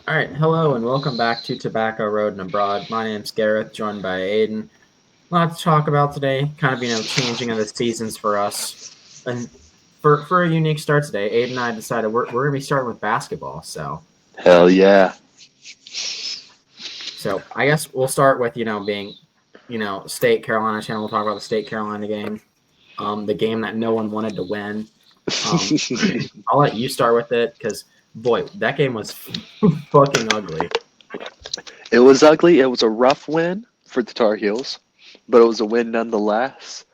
All right, hello and welcome back to Tobacco Road and Abroad. My name's Gareth, joined by Aiden. A lot to talk about today, kind of changing of the seasons for us, and for a unique start today, Aiden and I decided we're gonna be starting with basketball. Hell yeah. So I guess we'll start with being State Carolina Channel. We'll talk about the State Carolina game, the game that no one wanted to win. Um, I'll let you start with it because boy, that game was fucking ugly. It was ugly. It was a rough win for the Tar Heels, but it was a win nonetheless.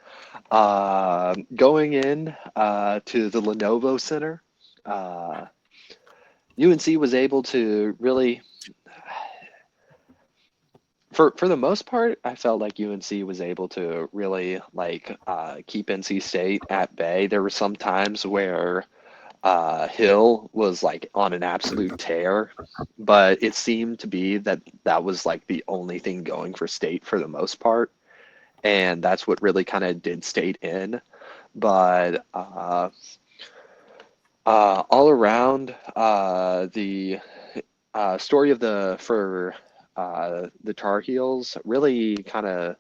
Going in to the Lenovo Center, uh, UNC was able to really, for the most part, I felt like UNC was able to really keep NC State at bay. There were some times where Hill was like on an absolute tear, but it seemed to be that that was like the only thing going for State for the most part, and that's what really kind of did State in. But all around, the story of the Tar Heels really kind of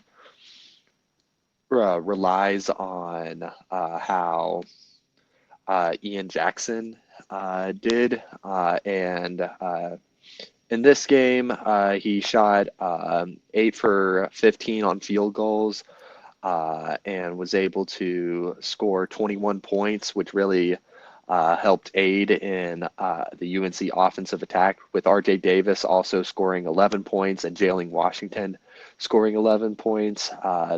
relies on how Ian Jackson did. And in this game, he shot 8 for 15 on field goals and was able to score 21 points, which really helped aid in the UNC offensive attack, with RJ Davis also scoring 11 points and Jalen Washington scoring 11 points.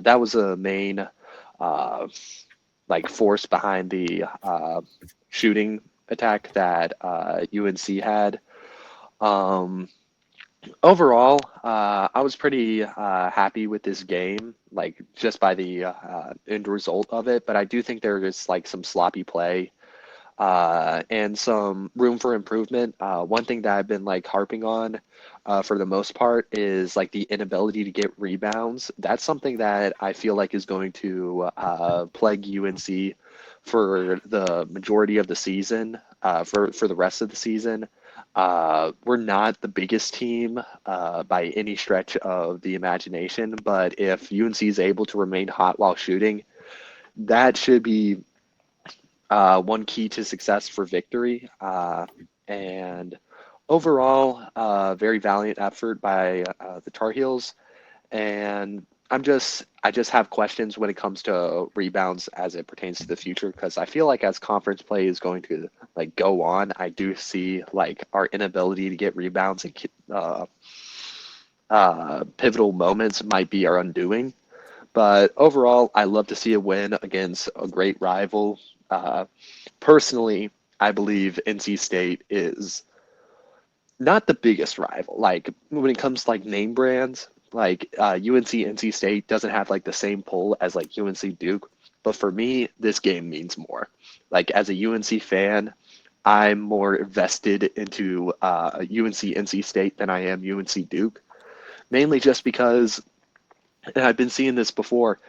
That was a main uh, force behind the shooting attack that UNC had. Um, Overall, I was pretty happy with this game, like just by the end result of it. But I do think there is like some sloppy play and some room for improvement. One thing that I've been like harping on for the most part is like the inability to get rebounds. That's something that I feel like is going to plague UNC for the majority of the season, for the rest of the season. We're not the biggest team by any stretch of the imagination, but if UNC is able to remain hot while shooting, that should be one key to success for victory. And overall, very valiant effort by the Tar Heels. And I just have questions when it comes to rebounds as it pertains to the future, because I feel like as conference play is going to like go on, I do see like our inability to get rebounds and pivotal moments might be our undoing. But overall, I love to see a win against a great rival. Uh, Personally, I believe NC State is not the biggest rival. Like when it comes to like name brands, like UNC NC State doesn't have like the same pull as like UNC Duke. But for me, this game means more. Like as a UNC fan, I'm more vested into UNC NC State than I am UNC Duke, mainly just because, and I've been seeing this before,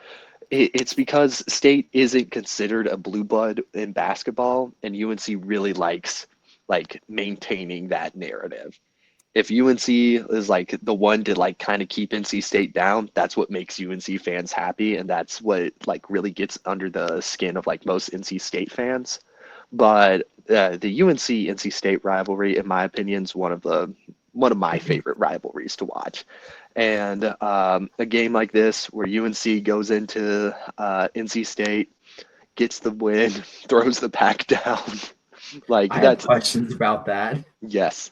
it's because State isn't considered a blue blood in basketball, and UNC really likes like maintaining that narrative. If UNC is like the one to like kind of keep NC State down, that's what makes UNC fans happy, and that's what like really gets under the skin of like most NC State fans. But the UNC NC State rivalry, in my opinion, is one of my favorite rivalries to watch. And a game like this, where UNC goes into NC State, gets the win, throws the pack down, like I have that's questions about that. yes,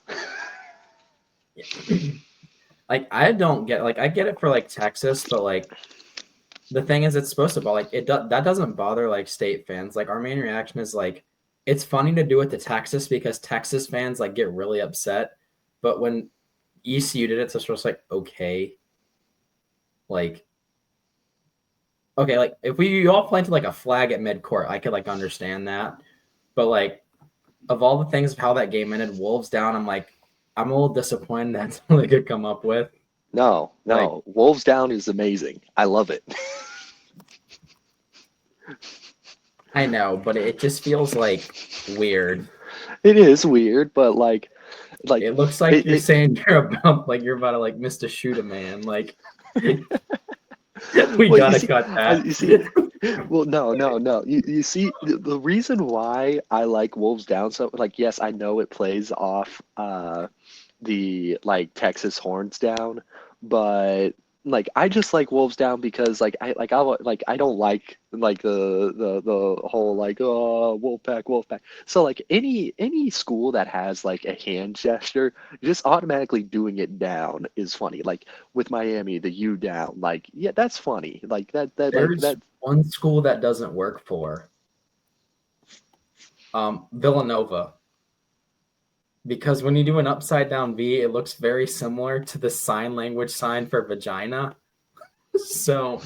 Like I don't get like I get it for like Texas, but like the thing is it's supposed to bother like that doesn't bother like State fans. Like our main reaction is like it's funny to do it to Texas because Texas fans like get really upset, but when ECU did it, so it's just like like okay, like if we all planted like a flag at midcourt, I could like understand that, but like of all the things of how that game ended, Wolves down, I'm a little disappointed that's all they could come up with. Like no, Wolves down is amazing. I love it. I know, but it just feels like weird. It is weird, but like It looks like you're it saying you're about to like miss to shoot a man. Like we well, gotta cut that. you see, well, no. You see, the reason why I like Wolves Down so like, yes, I know it plays off the like Texas Horns Down, but like I just like Wolves Down because I don't like the whole like Wolfpack. So like any school that has like a hand gesture, just automatically doing it down is funny. Like with Miami, the U down, like yeah, that's funny. Like There's one school that doesn't work for Villanova. Because when you do an upside down V, it looks very similar to the sign language sign for vagina. So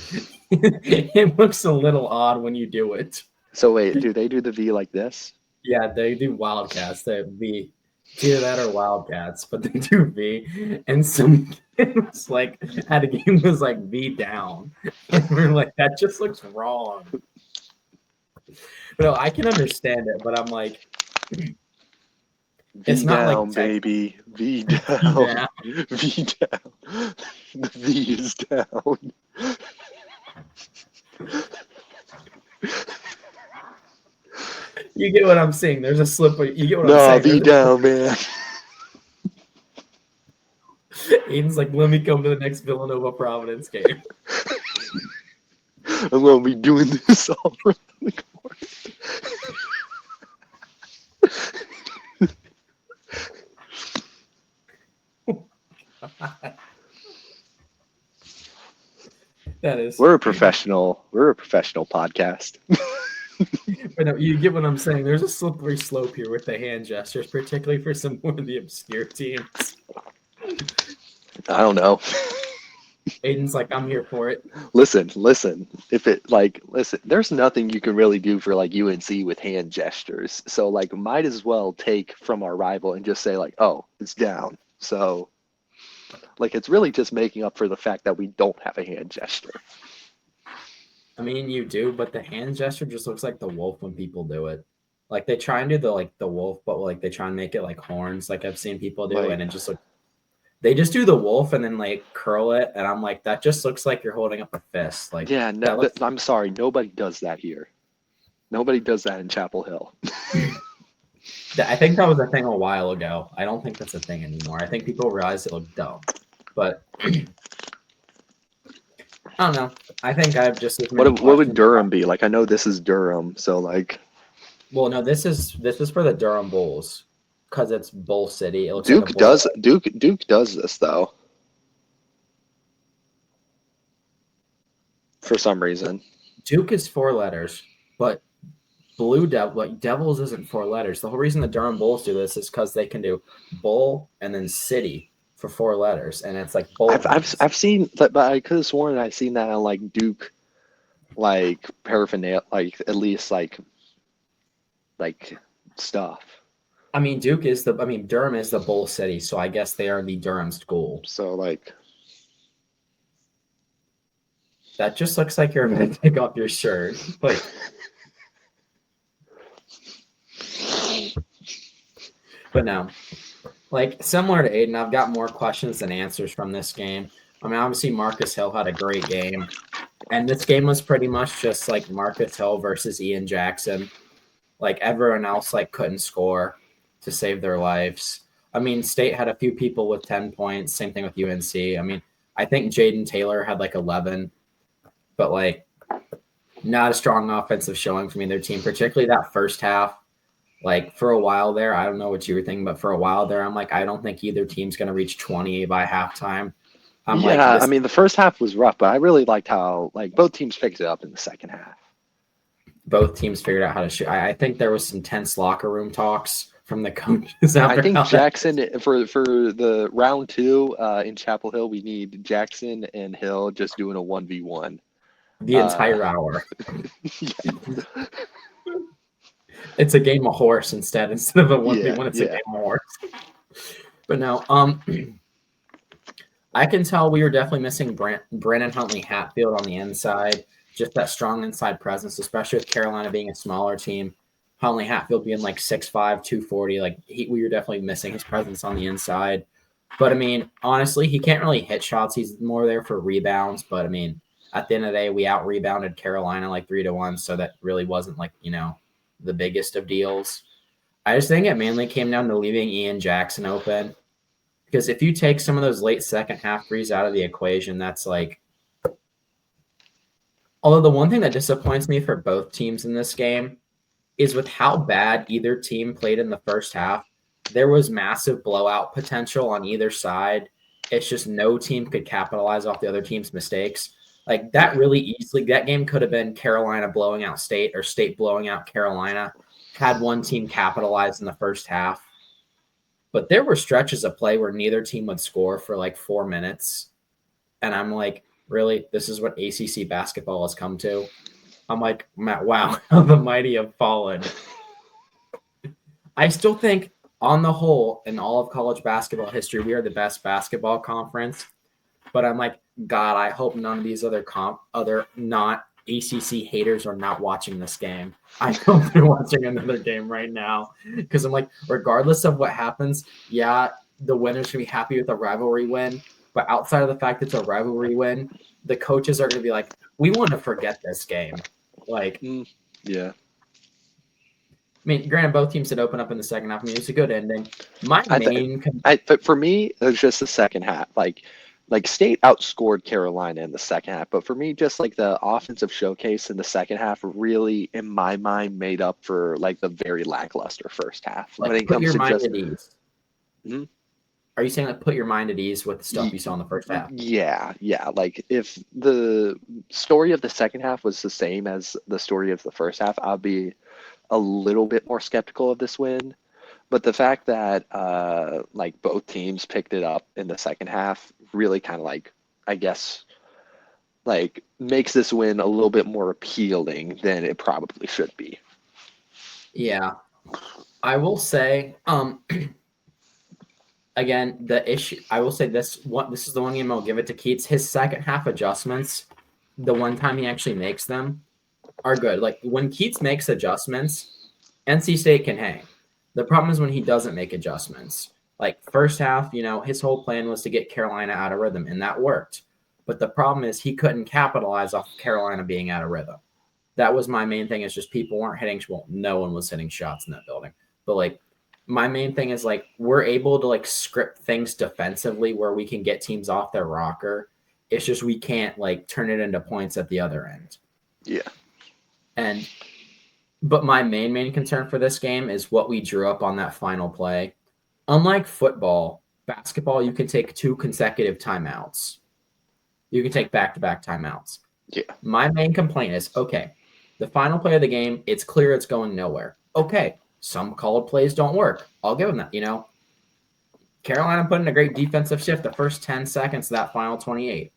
it looks a little odd when you do it. So wait, do they do the V like this? Yeah, they do Wildcats. They V. It's either that or Wildcats, but they do V. And some kid was like, had a game was like V down. And we're like, that just looks wrong. But no, I can understand it, but I'm like, it's V not down, like baby. V V down. down. V down. The V is down. You get what I'm saying. There's a slip. You get what I'm No, saying. V down, man. Aiden's like, let me come to the next Villanova Providence game. I'm gonna be doing this all around the court. That is. We're a professional podcast. But no, you get what I'm saying. There's a slippery slope here with the hand gestures, particularly for some of the obscure teams. I don't know. Aiden's like, I'm here for it. Listen. Listen, there's nothing you can really do for like UNC with hand gestures. So like might as well take from our rival and just say like, oh, it's down. So like it's really just making up for the fact that we don't have a hand gesture. I mean, you do, but the hand gesture just looks like the wolf when people do it. Like they try and do the wolf, but like they try and make it like horns, like I've seen people do, Like, and it just looks. They just do the wolf and then like curl it, and I'm like, that just looks like you're holding up a fist. Like yeah, that looks. I'm sorry, nobody does that here. Nobody does that in Chapel Hill. I think that was a thing a while ago. I don't think that's a thing anymore. I think people realized it looked dumb, but I don't know. I think I have just as many What would questions. Durham be? Like I know this is Durham, so like Well, no, this is for the Durham Bulls because it's Bull City. It looks like a bull. Duke does this though. For some reason. Duke is 4 letters, but Devils isn't 4 letters. The whole reason the Durham Bulls do this is because they can do Bull and then City for 4 letters, and it's like Bull. I've seen that, but I could have sworn I've seen that on like Duke, like paraphernalia, like at least like stuff. I mean, Durham is the Bull City, so I guess they are the Durham school. So like that just looks like you're about to take off your shirt, like. But no, like similar to Aiden, I've got more questions than answers from this game. I mean, obviously Marcus Hill had a great game, and this game was pretty much just like Marcus Hill versus Ian Jackson. Like everyone else, like couldn't score to save their lives. I mean, State had a few people with 10 points. Same thing with UNC. I mean, I think Jaden Taylor had like 11, but like not a strong offensive showing from either team, particularly that first half. Like for a while there, I don't know what you were thinking, but for a while there, I'm like, I don't think either team's going to reach 20 by halftime. I mean, the first half was rough, but I really liked how like both teams picked it up in the second half. Both teams figured out how to shoot. I think there was some tense locker room talks from the coaches. I think Jackson for the round 2 in Chapel Hill, we need Jackson and Hill just doing a 1v1 the entire hour. Yeah. It's a game of horse instead of a 1v1. It's a game of horse. But no, I can tell we were definitely missing Brandon Huntley Hatfield on the inside. Just that strong inside presence, especially with Carolina being a smaller team. Huntley Hatfield being like 6'5", 240. Like we were definitely missing his presence on the inside. But I mean, honestly, he can't really hit shots. He's more there for rebounds. But I mean, at the end of the day, we out rebounded Carolina like 3-1. So that really wasn't like, the biggest of deals. I just think it mainly came down to leaving Ian Jackson open. Because if you take some of those late second half threes out of the equation, that's like. Although the one thing that disappoints me for both teams in this game is with how bad either team played in the first half, there was massive blowout potential on either side. It's just no team could capitalize off the other team's mistakes. Like that really easily, that game could have been Carolina blowing out State or State blowing out Carolina had one team capitalized in the first half. But there were stretches of play where neither team would score for like 4 minutes. And I'm like, really? This is what ACC basketball has come to? I'm like, wow, how the mighty have fallen. I still think, on the whole, in all of college basketball history, we are the best basketball conference. But I'm like, God, I hope none of these other not ACC haters are not watching this game. I hope they're watching another game right now because I'm like, regardless of what happens, yeah, the winners should be happy with a rivalry win. But outside of the fact it's a rivalry win, the coaches are going to be like, we want to forget this game. Like, yeah. I mean, granted, both teams had opened up in the second half. I mean, it's a good ending. But for me, it was just the second half. Like State outscored Carolina in the second half, but for me, just like the offensive showcase in the second half really, in my mind, made up for like the very lackluster first half. Like, when it put comes your to mind just, at ease. Hmm? Are you saying like put your mind at ease with the stuff you saw in the first half? Yeah. Like if the story of the second half was the same as the story of the first half, I'd be a little bit more skeptical of this win. But the fact that like both teams picked it up in the second half really kind of like, I guess, like makes this win a little bit more appealing than it probably should be. Yeah. I will say, again, the issue, I will say this is the one game I'll give it to Keats. His second half adjustments, the one time he actually makes them, are good. Like when Keats makes adjustments, NC State can hang. The problem is when he doesn't make adjustments. Like first half, his whole plan was to get Carolina out of rhythm, and that worked. But the problem is he couldn't capitalize off Carolina being out of rhythm. That was my main thing. Is just people weren't hitting. Well, no one was hitting shots in that building. But like my main thing is like we're able to like script things defensively where we can get teams off their rocker. It's just we can't like turn it into points at the other end. Yeah. But my main concern for this game is what we drew up on that final play. Unlike football, basketball, you can take 2 consecutive timeouts. You can take back-to-back timeouts. Yeah. My main complaint is, okay, the final play of the game, it's clear it's going nowhere. Okay, some called plays don't work. I'll give them that, Carolina put in a great defensive shift the first 10 seconds of that final 28.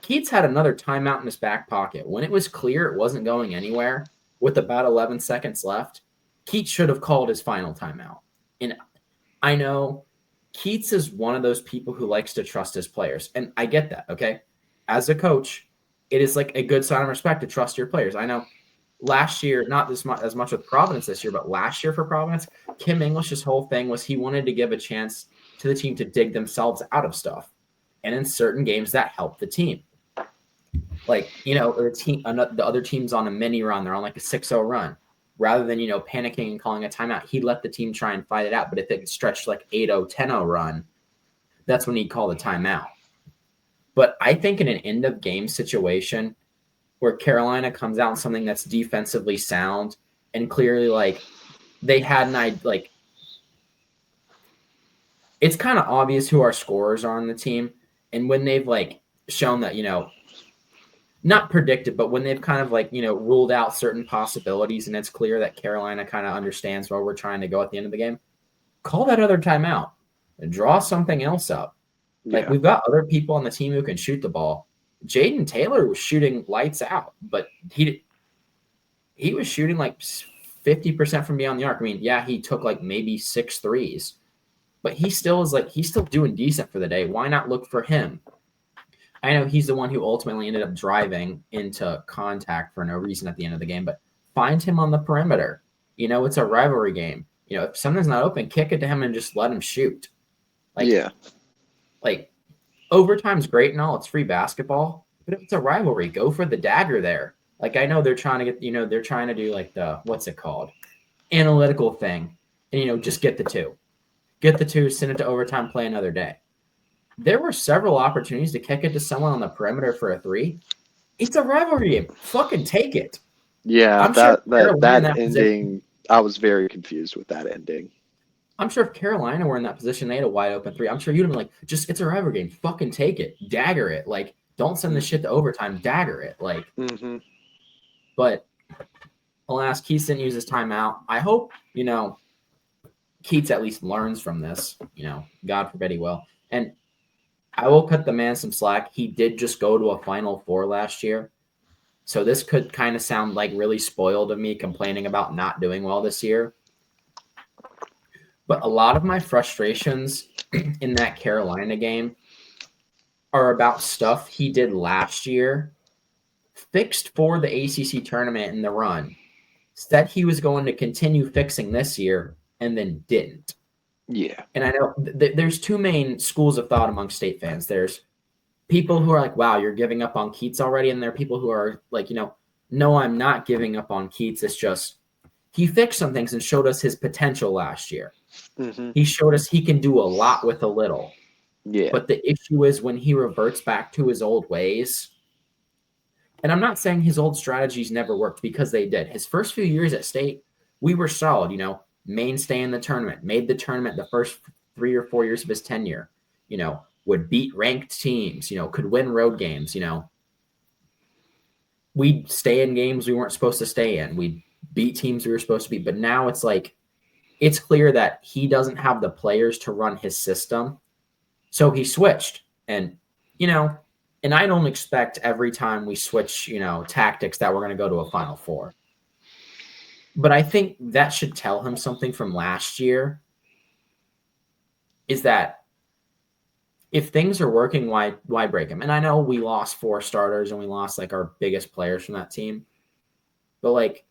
Keats had another timeout in his back pocket. When it was clear it wasn't going anywhere, with about 11 seconds left, Keats should have called his final timeout. And I know Keats is one of those people who likes to trust his players. And I get that, okay? As a coach, it is like a good sign of respect to trust your players. I know last year, not as much with Providence this year, but last year for Providence, Kim English's whole thing was he wanted to give a chance to the team to dig themselves out of stuff. And in certain games, that helped the team. Like, the other team's on a mini run. They're on like a 6-0 run. Rather than, panicking and calling a timeout, he'd let the team try and fight it out. But if it stretched like 8-0, 10-0 run, that's when he'd call the timeout. But I think in an end-of-game situation where Carolina comes out in something that's defensively sound and clearly, like, they had an idea, like, it's kind of obvious who our scorers are on the team. And when they've, like, shown that, not predicted, but when they've kind of like, ruled out certain possibilities and it's clear that Carolina kind of understands where we're trying to go at the end of the game, call that other timeout and draw something else up. Yeah. Like we've got other people on the team who can shoot the ball. Jaden Taylor was shooting lights out, but he was shooting like 50% from beyond the arc. I mean, yeah, he took like maybe 6 threes, but he's still doing decent for the day. Why not look for him? I know he's the one who ultimately ended up driving into contact for no reason at the end of the game, but find him on the perimeter. It's a rivalry game. If something's not open, kick it to him and just let him shoot. Yeah. Like overtime's great and all. It's free basketball, but if it's a rivalry, go for the dagger there. Like I know they're trying to get, they're trying to do like the what's it called, analytical thing, and just get the two, send it to overtime, play another day. There were several opportunities to kick it to someone on the perimeter for a three. It's a rivalry game. Fucking take it. Yeah, I'm sure that ending, I was very confused with that ending. I'm sure if Carolina were in that position, they had a wide open three. I'm sure you'd have been like, it's a rivalry game. Fucking take it. Dagger it. Like, don't send the shit to overtime. Dagger it. Like, But alas, Keats didn't use his timeout. I hope, Keats at least learns from this. God forbid he will. And I will cut the man some slack. He did just go to a Final Four last year. So this could kind of sound like really spoiled of me complaining about not doing well this year. But a lot of my frustrations in that Carolina game are about stuff he did last year, fixed for the ACC tournament in the run, said he was going to continue fixing this year, and then didn't. Yeah. And I know there's two main schools of thought among state fans. There's people who are like, wow, you're giving up on Keats already. And there are people who are like, no, I'm not giving up on Keats. It's just he fixed some things and showed us his potential last year. He showed us he can do a lot with a little. Yeah. But the issue is when he reverts back to his old ways. And I'm not saying his old strategies never worked, because they did. His first few years at state, we were solid, mainstay in the tournament, made the tournament the first 3 or 4 years of his tenure, would beat ranked teams, could win road games, we'd stay in games we weren't supposed to stay in. We'd beat teams we were supposed to beat. But now it's like, it's clear that he doesn't have the players to run his system. So he switched. And, and I don't expect every time we switch, tactics that we're going to go to a Final Four. But I think that should tell him something from last year, is that if things are working, why break them? And I know we lost 4 starters and we lost like our biggest players from that team. But like,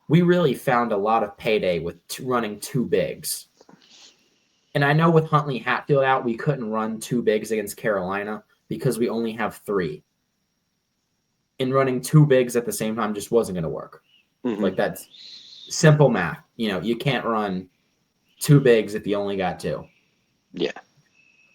we really found a lot of payday with running 2 bigs. And I know with Huntley Hatfield out, we couldn't run 2 bigs against Carolina because we only have 3. And running 2 bigs at the same time just wasn't going to work. Like, that's simple math. You can't run 2 bigs if you only got 2. Yeah.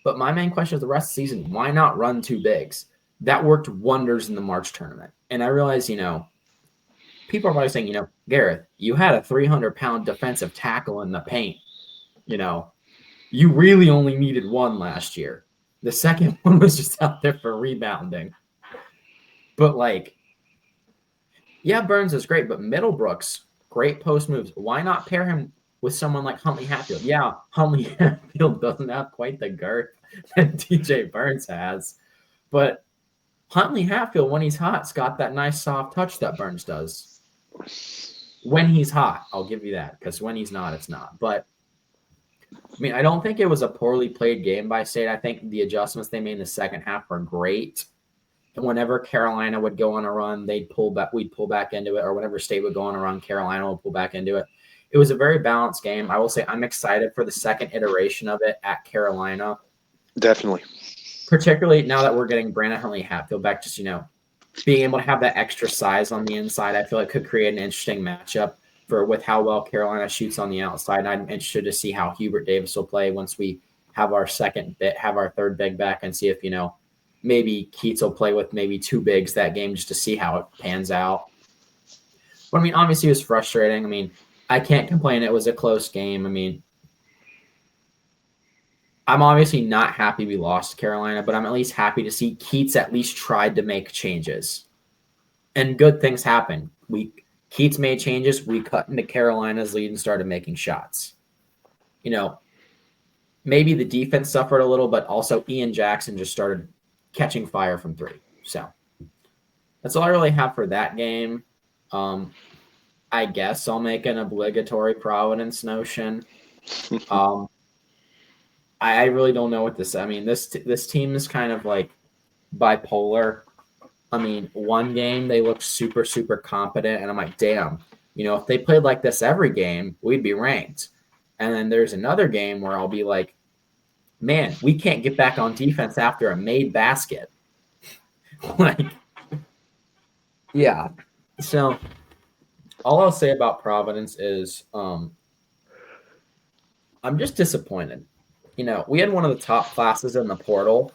But my main question is the rest of the season, why not run 2 bigs? That worked wonders in the March tournament. And I realize, people are probably saying, Gareth, you had a 300-pound defensive tackle in the paint. You really only needed 1 last year. The second one was just out there for rebounding. But like, yeah, Burns is great, but Middlebrooks, great post moves. Why not pair him with someone like Huntley Hatfield? Yeah, Huntley Hatfield doesn't have quite the girth that DJ Burns has. But Huntley Hatfield, when he's hot, has got that nice soft touch that Burns does. When he's hot, I'll give you that, because when he's not, it's not. But, I mean, I don't think it was a poorly played game by State. I think the adjustments they made in the second half were great. And whenever Carolina would go on a run, we'd pull back into it. Or whenever State would go on a run, Carolina would pull back into it. It was a very balanced game. I will say I'm excited for the second iteration of it at Carolina. Definitely. Particularly now that we're getting Brandon Huntley Hatfield back, just, being able to have that extra size on the inside, I feel like could create an interesting matchup with how well Carolina shoots on the outside. And I'm interested to see how Hubert Davis will play once we have our third big back, and see if, maybe Keats will play with maybe 2 bigs that game just to see how it pans out. But, I mean, obviously it was frustrating. I mean, I can't complain. It was a close game. I mean, I'm obviously not happy we lost to Carolina, but I'm at least happy to see Keats at least tried to make changes. And good things happened. Keats made changes. We cut into Carolina's lead and started making shots. Maybe the defense suffered a little, but also Ian Jackson just started catching fire from 3. So that's all I really have for that game. I guess I'll make an obligatory Providence notion. I really don't know what to say. I mean, this team is kind of like bipolar. I mean, one game they look super, super competent, and I'm like, damn, If they played like this every game, we'd be ranked. And then there's another game where I'll be like, man, we can't get back on defense after a made basket. Like, yeah. So all I'll say about Providence is I'm just disappointed. We had one of the top classes in the portal,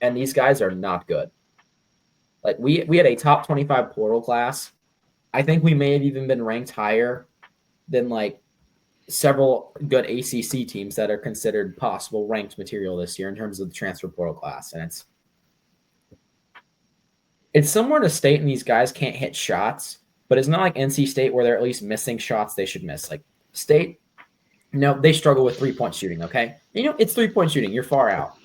and these guys are not good. Like we had a top 25 portal class. I think we may have even been ranked higher than like several good ACC teams that are considered possible ranked material this year in terms of the transfer portal class. And it's somewhere to state, and these guys can't hit shots, but it's not like NC State where they're at least missing shots they should miss. Like State, no, they struggle with 3-point shooting, okay? It's 3-point shooting. You're far out.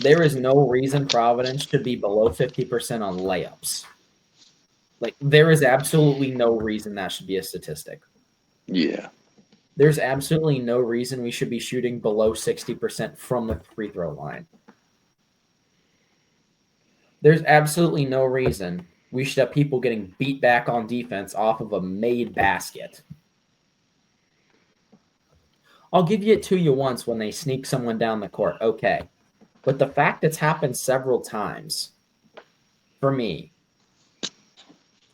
There is no reason Providence should be below 50% on layups. Like, there is absolutely no reason that should be a statistic. Yeah. There's absolutely no reason we should be shooting below 60% from the free throw line. There's absolutely no reason we should have people getting beat back on defense off of a made basket. I'll give it to you once when they sneak someone down the court, okay. But the fact it's happened several times, for me,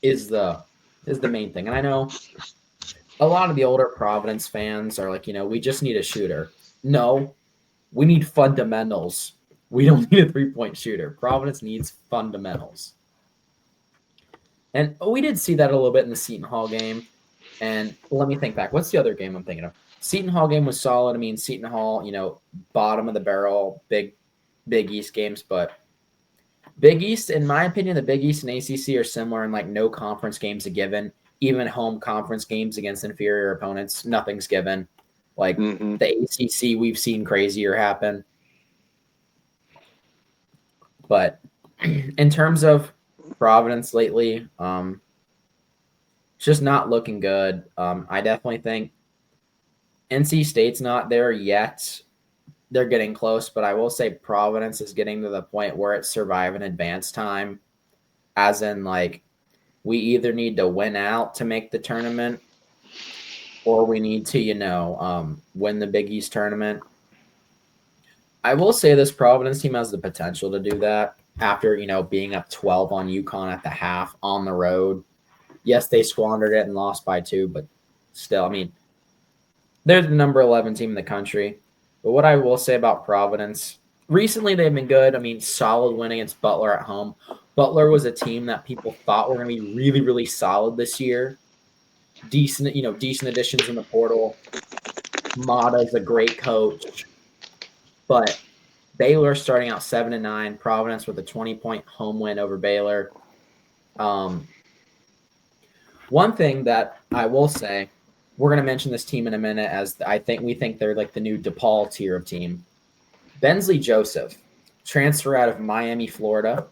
is the main thing. And I know a lot of the older Providence fans are like, we just need a shooter. No, we need fundamentals. We don't need a 3-point shooter. Providence needs fundamentals. And we did see that a little bit in the Seton Hall game. And let me think back. What's the other game I'm thinking of? Seton Hall game was solid. I mean, Seton Hall, bottom of the barrel, Big East games. But Big East, in my opinion, the Big East and ACC are similar in like no conference games are given. Even home conference games against inferior opponents, nothing's given. Like the ACC, we've seen crazier happen. But in terms of Providence lately, it's just not looking good. I definitely think NC State's not there yet. They're getting close, but I will say Providence is getting to the point where it's survive and advance time, as in like we either need to win out to make the tournament or we need to, win the Big East tournament. I will say this Providence team has the potential to do that after, being up 12 on UConn at the half on the road. Yes, they squandered it and lost by 2, but still, I mean, they're the number 11 team in the country. But what I will say about Providence, recently they've been good. I mean, solid win against Butler at home. Butler was a team that people thought were going to be really, really solid this year. Decent additions in the portal. Mata's a great coach. But Baylor starting out 7-9, Providence with a 20-point home win over Baylor. One thing that I will say, we're going to mention this team in a minute, as we think they're like the new DePaul tier of team. Bensley Joseph, transfer out of Miami, Florida,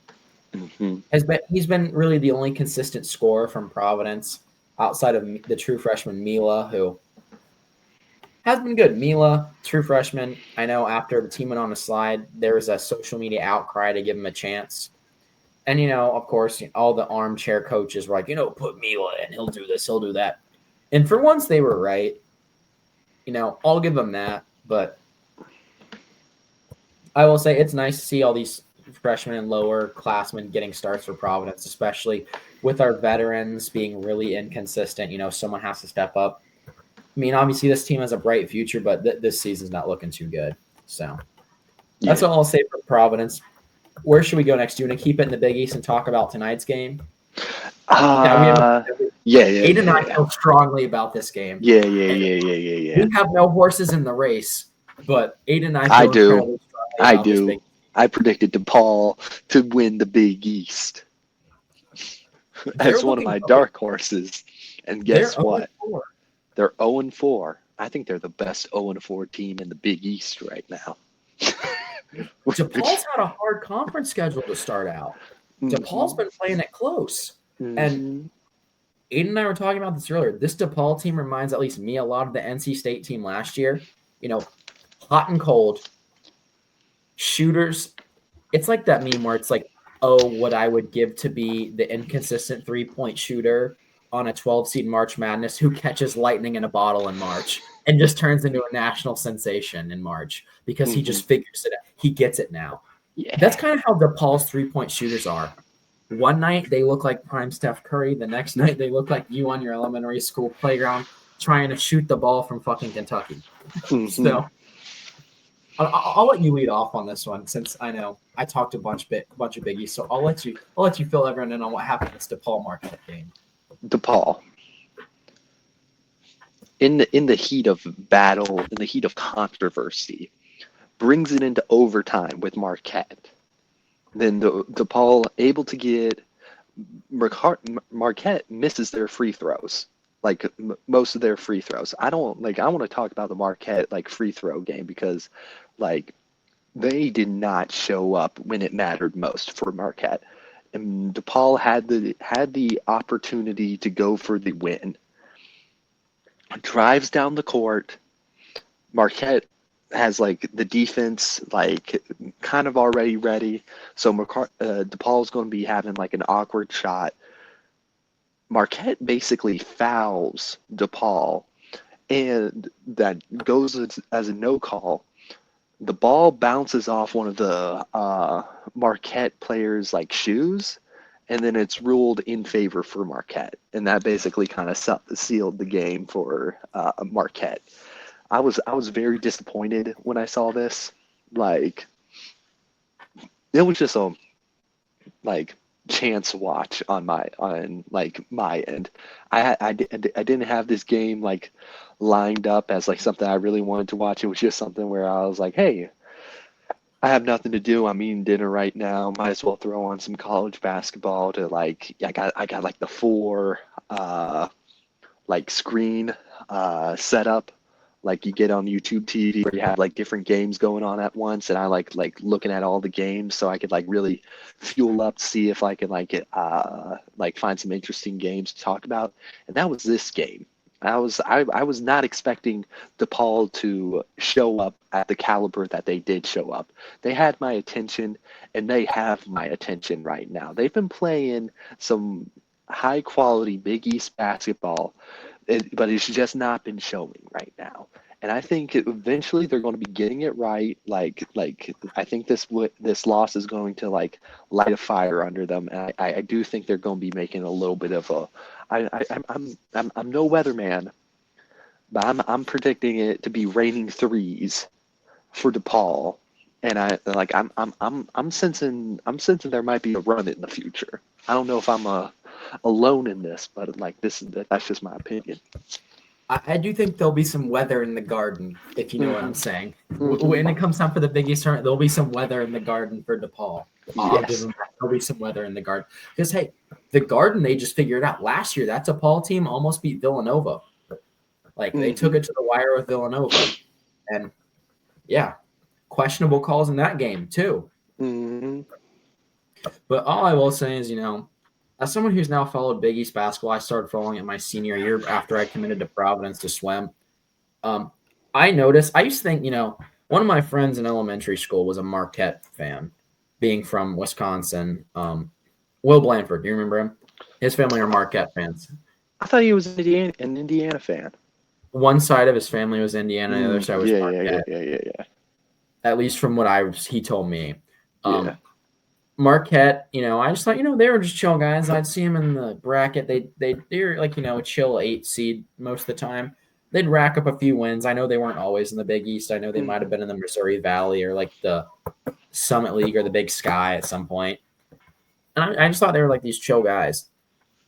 he's been really the only consistent scorer from Providence outside of the true freshman Mila, who has been good. Mila, true freshman. I know after the team went on a slide, there was a social media outcry to give him a chance. And, of course, all the armchair coaches were like, put Mila in. He'll do this. He'll do that. And for once, they were right. I'll give them that. But I will say it's nice to see all these freshmen and lower classmen getting starts for Providence, especially with our veterans being really inconsistent. Someone has to step up. I mean, obviously, this team has a bright future, but this season's not looking too good. So that's all I'll say for Providence. Where should we go next? Do you want to keep it in the Big East and talk about tonight's game? Aiden and I feel strongly about this game. Yeah. We have no horses in the race, but Aiden and I feel do. I do. I predicted DePaul to win the Big East. That's one of my dark horses. And guess what? They're 0-4. I think they're the best 0-4 team in the Big East right now. DePaul's had a hard conference schedule to start out. DePaul's been playing it close. And Aiden and I were talking about this earlier. This DePaul team reminds at least me a lot of the NC State team last year. Hot and cold. Shooters. It's like that meme where it's like, oh, what I would give to be the inconsistent 3-point shooter on a 12 seed March Madness who catches lightning in a bottle in March and just turns into a national sensation in March because he just figures it out. He gets it now. Yeah. That's kind of how DePaul's 3-point shooters are. One night they look like prime Steph Curry. The next night they look like you on your elementary school playground trying to shoot the ball from fucking Kentucky. So I'll let you lead off on this one since I know I talked a bunch of biggies. So I'll let you fill everyone in on what happened in this DePaul Marquette game. DePaul, in the heat of battle, in the heat of controversy, brings it into overtime with Marquette. Then DePaul able to get Marquette misses their free throws, like most of their free throws. I want to talk about the Marquette free throw game because they did not show up when it mattered most for Marquette. And DePaul had the opportunity to go for the win. Drives down the court. Marquette has the defense kind of already ready, so DePaul's going to be having an awkward shot. Marquette basically fouls DePaul, and that goes as a no call. The ball bounces off one of the Marquette players' shoes, and then it's ruled in favor for Marquette, and that basically kind of sealed the game for Marquette. I was very disappointed when I saw this. It was just a chance watch on my end. I didn't have this game lined up as something I really wanted to watch. It was just something where I was like, hey, I have nothing to do. I'm eating dinner right now. Might as well throw on some college basketball to I got the 4 screen setup you get on YouTube TV where you have different games going on at once, and I like looking at all the games so I could really fuel up to see if I can find some interesting games to talk about. And that was this game. I was not expecting DePaul to show up at the caliber that they did show up. They had my attention, and they have my attention right now. They've been playing some high quality Big East basketball, but it's just not been showing right now. And I think eventually they're going to be getting it right. I think this loss is going to light a fire under them, and I do think they're going to be making a little bit of a. I'm no weatherman, but I'm predicting it to be raining threes for DePaul, and I'm sensing there might be a run in the future. I don't know if I'm alone in this, but that's just my opinion. I do think there'll be some weather in the garden, if you know what I'm saying. When it comes time for the Big East tournament, there'll be some weather in the garden for DePaul. There'll be some weather in the garden. Because, hey, the Garden, they just figured out last year, that DePaul team almost beat Villanova. They took it to the wire with Villanova. And, yeah, questionable calls in that game, too. But all I will say is, as someone who's now followed Big East basketball, I started following it my senior year after I committed to Providence to swim. I noticed, I used to think, one of my friends in elementary school was a Marquette fan, being from Wisconsin. Will Blanford, do you remember him? His family are Marquette fans. I thought he was an Indiana fan. One side of his family was Indiana, the other side was Marquette. Yeah. At least from what he told me. Marquette, I just thought, they were just chill guys. I'd see them in the bracket. They're a chill 8 seed most of the time. They'd rack up a few wins. I know they weren't always in the Big East. I know they might have been in the Missouri Valley or the Summit League or the Big Sky at some point. And I just thought they were these chill guys.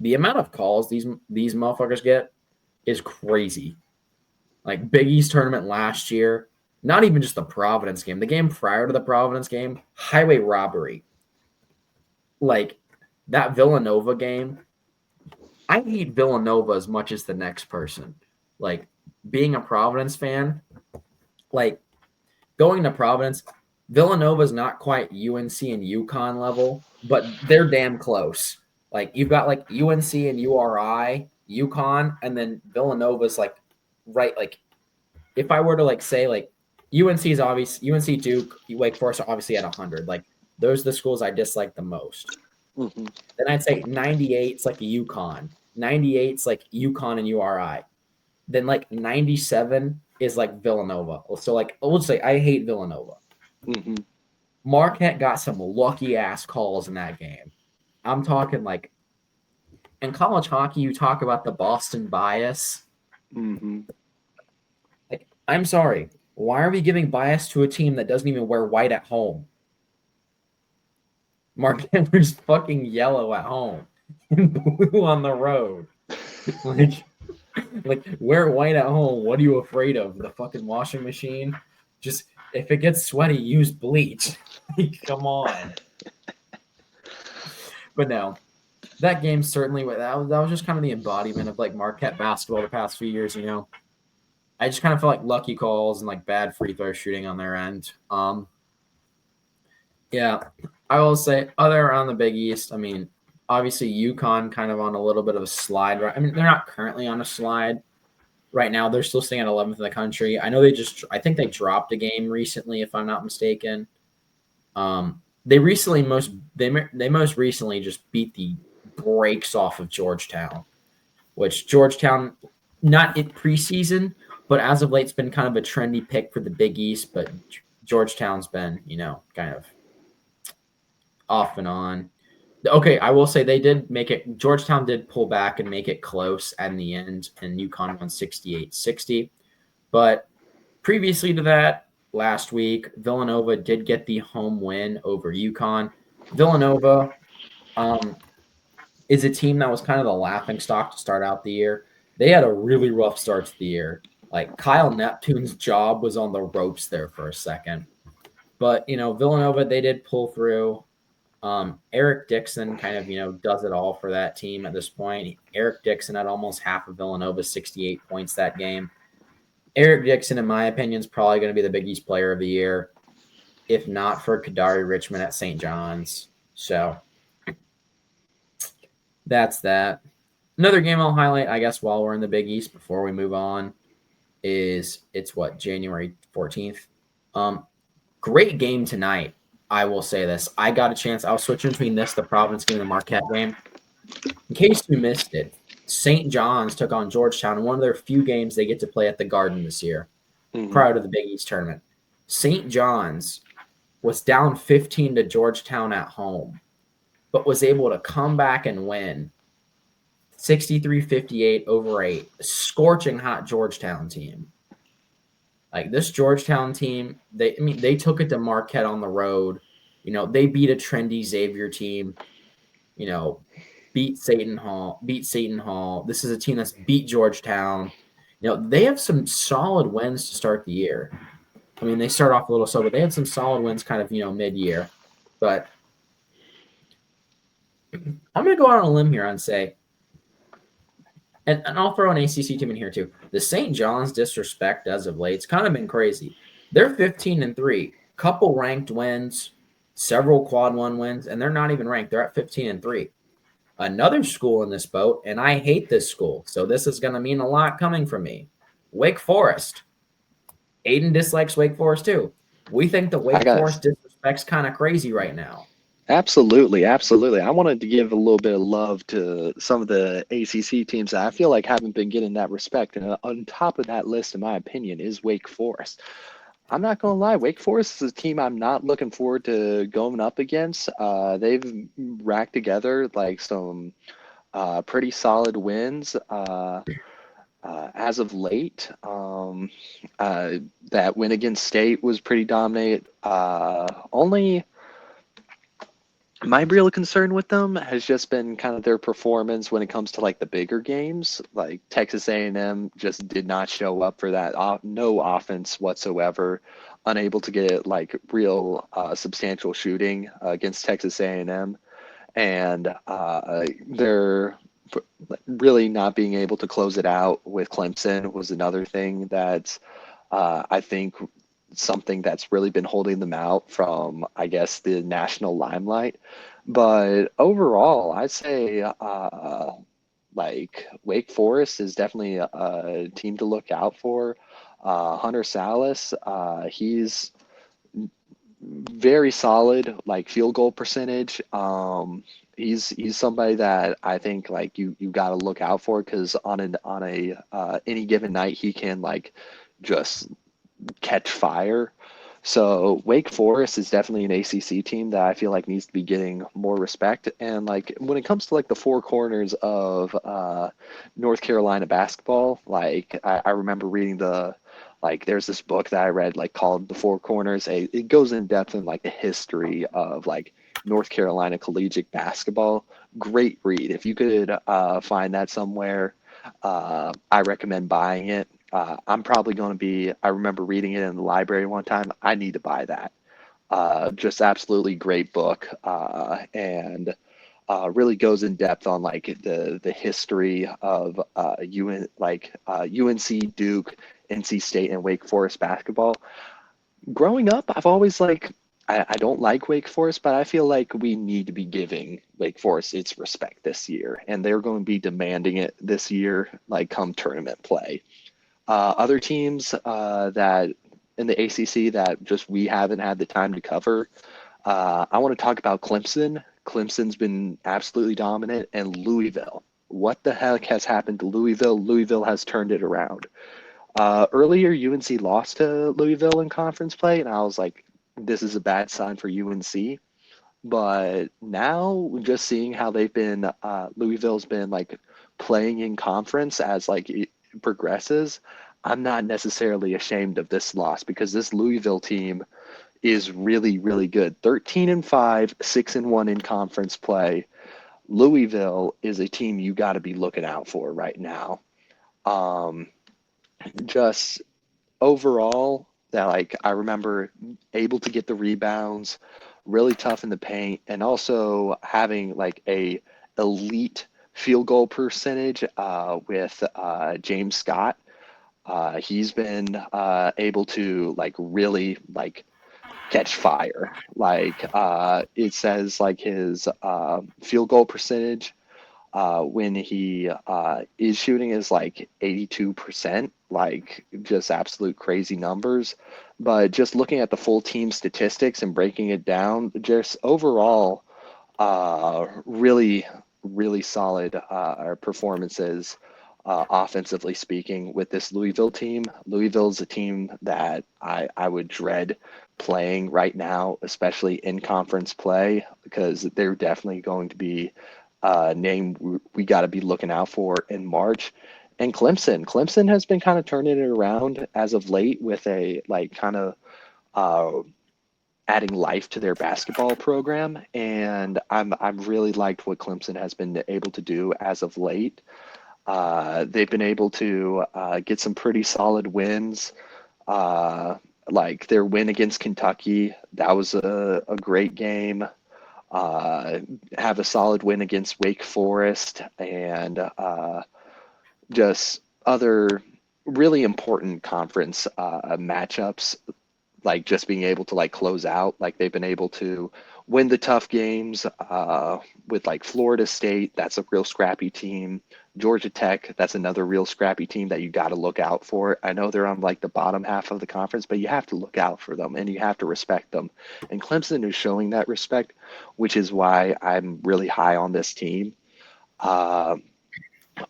The amount of calls these motherfuckers get is crazy. Big East tournament last year, not even just the Providence game. The game prior to the Providence game, highway robbery. That Villanova game, I hate Villanova as much as the next person. Being a Providence fan, going to Providence, Villanova's not quite UNC and UConn level, but they're damn close. You've got UNC and URI, UConn, and then Villanova's right. If I were to say UNC is obvious, UNC Duke, Wake Forest are obviously at 100. Those are the schools I dislike the most. Then I'd say 98 is a UConn. 98's like UConn and URI. Then like 97 is like Villanova. So like I would say I hate Villanova. Mm-hmm. Marquette got some lucky ass calls in that game. I'm talking like in college hockey, you talk about the Boston bias. Mm-hmm. Like, I'm sorry. Why are we giving bias to a team that doesn't even wear white at home? Marquette wears fucking yellow at home and blue on the road. Like, like wear white at home. What are you afraid of? The fucking washing machine? Just if it gets sweaty, use bleach. Like, come on. But no, that game certainly that was just kind of the embodiment of like Marquette basketball the past few years. I just kind of felt like lucky calls and like bad free throw shooting on their end. Yeah, I will say other on the Big East. I mean, obviously UConn kind of on a little bit of a slide. Right? I mean, they're not currently on a slide right now. They're still sitting at 11th in the country. I know I think they dropped a game recently, if I'm not mistaken. They most recently just beat the brakes off of Georgetown, which Georgetown, not in preseason, but as of late, it's been kind of a trendy pick for the Big East. But Georgetown's been, kind of off and on. Okay, I will say they did make it. Georgetown did pull back and make it close in the end, and UConn won 68-60. But previously to that, last week, Villanova did get the home win over UConn. Villanova is a team that was kind of the laughing stock to start out the year. They had a really rough start to the year. Like Kyle Neptune's job was on the ropes there for a second. But, Villanova, they did pull through. Eric Dixon kind of, does it all for that team at this point. Eric Dixon had almost half of Villanova's 68 points that game. Eric Dixon, in my opinion, is probably going to be the Big East Player of the Year, if not for Kadari Richmond at St. John's. So that's that. Another game I'll highlight, I guess, while we're in the Big East before we move on is January 14th. Great game tonight. I will say this. I got a chance. I was switching between the Providence game and the Marquette game. In case you missed it, St. John's took on Georgetown in one of their few games they get to play at the Garden this year, prior to the Big East tournament. St. John's was down 15 to Georgetown at home, but was able to come back and win 63-58 over a scorching hot Georgetown team. Like this Georgetown team, they took it to Marquette on the road. They beat a trendy Xavier team. Beat Seton Hall. This is a team that's beat Georgetown. They have some solid wins to start the year. I mean, they start off a little slow, but they had some solid wins kind of, mid-year. But I'm going to go out on a limb here and say, and I'll throw an ACC team in here too. The St. John's disrespect as of late, it's kind of been crazy. They're 15-3, couple ranked wins, several quad one wins, and they're not even ranked. They're at 15-3. Another school in this boat, and I hate this school, so this is going to mean a lot coming from me. Wake Forest. Aiden dislikes Wake Forest too. We think the Wake Forest disrespect's kind of crazy right now. Absolutely, absolutely. I wanted to give a little bit of love to some of the ACC teams that I feel like haven't been getting that respect. And on top of that list, in my opinion, is Wake Forest. I'm not going to lie, Wake Forest is a team I'm not looking forward to going up against. They've racked together like some pretty solid wins as of late. That win against State was pretty dominant. Only my real concern with them has just been kind of their performance when it comes to like the bigger games. Like Texas A&M just did not show up for that. No offense whatsoever. Unable to get like real substantial shooting against Texas A&M, and they're really not being able to close it out with Clemson was another thing that I think something that's really been holding them out from, I guess, the national limelight. But overall, I'd say like Wake Forest is definitely a team to look out for. Hunter Salas, he's very solid like field goal percentage. He's somebody that I think like you got to look out for because on a any given night he can like just catch fire. So Wake Forest is definitely an ACC team that I feel like needs to be getting more respect. And like when it comes to like the four corners of North Carolina basketball, like I remember reading like there's this book that I read like called The Four Corners. It goes in depth in like the history of like North Carolina collegiate basketball. Great read. If you could find that somewhere, I recommend buying it. I'm probably going to be, I remember reading it in the library one time. I need to buy that. Just absolutely great book. And really goes in depth on like the history of UNC, Duke, NC State, and Wake Forest basketball. Growing up, I've always like I don't like Wake Forest, but I feel like we need to be giving Wake Forest its respect this year, and they're going to be demanding it this year, like come tournament play. Other teams that in the ACC that just we haven't had the time to cover. I want to talk about Clemson. Clemson's been absolutely dominant, and Louisville. What the heck has happened to Louisville? Louisville has turned it around. Earlier, UNC lost to Louisville in conference play, and I was like, this is a bad sign for UNC. But now, just seeing how they've been, Louisville's been like playing in conference as like it progresses. I'm not necessarily ashamed of this loss because this Louisville team is really, really good. 13-5, 6-1 in conference play. Louisville is a team you got to be looking out for right now. Um, just overall, that like I remember able to get the rebounds, really tough in the paint, and also having like a elite field goal percentage with James Scott. He's been able to like really like catch fire. Like it says like his field goal percentage when he is shooting is like 82%, like just absolute crazy numbers. But just looking at the full team statistics and breaking it down, just overall, really, really solid performances. Offensively speaking, with this Louisville team, Louisville's a team that I would dread playing right now, especially in conference play, because they're definitely going to be name we got to be looking out for in March. And Clemson has been kind of turning it around as of late with a like kind of uh, adding life to their basketball program, and I'm really liked what Clemson has been able to do as of late. They've been able to get some pretty solid wins. Uh, like their win against Kentucky, that was a great game. Uh, have a solid win against Wake Forest and just other really important conference matchups, like just being able to like close out. Like they've been able to win the tough games with like Florida State. That's a real scrappy team. Georgia Tech, that's another real scrappy team that you got to look out for. I know they're on like the bottom half of the conference, but you have to look out for them and you have to respect them. And Clemson is showing that respect, which is why I'm really high on this team. Uh,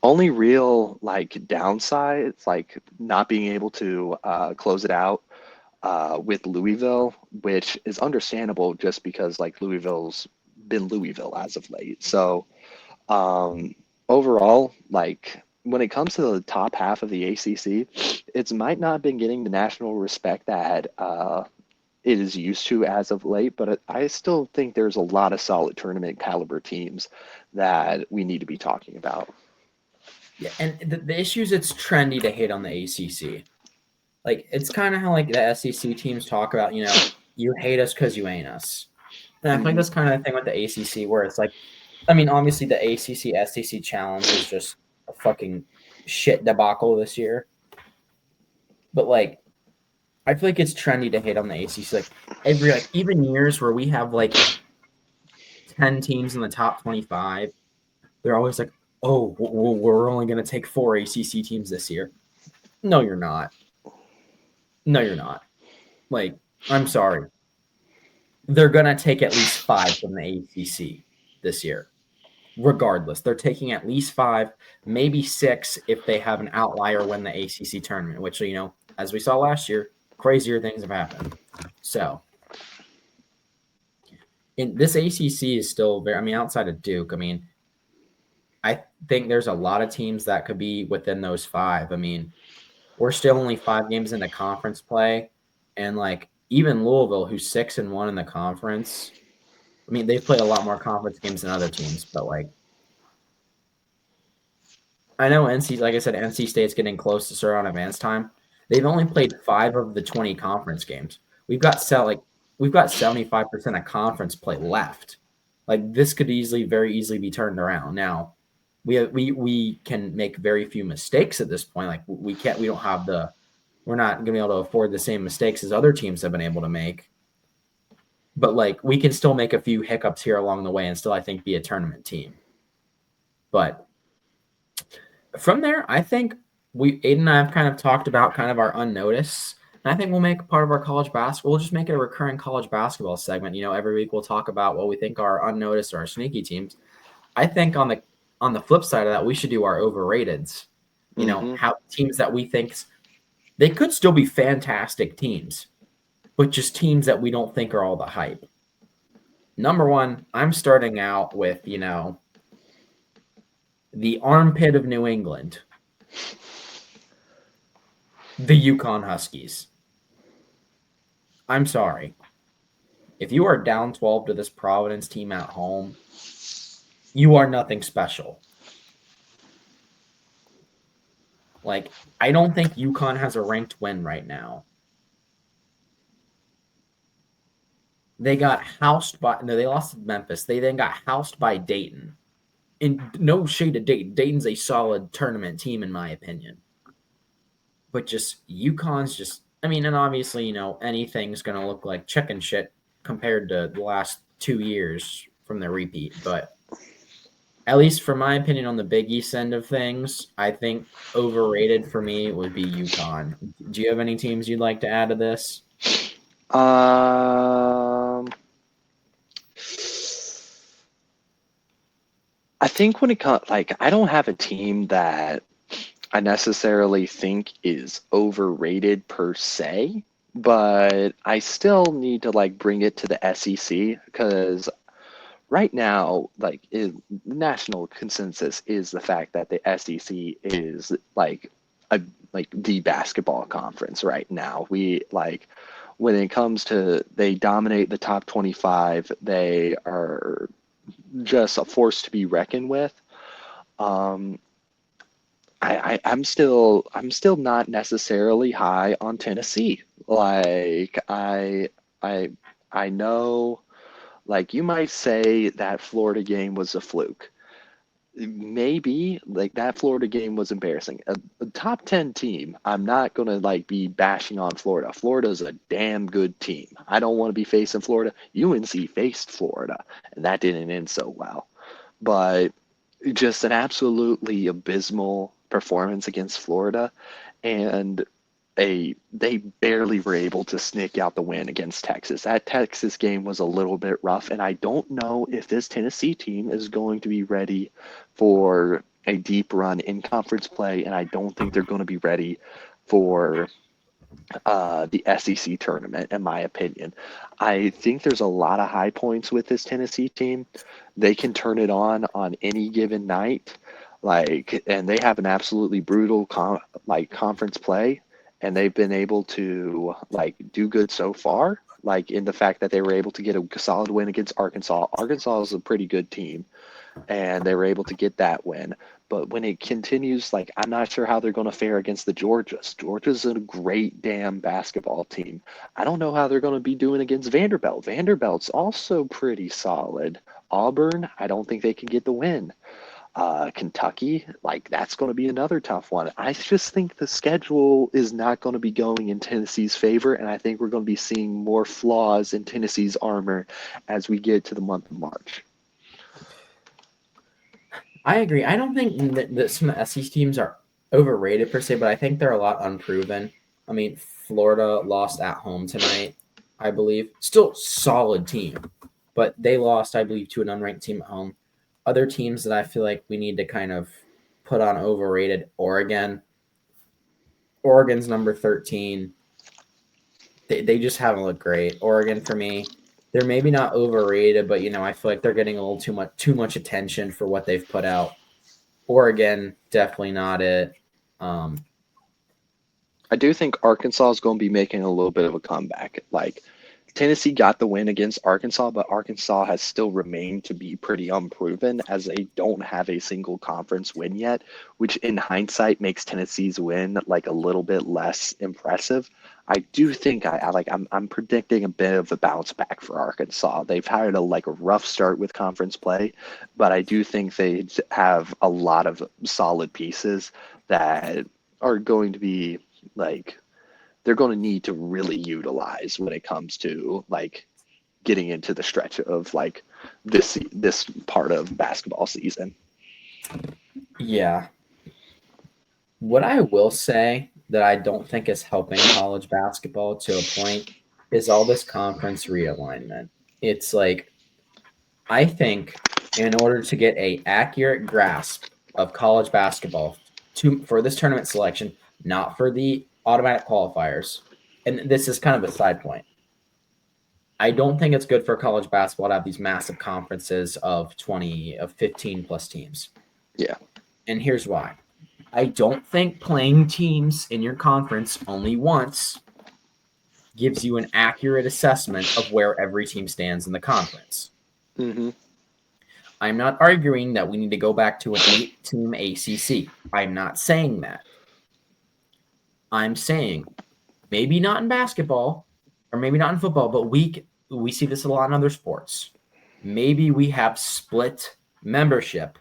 Only real like downside, it's like not being able to close it out with Louisville, which is understandable just because like Louisville's been Louisville as of late. So um, overall, like when it comes to the top half of the ACC, it's might not have been getting the national respect that it is used to as of late, but I still think there's a lot of solid tournament caliber teams that we need to be talking about. Yeah, and the issue is it's trendy to hate on the ACC. Like it's kind of how like the SEC teams talk about, you hate us because you ain't us. And I feel like Mhm. that's kind of the thing with the ACC, where it's like, I mean, obviously the ACC SEC challenge is just a fucking shit debacle this year. But like, I feel like it's trendy to hate on the ACC. Like every like even years where we have like 10 teams in the top 25, they're always like, oh, we're only going to take 4 ACC teams this year. No, you're not. No, you're not. Like, I'm sorry. they're going to take at least 5 from the ACC this year. Regardless, they're taking at least 5, maybe 6 if they have an outlier win the ACC tournament, which, as we saw last year, crazier things have happened. So, this ACC is still very, outside of Duke, I think there's a lot of teams that could be within those 5. We're still only 5 games into conference play, and even Louisville, who's 6-1 in the conference, they've played a lot more conference games than other teams, but I know NC State's getting close to start on advanced time. They've only played 5 of the 20 conference games. We've got 75% of conference play left. This could very easily be turned around. Now, we can make very few mistakes at this point. We're not going to be able to afford the same mistakes as other teams have been able to make. But we can still make a few hiccups here along the way and still, I think, be a tournament team. But from there, I think Aiden and I have kind of talked about kind of our unnoticed. And I think we'll make part of our college basketball. We'll just make it a recurring college basketball segment. Every week we'll talk about what we think are unnoticed or our sneaky teams. I think on the flip side of that, we should do our overrateds. How teams that we think they could still be fantastic teams, but just teams that we don't think are all the hype. Number 1, I'm starting out with, the armpit of New England, the UConn Huskies. I'm sorry. If you are down 12 to this Providence team at home, you are nothing special. I don't think UConn has a ranked win right now. They got housed they lost to Memphis. They then got housed by Dayton. And no shade to Dayton. Dayton's a solid tournament team, in my opinion. But just UConn's and obviously, anything's going to look like chicken shit compared to the last 2 years from the repeat. But at least from my opinion on the Big East end of things, I think overrated for me would be UConn. Do you have any teams you'd like to add to this? I think when it comes, I don't have a team that I necessarily think is overrated per se, but I still need to bring it to the SEC because right now, national consensus is the fact that the SEC is the basketball conference right now. We when it comes to they dominate the top 25, they are just a force to be reckoned with. I'm still not necessarily high on Tennessee. I know, you might say that Florida game was a fluke. Maybe that Florida game was embarrassing. A top 10 team, I'm not going to be bashing on Florida. Florida's a damn good team. I don't want to be facing Florida. UNC faced Florida, and that didn't end so well. But just an absolutely abysmal performance against Florida, and they barely were able to sneak out the win against Texas. That Texas game was a little bit rough, and I don't know if this Tennessee team is going to be ready for a deep run in conference play, and I don't think they're going to be ready for the SEC tournament, in my opinion. I think there's a lot of high points with this Tennessee team. They can turn it on any given night, and they have an absolutely brutal conference play. And they've been able to do good so far, in the fact that they were able to get a solid win against Arkansas. Arkansas is a pretty good team, and they were able to get that win. But when it continues, I'm not sure how they're going to fare against the Georgias. Georgia's a great damn basketball team. I don't know how they're going to be doing against Vanderbilt. Vanderbilt's also pretty solid. Auburn, I don't think they can get the win. Kentucky, that's going to be another tough one. I just think the schedule is not going to be going in Tennessee's favor, and I think we're going to be seeing more flaws in Tennessee's armor as we get to the month of March. I agree. I don't think that some of the SEC teams are overrated per se, but I think they're a lot unproven. Florida lost at home tonight. I believe. Still solid team, but they lost, I believe, to an unranked team at home. Other teams that I feel like we need to kind of put on overrated: Oregon. Oregon's number 13. They just haven't looked great. Oregon for me, they're maybe not overrated, but I feel like they're getting a little too much attention for what they've put out. Oregon, definitely not it. Um, I do think Arkansas is going to be making a little bit of a comeback. Like Tennessee got the win against Arkansas, but Arkansas has still remained to be pretty unproven as they don't have a single conference win yet, which in hindsight makes Tennessee's win like a little bit less impressive. I do think I'm predicting a bit of a bounce back for Arkansas. They've had a rough start with conference play, but I do think they have a lot of solid pieces that are going to be like they're going to need to really utilize when it comes to like getting into the stretch of like this part of basketball season. yeah. What I will say that I don't think is helping college basketball to a point is all this conference realignment. It's like I think in order to get a accurate grasp of college basketball for this tournament selection, not for the automatic qualifiers, and this is kind of a side point. I don't think it's good for college basketball to have these massive conferences of 15 plus teams. Yeah. And here's why. I don't think playing teams in your conference only once gives you an accurate assessment of where every team stands in the conference. Mm-hmm. I'm not arguing that we need to go back to an 8-team ACC. I'm not saying that. I'm saying maybe not in basketball or maybe not in football, but we see this a lot in other sports. Maybe we have split membership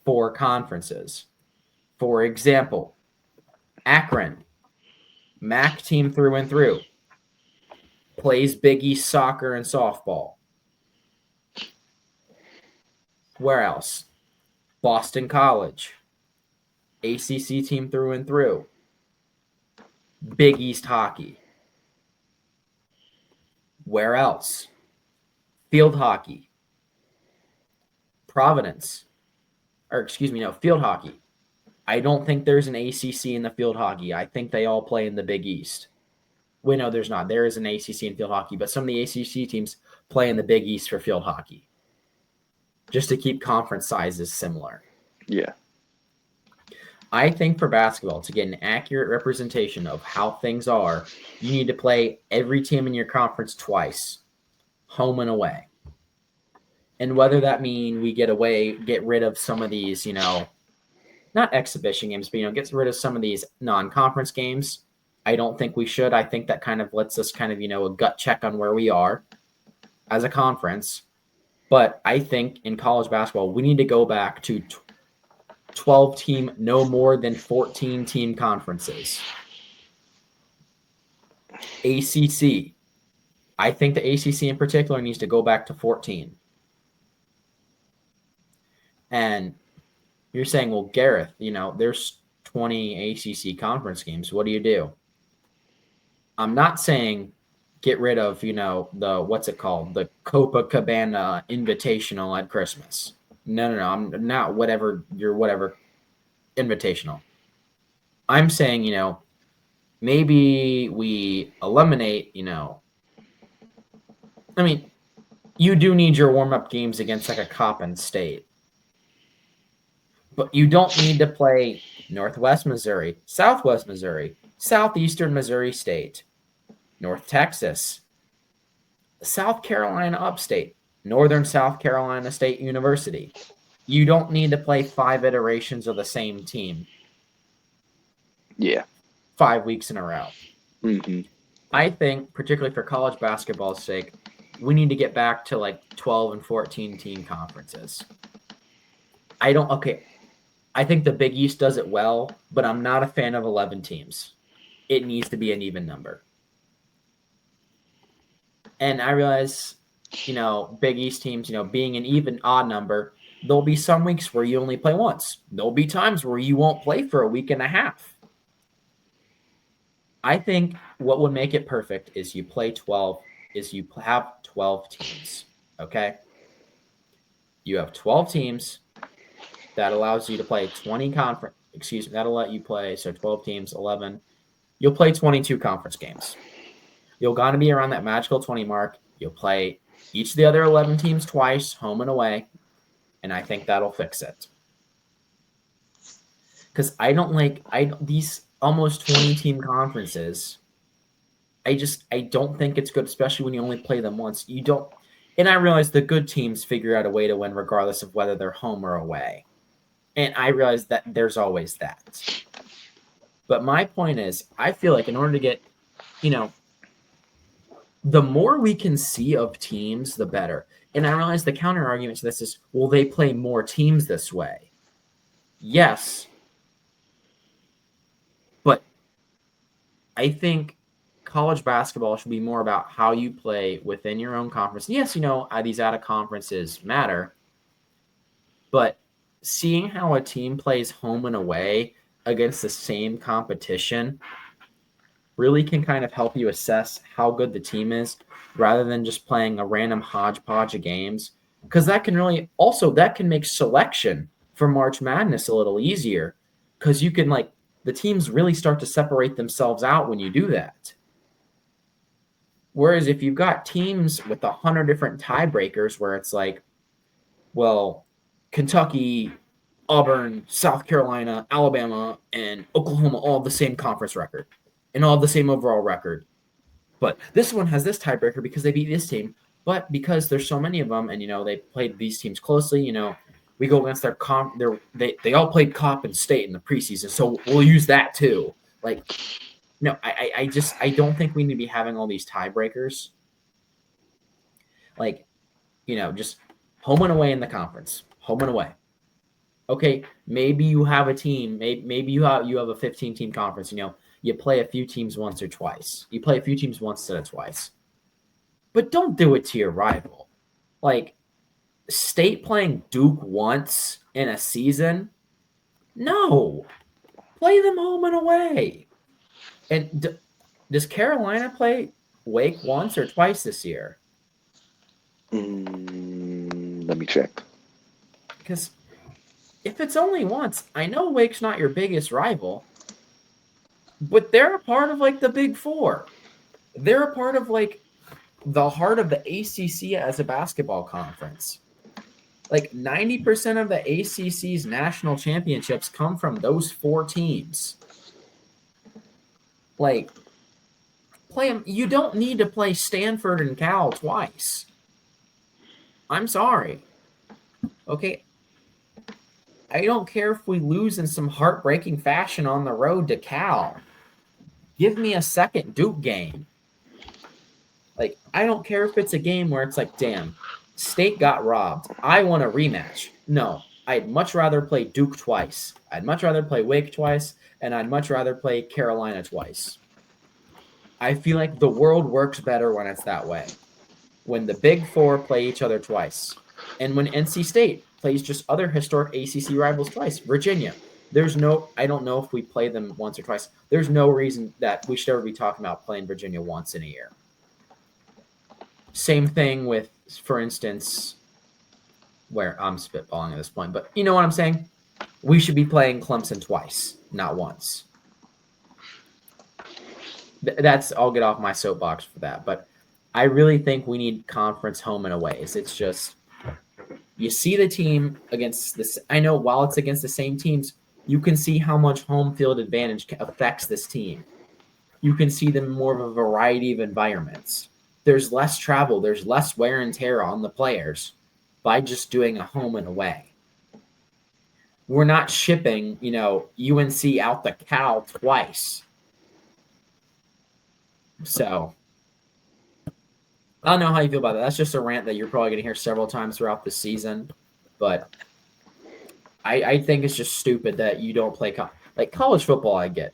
for conferences. For example, Akron, MAC team through and through, plays Big East soccer and softball. Where else? Boston College, ACC team through and through, Big East hockey. Where else? Field hockey, Providence, field hockey. I don't think there's an ACC in the field hockey. I think they all play in the Big East. Wait, no, there's not. There is an ACC in field hockey, but some of the ACC teams play in the Big East for field hockey, just to keep conference sizes similar. Yeah. I think for basketball, to get an accurate representation of how things are, you need to play every team in your conference twice, home and away. And whether that mean we get rid of some of these, not exhibition games, but, get rid of some of these non-conference games, I don't think we should. I think that kind of lets us kind of, a gut check on where we are as a conference. But I think in college basketball, we need to go back to 12-team, no more than 14-team conferences. ACC. I think the ACC in particular needs to go back to 14. And you're saying, well, Gareth, there's 20 ACC conference games. What do you do? I'm not saying get rid of, the, what's it called? The Copacabana Invitational at Christmas. No. I'm not whatever invitational. I'm saying, maybe we eliminate, you do need your warm-up games against like a Coppin State. But you don't need to play Northwest Missouri, Southwest Missouri, Southeastern Missouri State, North Texas, South Carolina Upstate, Northern South Carolina State University. You don't need to play 5 iterations of the same team. Yeah. 5 weeks in a row. Mm-hmm. I think, particularly for college basketball's sake, we need to get back to like 12 and 14 team conferences. I think the Big East does it well, but I'm not a fan of 11 teams. It needs to be an even number. And I realize, Big East teams, being an even odd number, there'll be some weeks where you only play once. There'll be times where you won't play for a week and a half. I think what would make it perfect is you play 12 is you have 12 teams, okay? You have 12 teams. That allows you to play 20 conference. Excuse me. That'll let you play. So 12 teams, 11. You'll play 22 conference games. You'll got to be around that magical 20 mark. You'll play each of the other 11 teams twice, home and away, and I think that'll fix it. Because I don't like these almost 20 team conferences. I don't think it's good, especially when you only play them once. You don't, and I realize the good teams figure out a way to win regardless of whether they're home or away. And I realize that there's always that. But my point is, I feel like in order to get, the more we can see of teams, the better. And I realize the counter argument to this is, well, they play more teams this way. Yes. But I think college basketball should be more about how you play within your own conference. Yes, these out of conferences matter. But seeing how a team plays home and away against the same competition really can kind of help you assess how good the team is rather than just playing a random hodgepodge of games. Because that can make selection for March Madness a little easier because you can the teams really start to separate themselves out when you do that. Whereas if you've got teams with 100 different tiebreakers where it's like, well, Kentucky, Auburn, South Carolina, Alabama, and Oklahoma all have the same conference record and all have the same overall record. But this one has this tiebreaker because they beat this team. But because there's so many of them and, they played these teams closely, we go against their they all played Copp and State in the preseason, so we'll use that too. No, I don't think we need to be having all these tiebreakers. Just home and away in the conference. Home and away. Okay, maybe you have a team. Maybe you have a 15-team conference. You play a few teams once or twice. You play a few teams once instead of twice. But don't do it to your rival. State playing Duke once in a season? No. Play them home and away. And does Carolina play Wake once or twice this year? Let me check. Because if it's only once, I know Wake's not your biggest rival, but they're a part of the Big Four. They're a part of the heart of the ACC as a basketball conference. 90% of the ACC's national championships come from those four teams. Play them. You don't need to play Stanford and Cal twice. I'm sorry. Okay. I don't care if we lose in some heartbreaking fashion on the road to Cal. Give me a second Duke game. I don't care if it's a game where it's damn, State got robbed. I want a rematch. No, I'd much rather play Duke twice. I'd much rather play Wake twice, and I'd much rather play Carolina twice. I feel like the world works better when it's that way. When the Big Four play each other twice. And when NC State plays just other historic ACC rivals twice. Virginia. I don't know if we play them once or twice. There's no reason that we should ever be talking about playing Virginia once in a year. Same thing with, for instance, where I'm spitballing at this point, but you know what I'm saying? We should be playing Clemson twice, not once. I'll get off my soapbox for that, but I really think we need conference home and aways. It's just, you see the team against this. I know while it's against the same teams, you can see how much home field advantage affects this team. You can see them in more of a variety of environments. There's less travel. There's less wear and tear on the players by just doing a home and away. We're not shipping, UNC out the Cal twice. So I don't know how you feel about that. That's just a rant that you're probably going to hear several times throughout the season. But I think it's just stupid that you don't play college football. I get.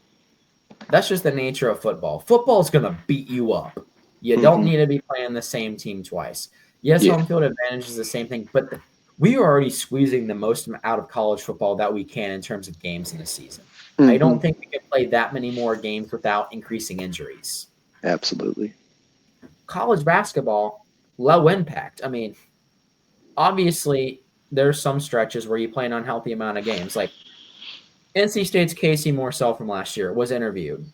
That's just the nature of football. Football's going to beat you up. You don't need to be playing the same team twice. Yes, home field advantage is the same thing, but we are already squeezing the most out of college football that we can in terms of games in a season. I don't think we can play that many more games without increasing injuries. Absolutely. College basketball, low impact. I mean, obviously, there's some stretches where you play an unhealthy amount of games. Like NC State's Casey Morsell from last year was interviewed.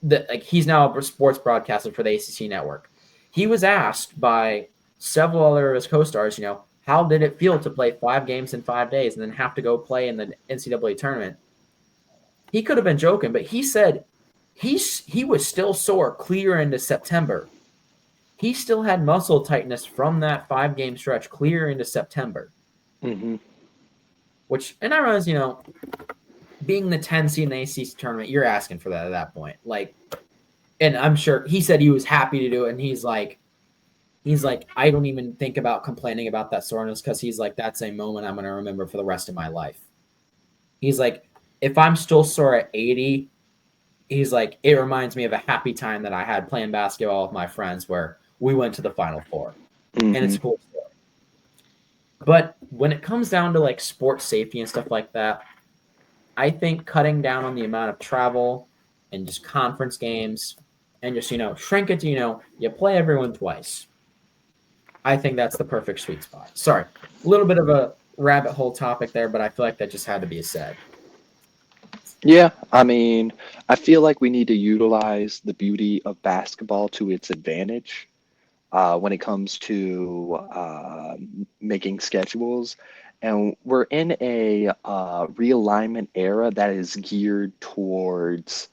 Like he's now a sports broadcaster for the ACC network. He was asked by several other of his co-stars, how did it feel to play 5 games in 5 days and then have to go play in the NCAA tournament? He could have been joking, but he said he was still sore clear into September. He still had muscle tightness from that 5-game stretch clear into September. Mm-hmm. And I realize, being the 10 seed in the ACC tournament, you're asking for that at that point. Like, and I'm sure he said he was happy to do it, and he's like, I don't even think about complaining about that soreness because he's like, that's a moment I'm going to remember for the rest of my life. He's like, if I'm still sore at 80, he's like, it reminds me of a happy time that I had playing basketball with my friends where we went to the Final Four. Mm-hmm. And it's a cool story. But when it comes down to like sports safety and stuff like that, I think cutting down on the amount of travel and just conference games and just, shrink it to, you play everyone twice. I think that's the perfect sweet spot. Sorry, a little bit of a rabbit hole topic there, but I feel like that just had to be said. Yeah, I mean, I feel like we need to utilize the beauty of basketball to its advantage when it comes to making schedules. And we're in a realignment era that is geared towards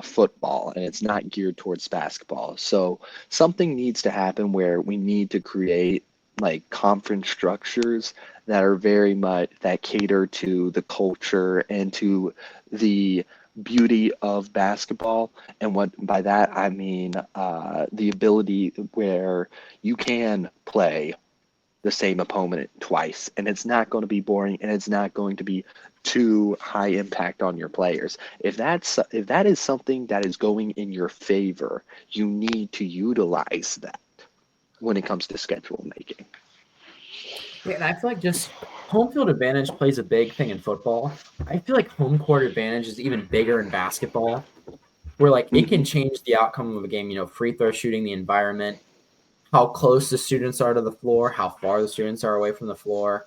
football and it's not geared towards basketball. So something needs to happen where we need to create like conference structures that are very much that cater to the culture and to the beauty of basketball. And what by that I mean the ability where you can play the same opponent twice and it's not going to be boring and it's not going to be too high impact on your players. If that is something that is going in your favor, you need to utilize that when it comes to schedule making. Yeah, and I feel like just home field advantage plays a big thing in football. I feel like home court advantage is even bigger in basketball, where like it Mm-hmm. can change the outcome of a game, free throw shooting, the environment, how close the students are to the floor, how far the students are away from the floor.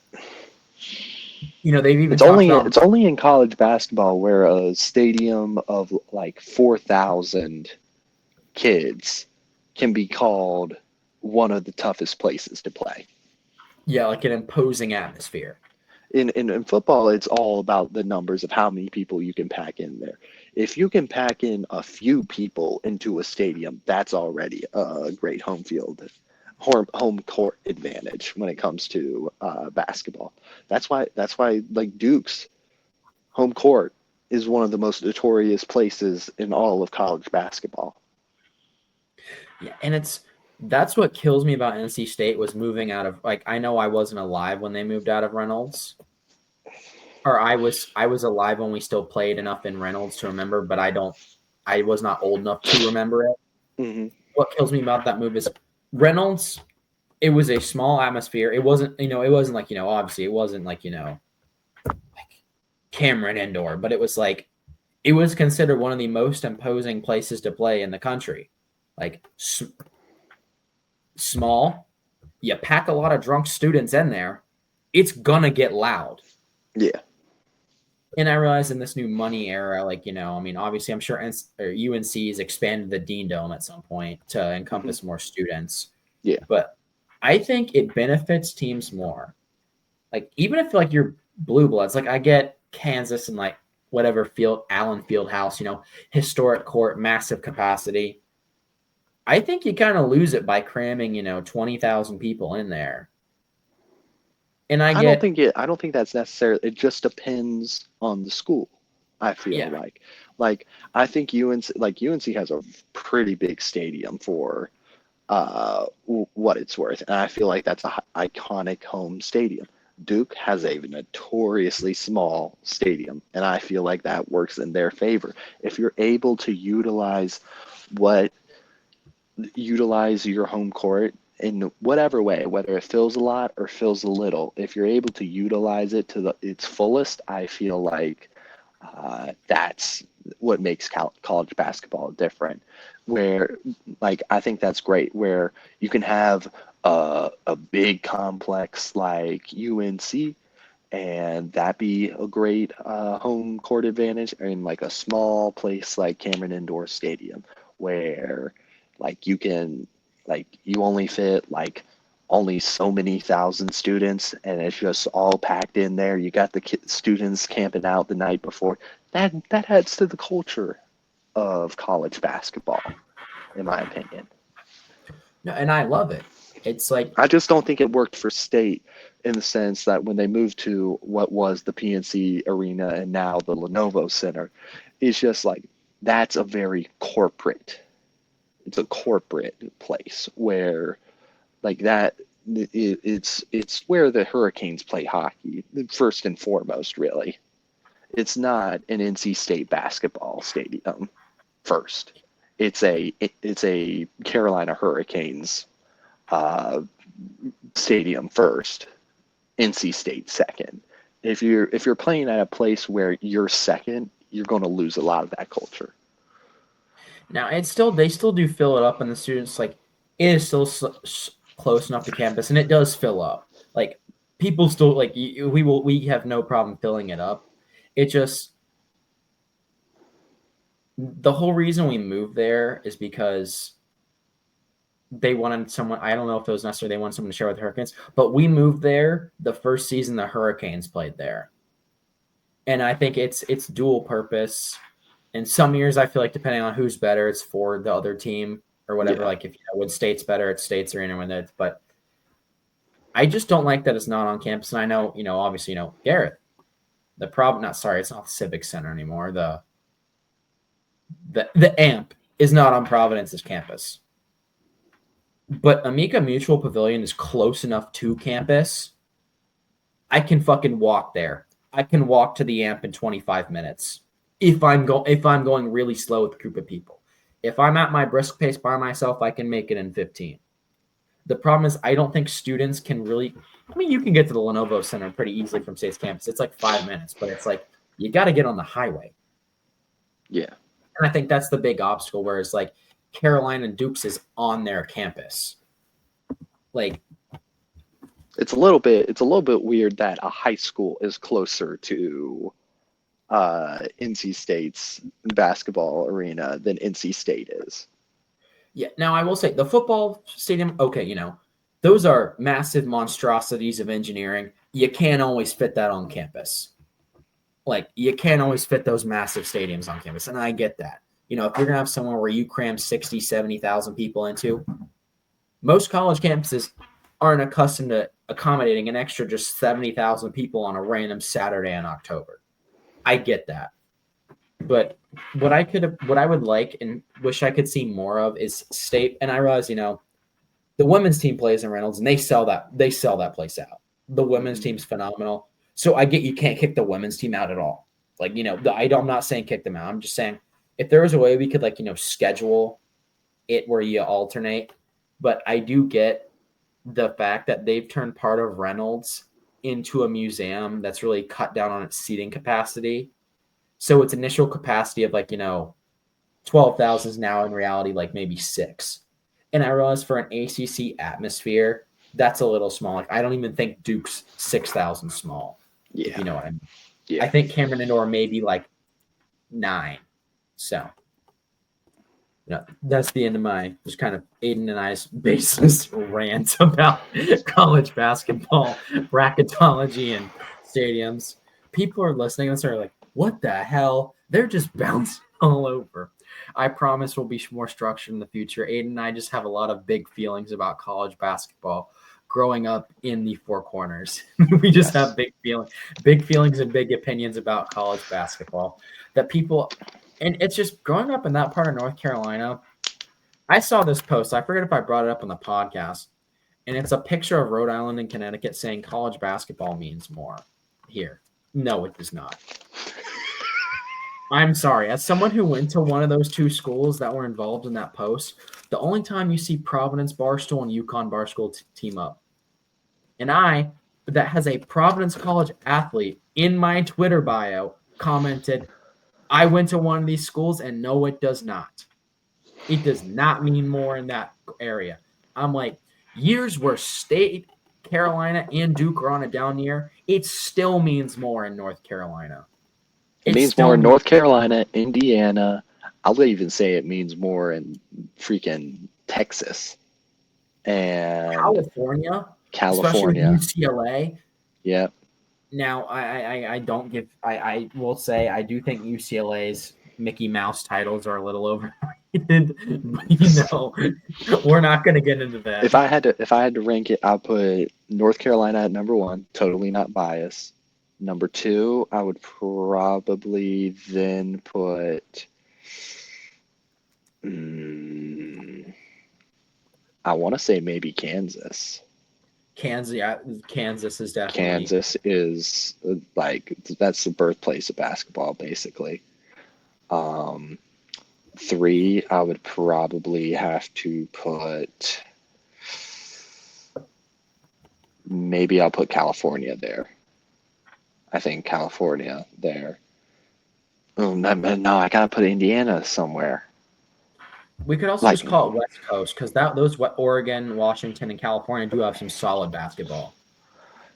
They've even talked about It's only in college basketball where a stadium of like 4,000 kids can be called one of the toughest places to play. like an imposing atmosphere. In football, it's all about the numbers of how many people you can pack in there. If you can pack in a few people into a stadium, that's already a great home court advantage when it comes to basketball. That's why like Duke's home court is one of the most notorious places in all of college basketball. Yeah, and that's what kills me about NC State was moving out of like I know I wasn't alive when they moved out of Reynolds. Or I was alive when we still played enough in Reynolds to remember, but I was not old enough to remember it. Mm-hmm. What kills me about that move is Reynolds, it was a small atmosphere. It wasn't, it wasn't like, obviously it wasn't like, like Cameron Indoor, but it was like it was considered one of the most imposing places to play in the country. Like small, you pack a lot of drunk students in there, it's gonna get loud. Yeah. And I realize in this new money era, like, I mean, obviously, I'm sure UNC's expanded the Dean Dome at some point to Mm-hmm. encompass more students. Yeah. But I think it benefits teams more. Like, even if, like, you're blue bloods, like, I get Kansas and, like, whatever field, Allen Fieldhouse, historic court, massive capacity. I think you kind of lose it by cramming, 20,000 people in there. And I get, I don't think that's necessarily. It just depends on the school. I feel yeah, like I think UNC has a pretty big stadium for what it's worth, and I feel like that's a iconic home stadium. Duke has a notoriously small stadium, and I feel like that works in their favor. If you're able to what utilize your home court in whatever way, whether it fills a lot or fills a little, if you're able to utilize it to its fullest, I feel like that's what makes college basketball different. where like I think that's great where you can have a big complex like UNC and that be a great home court advantage in like a small place like Cameron Indoor Stadium where like you can like you only fit like only so many thousand students and it's just all packed in there. You got the students camping out the night before. That adds to the culture of college basketball, in my opinion. No, and I love it. It's like I just don't think it worked for state in the sense that when they moved to what was the PNC Arena and now the Lenovo Center, it's just like that's a very corporate. It's a corporate place where like that it's where the Hurricanes play hockey first and foremost. Really, it's not an NC State basketball stadium first. It's a Carolina Hurricanes uh, stadium first, NC State second. If you're playing at a place where you're second, you're going to lose a lot of that culture. now it's still they still do fill it up, and the students like it is still close enough to campus, and it does fill up. Like people still like we have no problem filling it up. It just the whole reason we moved there is because they wanted someone. I don't know if it was necessarily they wanted someone to share with the Hurricanes, but we moved there the first season the Hurricanes played there, and I think it's dual purpose. In some years, I feel like depending on who's better, it's for the other team or whatever. Yeah, Like if when State's better, it's State's arena when it's. But I just don't like that it's not on campus. And I know, obviously, Garrett. The problem, not sorry, it's not the Civic Center anymore. The AMP is not on Providence's campus. But Amica Mutual Pavilion is close enough to campus. I can fucking walk there. I can walk to the AMP in 25 minutes if I'm going really slow with a group of people. If I'm at my brisk pace by myself, I can make it in 15. The problem is I don't think students can really. I mean, you can get to the Lenovo Center pretty easily from State's campus. It's like 5 minutes, but it's like you got to get on the highway. yeah. And I think that's the big obstacle. Whereas like Carolina and Dukes is on their campus. Like it's a little bit weird that a high school is closer to NC State's basketball arena than NC State is. yeah. Now I will say the football stadium. Okay, those are massive monstrosities of engineering. You can't always fit that on campus. Like you can't always fit those massive stadiums on campus, and I get that. If you're gonna have somewhere where you cram 60, 70,000 people into, most college campuses aren't accustomed to accommodating an extra just 70,000 people on a random Saturday in October. I get that. But what I would like and wish I could see more of is State. And I realize, the women's team plays in Reynolds and they sell that place out. The women's team's phenomenal. So I get you can't kick the women's team out at all. Like, I'm not saying kick them out. I'm just saying if there was a way we could schedule it where you alternate. But I do get the fact that they've turned part of Reynolds into a museum that's really cut down on its seating capacity. So its initial capacity of 12,000 is now in reality like maybe 6. And I realize for an ACC atmosphere, that's a little small. Like I don't even think Duke's 6,000 small. Yeah. If you know what I mean. Yeah. I think Cameron Indoor may be 9. So that's the end of my just kind of Aiden and I's baseless rant about college basketball, bracketology, and stadiums. People are listening and they're like, what the hell? They're just bouncing all over. I promise we'll be more structured in the future. Aiden and I just have a lot of big feelings about college basketball growing up in the Four Corners. We just have big feelings and big opinions about college basketball that people – and it's just growing up in that part of North Carolina. I saw this post. I forget if I brought it up on the podcast. And it's a picture of Rhode Island and Connecticut saying college basketball means more here. No, it does not. I'm sorry. As someone who went to one of those two schools that were involved in that post, the only time you see Providence Barstool and UConn Barstool team up. And that has a Providence College athlete in my Twitter bio, commented, I went to one of these schools and no, it does not. It does not mean more in that area. I'm like, years where State Carolina and Duke are on a down year, it still means more in North Carolina. It It means more still in means North Carolina, Indiana. I'll even say it means more in freaking Texas and California, especially with California. UCLA. Yeah. Now, I don't give. I will say I do think UCLA's Mickey Mouse titles are a little overrated. But, we're not going to get into that. If I had to rank it, I'll put North Carolina at number one, totally not biased. Number two, I would probably then put mm, I want to say maybe Kansas. Kansas, yeah, Kansas is definitely. Kansas is like that's the birthplace of basketball, basically. Um, three, I would probably have to put maybe I'll put California there. I think California there. Oh, no, I gotta put Indiana somewhere. We could also Like, just call it West Coast because those Oregon, Washington, and California do have some solid basketball.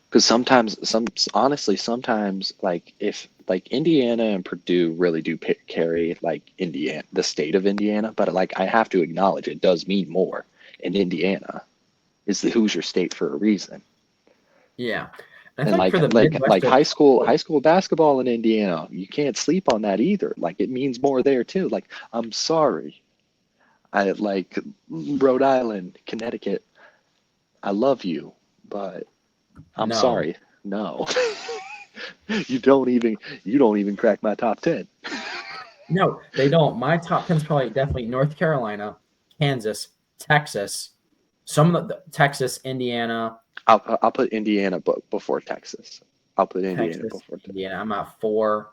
because sometimes like if like Indiana and Purdue really do carry like Indiana, the state of Indiana, but like I have to acknowledge it does mean more. And Indiana is the Hoosier state for a reason. Yeah, and I And think for the like Midwest, high school basketball in Indiana, you can't sleep on that either. Like it means more there too. Like I'm sorry, I like Rhode Island, Connecticut. I love you, but I'm no, sorry. No. You don't even crack my top 10. no, they don't. My top 10 is probably definitely North Carolina, Kansas, Texas, some of the Texas, Indiana, I'll put Indiana before Texas. I'll put Indiana Texas, before Texas. Indiana. I'm at 4.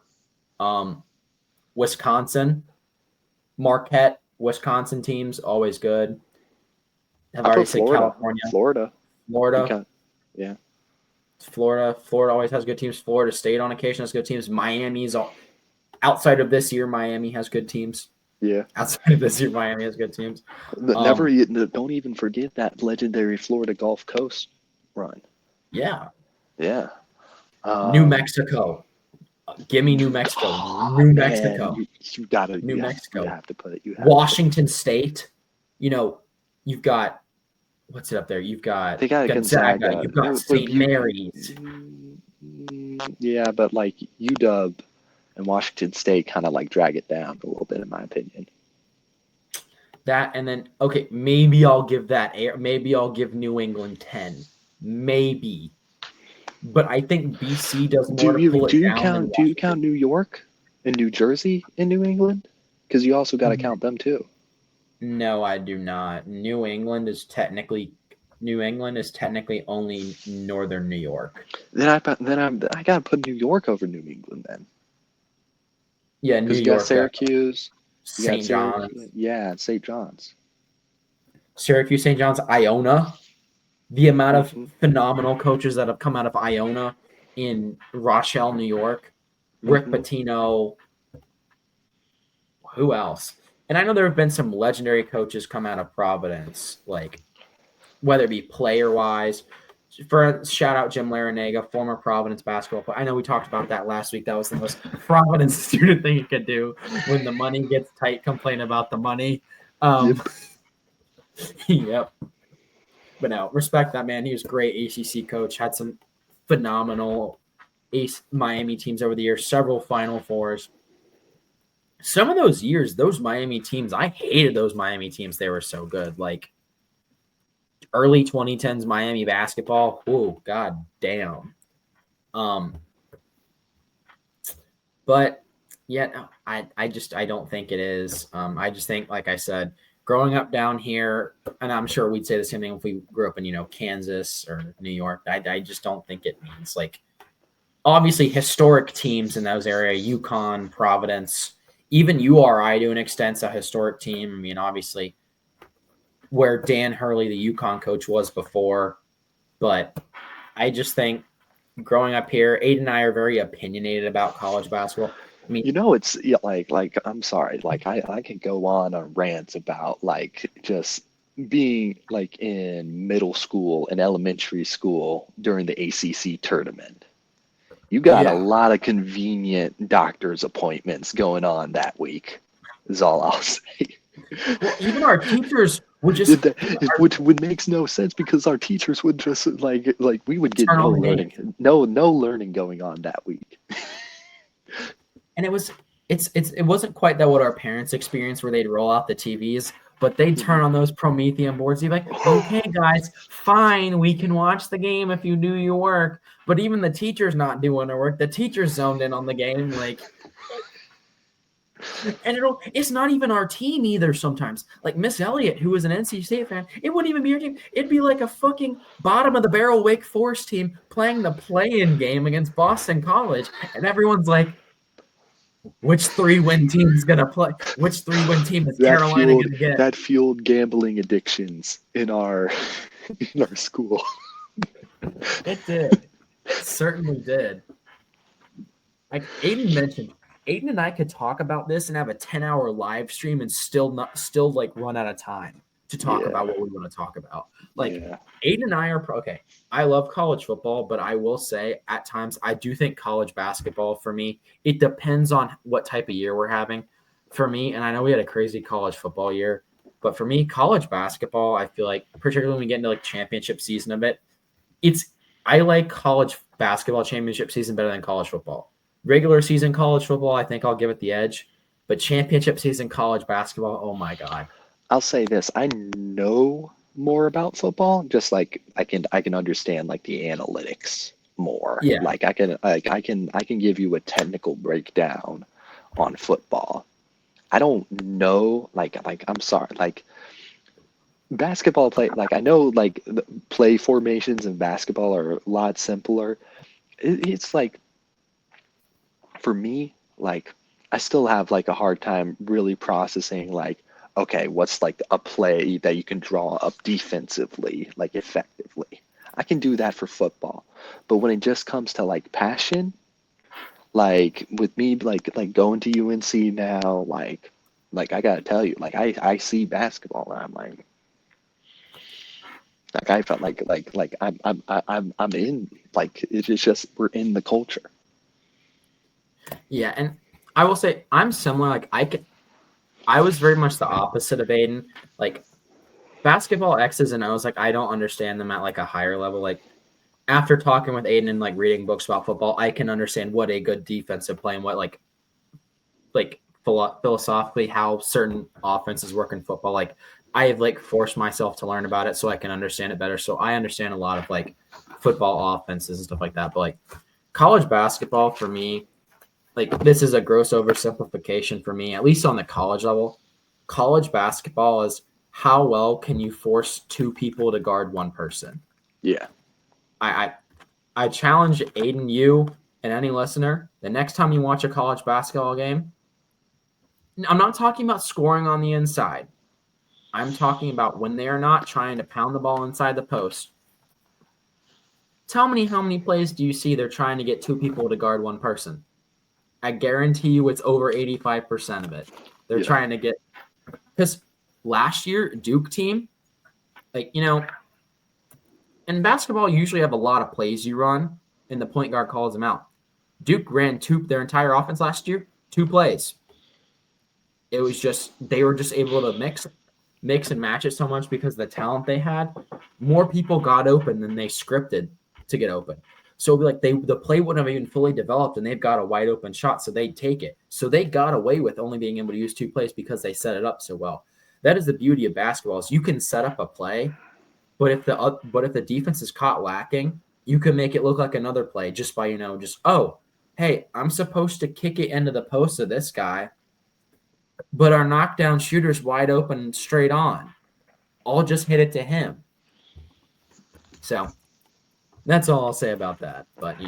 Um, Wisconsin, Marquette, Wisconsin teams always good. I've I'll already put said Florida. California, Florida. You Florida, can yeah. Florida always has good teams. Florida State on occasion has good teams. Miami's all, outside of this year. Miami has good teams. Yeah. Outside of this year, Miami has good teams. Never don't even forget that legendary Florida Gulf Coast run. Yeah, Yeah. New Um Mexico. Give me New Mexico. oh, New man, Mexico. you gotta New you Mexico. have to put you have to put Washington State. You've got what's it up there? You've got they got Gonzaga. Gonzaga. You've got St. Mary's. Yeah, but like UW and Washington State kind of like drag it down a little bit, in my opinion. That and then okay, maybe I'll give that. Maybe I'll give New England 10. Maybe, but I think BC does more to pull it down than Do you count Washington. New York and New Jersey in New England? Because you also got to count them too. No, I do not. New England is technically only northern New York. I got to put New York over New England then. Yeah, New Because you got York, Syracuse, you got St. Syracuse, John's, yeah, St. John's. Syracuse, St. John's, Iona. The amount of Mm-hmm. phenomenal coaches that have come out of Iona in Rochelle, New York, Rick Mm-hmm. Pitino. Who else? And I know there have been some legendary coaches come out of Providence, like whether it be player wise. For shout out Jim Larinaga, former Providence basketball player. I know we talked about that last week. That was the most Providence student thing you could do when the money gets tight. Complain about the money. Yep. Yep. But no, respect that man. He was great ACC coach. Had some phenomenal Miami teams over the years. Several Final Fours. Some of those years, those Miami teams, I hated those Miami teams. They were so good. Like early 2010s Miami basketball. Oh, god damn. Um, but yeah, no, I don't think it is. I just think, like I said, growing up down here, and I'm sure we'd say the same thing if we grew up in Kansas or New York. I just don't think it means like obviously historic teams in those areas, UConn, Providence, even URI to an extent's a historic team. I mean, obviously where Dan Hurley, the UConn coach, was before, but I just think growing up here, Aiden and I are very opinionated about college basketball. I mean, It's like I'm sorry, like I can go on a rant about like just being like in middle school and elementary school during the ACC tournament. You got a yeah. lot of convenient doctor's appointments going on that week, is all I'll say. Well, even our teachers would just Which would makes no sense because our teachers would just like we would get turn on the game. no learning going on that week. And it wasn't quite that what our parents experienced where they'd roll out the TVs, but they'd turn on those Promethean boards. You'd be like, okay, guys, fine, we can watch the game if you do your work. But even the teacher's not doing their work. The teacher's zoned in on the game, like, and it's not even our team either sometimes. Like Miss Elliott, who was an NC State fan, it wouldn't even be your team. It'd be like a fucking bottom of the barrel Wake Forest team playing the play-in game against Boston College. And everyone's like, which 3-win team's gonna play? Which 3-win team is Carolina gonna get? That fueled gambling addictions in our in our school. It did. It certainly did. Like Aiden mentioned, Aiden and I could talk about this and have a 10-hour live stream and still like run out of time to talk about what we want to talk about. Like Aiden and I are okay. I love college football, but I will say at times I do think college basketball for me, it depends on what type of year we're having. For me, and I know we had a crazy college football year, but for me, college basketball, I feel like, particularly when we get into like championship season of it, I like college basketball championship season better than college football. Regular season college football, I think I'll give it the edge. But championship season college basketball, oh my God. I'll say this: I know more about football, just like I can understand like the analytics more. Yeah. Like I can give you a technical breakdown on football. I don't know like I'm sorry, like basketball play, like I know like the play formations in basketball are a lot simpler. It's like for me, like I still have like a hard time really processing like, okay, what's like a play that you can draw up defensively, like effectively. I can do that for football. But when it just comes to like passion, like with me like going to UNC now, like I gotta tell you, like I see basketball and I'm like I felt like I'm in, like it's just we're in the culture. Yeah, and I will say I'm similar. Like I was very much the opposite of Aiden. Like basketball X's and O's, like I don't understand them at like a higher level. Like after talking with Aiden and like reading books about football, I can understand what a good defensive play and what like philosophically how certain offenses work in football. Like I have like forced myself to learn about it so I can understand it better. So I understand a lot of like football offenses and stuff like that. But like college basketball for me, like this is a gross oversimplification for me, at least on the college level. College basketball is how well can you force two people to guard one person? Yeah. I I challenge Aiden, you, and any listener, the next time you watch a college basketball game, I'm not talking about scoring on the inside. I'm talking about when they are not trying to pound the ball inside the post. Tell me how many plays do you see they're trying to get two people to guard one person? I guarantee you it's over 85% of it. They're trying to get – because last year, Duke team, like, you know, in basketball, you usually have a lot of plays you run, and the point guard calls them out. Duke ran their entire offense last year, 2 plays. It was just – they were just able to mix and match it so much because of the talent they had. More people got open than they scripted to get open. So like the play wouldn't have even fully developed and they've got a wide open shot, so they'd take it. So they got away with only being able to use 2 plays because they set it up so well. That is the beauty of basketball is you can set up a play, but if the defense is caught lacking, you can make it look like another play just by, hey, I'm supposed to kick it into the post of this guy, but our knockdown shooter's wide open straight on. I'll just hit it to him. So that's all I'll say about that. But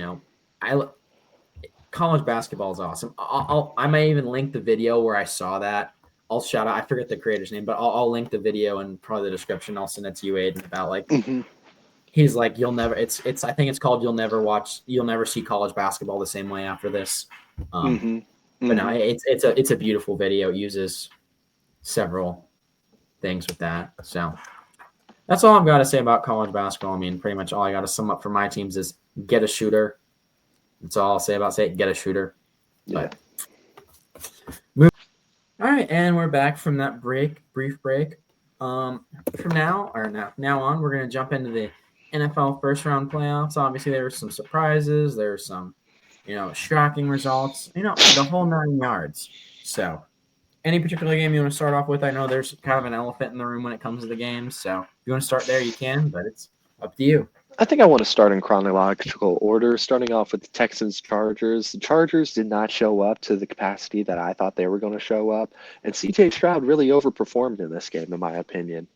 college basketball is awesome. I may even link the video where I saw that. I'll shout out. I forget the creator's name, but I'll link the video and probably the description. I'll send it to you, Aiden. About like he's like you'll never. It's I think it's called you'll never see college basketball the same way after this. But no, Hmm. it's a beautiful video. It uses several things with that. So that's all I've got to say about college basketball. I mean, pretty much all I got to sum up for my teams is get a shooter. That's all I'll say about get a shooter. Yeah. But all right, and we're back from that brief break. From now on, we're gonna jump into the NFL first round playoffs. Obviously, there were some surprises. There were some, shocking results. The whole 9 yards. So, any particular game you want to start off with? I know there's kind of an elephant in the room when it comes to the games. So, if you want to start there, you can, but it's up to you. I think I want to start in chronological order, starting off with the Texans Chargers. The Chargers did not show up to the capacity that I thought they were going to show up, and CJ Stroud really overperformed in this game, in my opinion.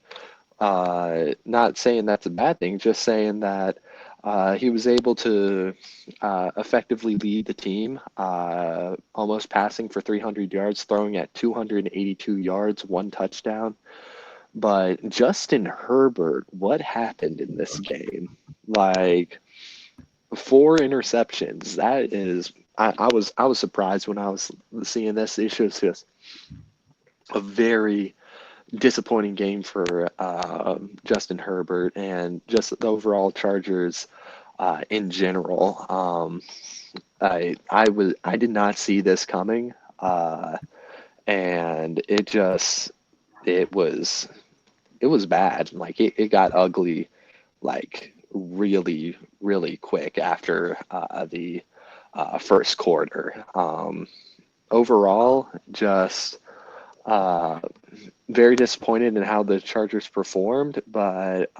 Not saying that's a bad thing, just saying that he was able to effectively lead the team, almost passing for 300 yards, throwing at 282 yards, 1 touchdown. But Justin Herbert, what happened in this game? Like 4 interceptions. That is, I was surprised when I was seeing this. It's just a very disappointing game for Justin Herbert and just the overall Chargers in general. I did not see this coming, and it was bad. Like it got ugly, like really really quick after the first quarter. Overall, just uh, very disappointed in how the Chargers performed, but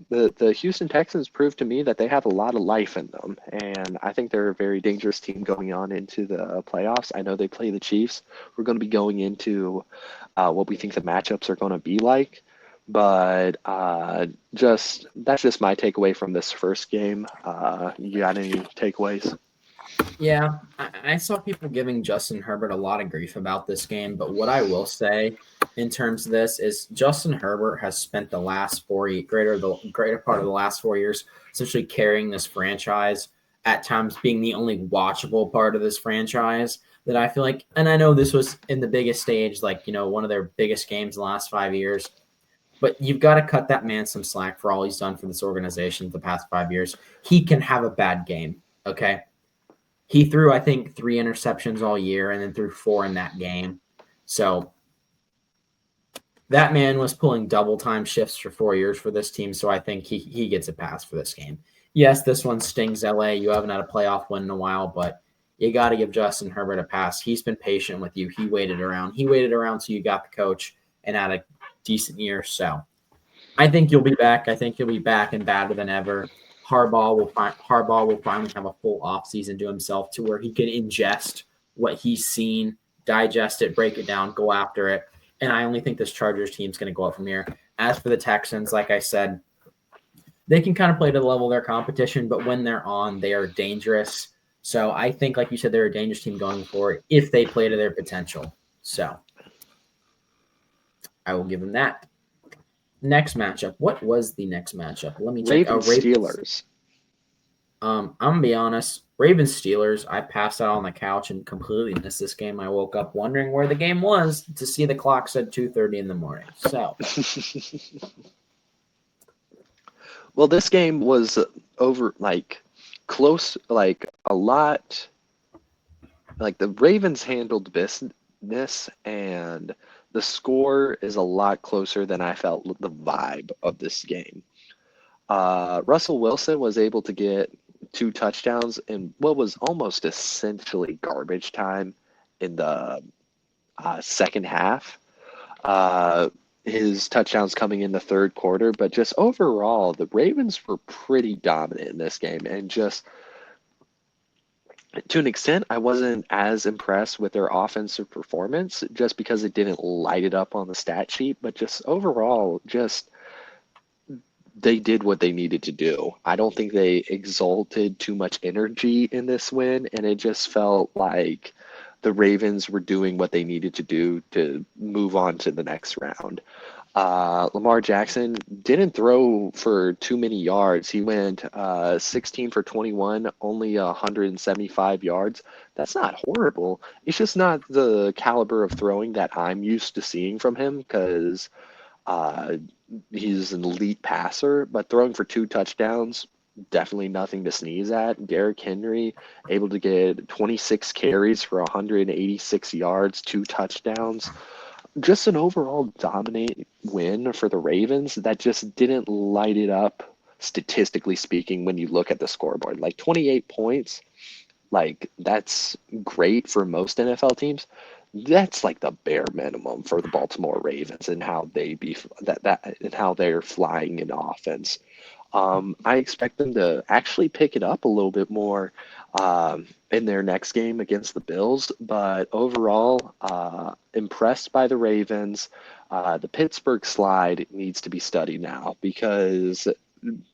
the Houston Texans proved to me that they have a lot of life in them, and I think they're a very dangerous team going on into the playoffs. I know they play the Chiefs. We're going to be going into what we think the matchups are going to be like, but just that's just my takeaway from this first game. You got any takeaways? Yeah, I saw people giving Justin Herbert a lot of grief about this game, but what I will say in terms of this is Justin Herbert has spent the last greater part of the last 4 years essentially carrying this franchise, at times being the only watchable part of this franchise that I feel like, and I know this was in the biggest stage, like, one of their biggest games in the last 5 years, but you've got to cut that man some slack for all he's done for this organization the past 5 years. He can have a bad game, okay? He threw, I think, 3 interceptions all year and then threw 4 in that game. So that man was pulling double time shifts for 4 years for this team. So I think he gets a pass for this game. Yes, this one stings, LA. You haven't had a playoff win in a while, but you got to give Justin Herbert a pass. He's been patient with you. He waited around. He waited around so you got the coach and had a decent year. So I think you'll be back. I think you'll be back and badder than ever. Harbaugh will finally have a full offseason to himself to where he can ingest what he's seen, digest it, break it down, go after it. And I only think this Chargers team is going to go up from here. As for the Texans, like I said, they can kind of play to the level of their competition, but when they're on, they are dangerous. So I think, like you said, they're a dangerous team going forward if they play to their potential. So I will give them that. Next matchup. What was the next matchup? Let me check. Ravens Ravens. Steelers. I'm gonna be honest. Ravens Steelers. I passed out on the couch and completely missed this game. I woke up wondering where the game was to see the clock said 2:30 in the morning. So Well, this game was over like close, like a lot. Like the Ravens handled business, and the score is a lot closer than I felt the vibe of this game. Russell Wilson was able to get 2 touchdowns in what was almost essentially garbage time in the second half. His touchdowns coming in the third quarter, but just overall, the Ravens were pretty dominant in this game. And just to an extent, I wasn't as impressed with their offensive performance just because it didn't light it up on the stat sheet, but just overall, just they did what they needed to do. I don't think they exalted too much energy in this win, and it just felt like the Ravens were doing what they needed to do to move on to the next round. Lamar Jackson didn't throw for too many yards. He went 16 for 21, only 175 yards. That's not horrible. It's just not the caliber of throwing that I'm used to seeing from him because uh, he's an elite passer, but throwing for 2 touchdowns, definitely nothing to sneeze at. Derrick Henry able to get 26 carries for 186 yards, 2 touchdowns, just an overall dominate win for the Ravens that just didn't light it up statistically speaking when you look at the scoreboard. Like 28 points, like that's great for most NFL teams. That's like the bare minimum for the Baltimore Ravens and how they be that and how they're flying in offense. I expect them to actually pick it up a little bit more in their next game against the Bills. But overall, impressed by the Ravens. The Pittsburgh slide needs to be studied now because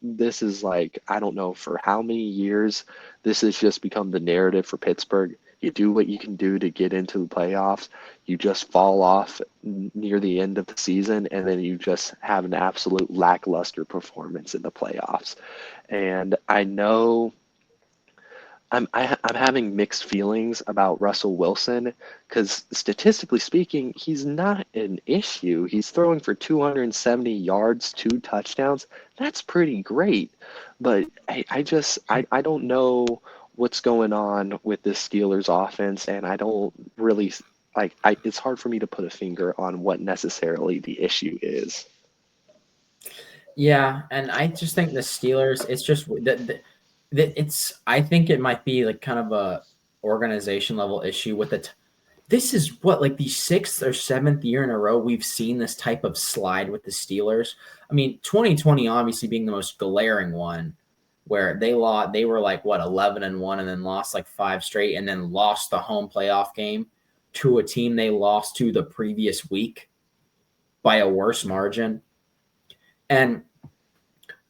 this is like, I don't know for how many years this has just become the narrative for Pittsburgh. You do what you can do to get into the playoffs. You just fall off near the end of the season, and then you just have an absolute lackluster performance in the playoffs. And I know I'm having mixed feelings about Russell Wilson because statistically speaking, he's not an issue. He's throwing for 270 yards, 2 touchdowns. That's pretty great. But I don't know what's going on with this Steelers offense, and I don't really it's hard for me to put a finger on what necessarily the issue is. Yeah, and I just think the Steelers. It's just that it's. I think it might be like kind of a organization level issue with it. This is what like the sixth or seventh year in a row we've seen this type of slide with the Steelers. I mean, 2020 obviously being the most glaring one, where they lost. They were like what 11-1, and then lost like 5 straight, and then lost the home playoff game to a team they lost to the previous week by a worse margin. And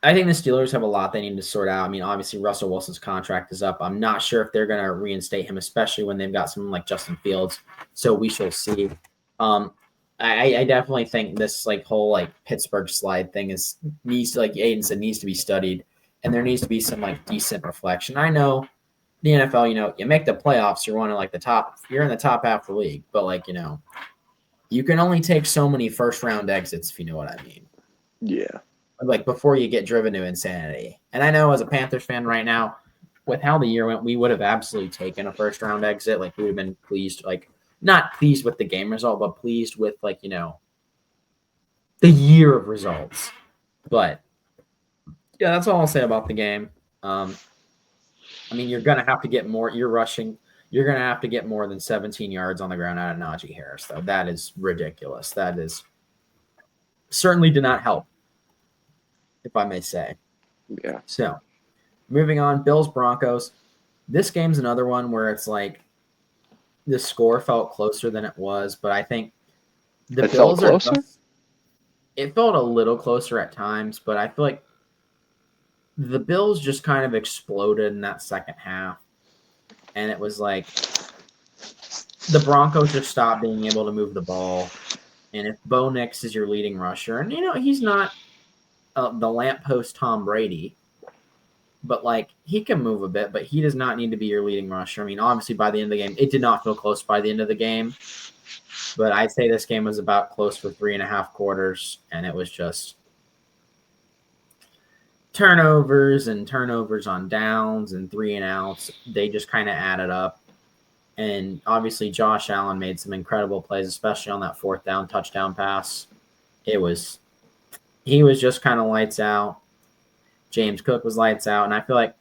I think the Steelers have a lot they need to sort out. I mean, obviously Russell Wilson's contract is up. I'm not sure if they're going to reinstate him, especially when they've got someone like Justin Fields. So we shall see. Um, I definitely think this like whole like Pittsburgh slide thing is needs to, like Aiden said, needs to be studied, and there needs to be some like decent reflection. I know the NFL, you make the playoffs, you're one of like the top, you're in the top half of the league, but like you can only take so many first round exits if you know what I mean. Yeah. Like before you get driven to insanity. And I know as a Panthers fan right now, with how the year went, we would have absolutely taken a first round exit. Like we would have been pleased, like not pleased with the game result, but pleased with like, the year of results. But yeah, that's all I'll say about the game. I mean, you're gonna have to get more. You're rushing. You're gonna have to get more than 17 yards on the ground out of Najee Harris, though. That is ridiculous. That is certainly did not help, if I may say. Yeah. So, moving on, Bills Broncos. This game's another one where it's like the score felt closer than it was, but I think the It felt Bills are closer? just. It felt a little closer at times, but I feel like the Bills just kind of exploded in that second half, and it was like the Broncos just stopped being able to move the ball. And if Bo Nix is your leading rusher, and he's not the lamppost Tom Brady, but like he can move a bit, but he does not need to be your leading rusher. I mean, obviously by the end of the game, it did not feel close by the end of the game, but I'd say this game was about close for 3.5 quarters, and it was just turnovers and turnovers on downs and 3-and-outs. They just kind of added up. And obviously Josh Allen made some incredible plays, especially on that 4th-down touchdown pass. He was just kind of lights out. James Cook was lights out. And I feel like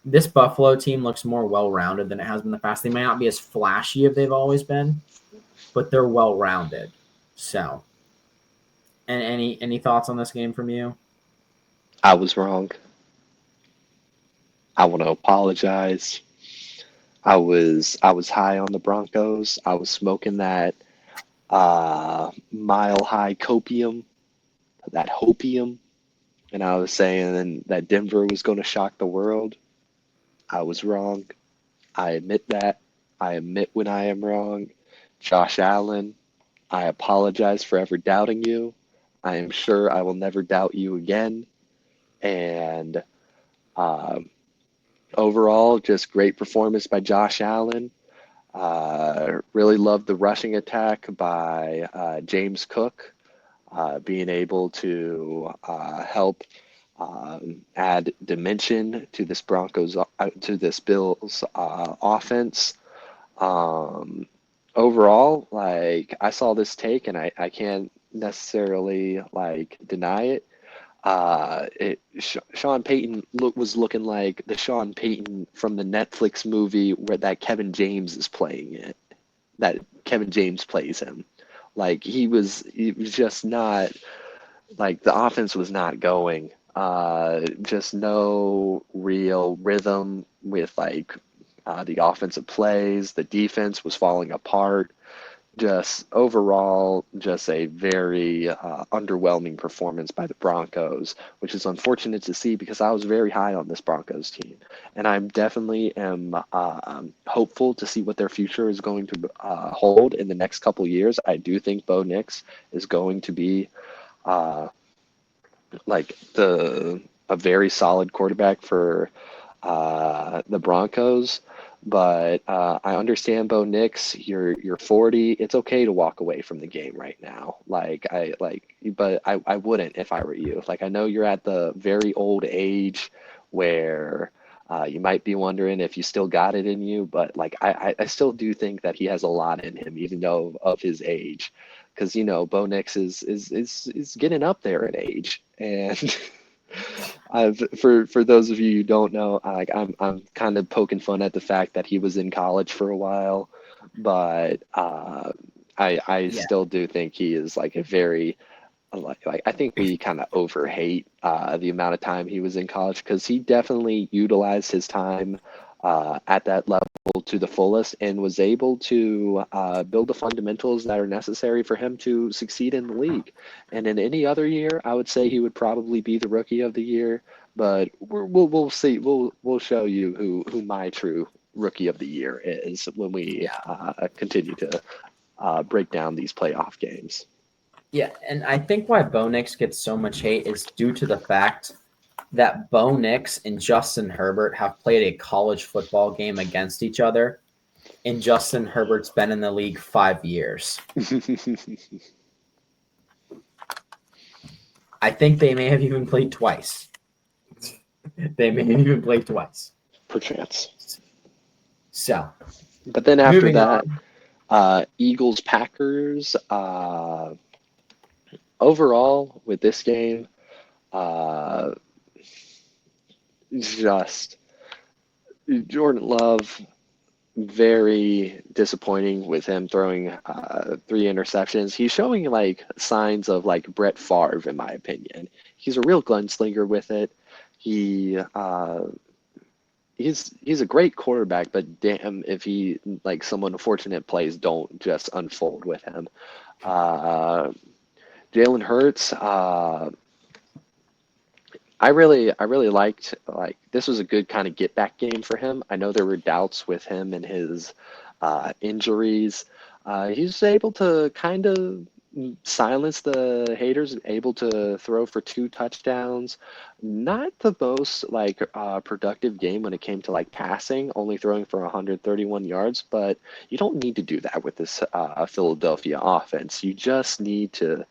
this Buffalo team looks more well-rounded than it has been in the past. They may not be as flashy as they've always been, but they're well-rounded. So, and any thoughts on this game from you? I was wrong. I want to apologize. I was high on the Broncos. I was smoking that mile high copium, that hopium, and I was saying that Denver was going to shock the world. I was wrong. I admit that. I admit when I am wrong. Josh Allen, I apologize for ever doubting you. I am sure I will never doubt you again. And um, overall, just great performance by Josh Allen. Really loved the rushing attack by James Cook, being able to help add dimension to this to this Bills offense. Um, Overall, like I saw this take and I can't necessarily like deny it. Sean Payton was looking like the Sean Payton from the Netflix movie where that Kevin James is playing it. That Kevin James plays him. Like he was just not like the offense was not going. Just no real rhythm with like the offensive plays. The defense was falling apart. Just overall, just a very underwhelming performance by the Broncos, which is unfortunate to see because I was very high on this Broncos team, and I definitely am hopeful to see what their future is going to hold in the next couple years. I do think Bo Nix is going to be uh, like the a very solid quarterback for the Broncos. But I understand, Bo Nix. You're 40. It's okay to walk away from the game right now. But I wouldn't if I were you. Like I know you're at the very old age where you might be wondering if you still got it in you. But like I still do think that he has a lot in him, even though of his age, because Bo Nix is getting up there in age, and for those of you who don't know, I'm kind of poking fun at the fact that he was in college for a while, but I Yeah. still do think he is like a very like I think we kind of overhate the amount of time he was in college because he definitely utilized his time at that level to the fullest and was able to build the fundamentals that are necessary for him to succeed in the league. And in any other year, I would say he would probably be the rookie of the year. But we'll see. We'll show you who my true rookie of the year is when we Yeah. continue to break down these playoff games. Yeah, and I think why Bo Nix gets so much hate is due to the fact that Bo Nix and Justin Herbert have played a college football game against each other, and Justin Herbert's been in the league 5 years. I think they may have even played twice. They may have even played twice. Perchance. So, But then after moving that, on. Eagles Packers. Overall, with this game, uh, just Jordan Love, very disappointing with him throwing 3 interceptions. He's showing like signs of like Brett Favre, in my opinion. He's a real gunslinger with it. He he's a great quarterback, but damn if he like some unfortunate plays don't just unfold with him. Uh, Jalen Hurts, I really liked like this was a good kind of get back game for him. I know there were doubts with him and his injuries. He's able to kind of silence the haters, able to throw for 2 touchdowns. Not the most like productive game when it came to like passing, only throwing for 131 yards, but you don't need to do that with this Philadelphia offense. You just need to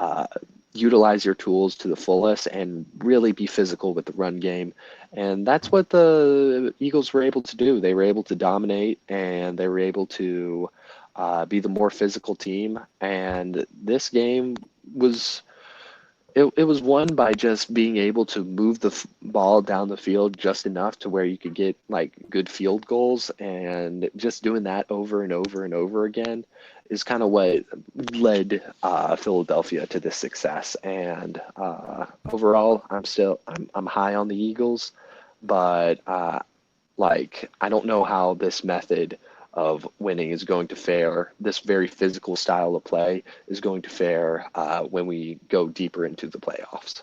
uh, utilize your tools to the fullest and really be physical with the run game. And that's what the Eagles were able to do. They were able to dominate and they were able to be the more physical team. And this game was. It was won by just being able to move the ball down the field just enough to where you could get like good field goals, and just doing that over and over and over again is kind of what led Philadelphia to this success. And overall, I'm high on the Eagles, but like I don't know how this method of winning is going to fare. This very physical style of play is going to fare when we go deeper into the playoffs.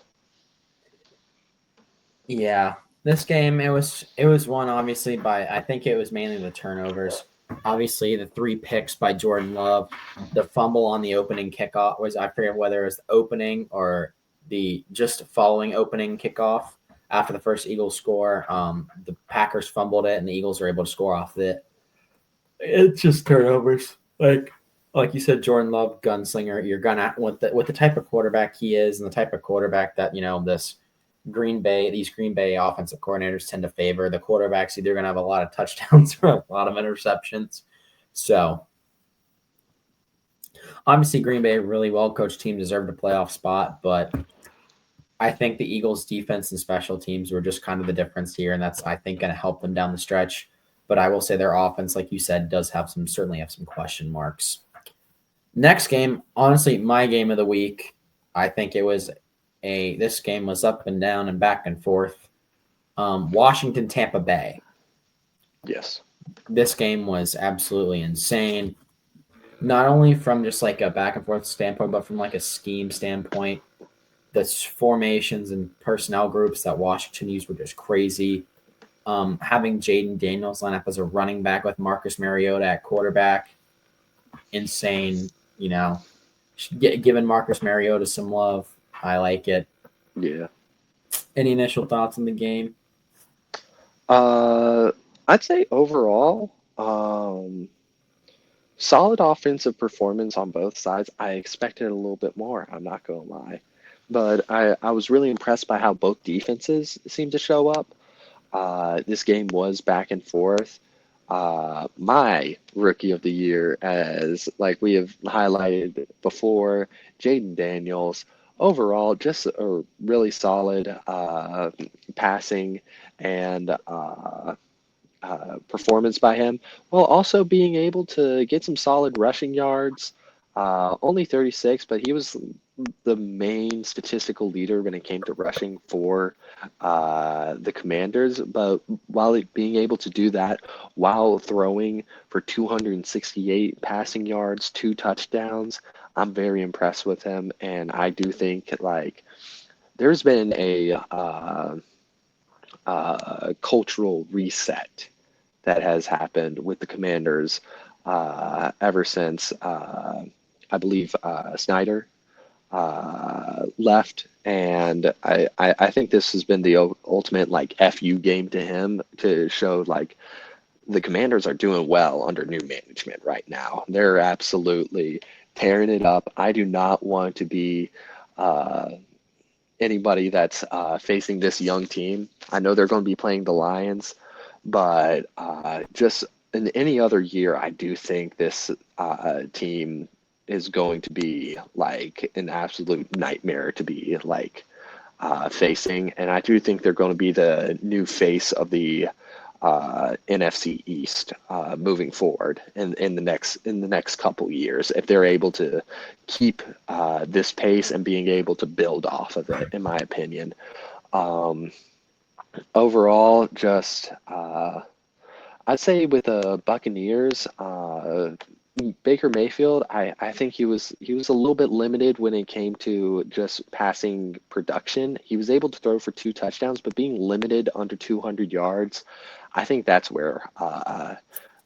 Yeah, this game it was won obviously by I think it was mainly the turnovers. Obviously, the 3 picks by Jordan Love, the fumble on the opening kickoff was, I forget whether it was the opening or the just following opening kickoff after the first Eagles score. The Packers fumbled it, and the Eagles were able to score off of it. It's just turnovers. Like you said, Jordan Love, gunslinger. You're gonna with the type of quarterback he is, and the type of quarterback that these Green Bay offensive coordinators tend to favor. The quarterback's either gonna have a lot of touchdowns or a lot of interceptions. So obviously, Green Bay, really well coached team, deserved a playoff spot, but I think the Eagles' defense and special teams were just kind of the difference here, and that's, I think, going to help them down the stretch. But I will say their offense, like you said, does certainly have some question marks. Next game, honestly, my game of the week. I think this game was up and down and back and forth. Washington, Tampa Bay. Yes. This game was absolutely insane. Not only from just like a back and forth standpoint, but from like a scheme standpoint. The formations and personnel groups that Washington used were just crazy. Having Jaden Daniels line up as a running back with Marcus Mariota at quarterback, insane. Giving Marcus Mariota some love. I like it. Yeah. Any initial thoughts on the game? I'd say overall, solid offensive performance on both sides. I expected a little bit more, I'm not going to lie. But I was really impressed by how both defenses seemed to show up. This game was back and forth. My rookie of the year, as like we have highlighted before, Jaden Daniels. Overall, just a really solid passing and performance by him, while also being able to get some solid rushing yards. Only 36, but he was the main statistical leader when it came to rushing for the Commanders. But while being able to do that while throwing for 268 passing yards, 2 touchdowns, I'm very impressed with him. And I do think like there's been a cultural reset that has happened with the Commanders ever since I believe Snyder left, and I think this has been the ultimate like FU game to him to show like the Commanders are doing well under new management right now. They're absolutely tearing it up. I do not want to be anybody that's facing this young team. I know they're going to be playing the Lions, but just in any other year, I do think this team is going to be like an absolute nightmare to be like facing. And I do think they're going to be the new face of the NFC East moving forward in the next couple years, if they're able to keep this pace and being able to build off of it, in my opinion. Overall, just I'd say with the Buccaneers, Baker Mayfield, I think he was a little bit limited when it came to just passing production. He was able to throw for 2 touchdowns, but being limited under 200 yards, I think that's where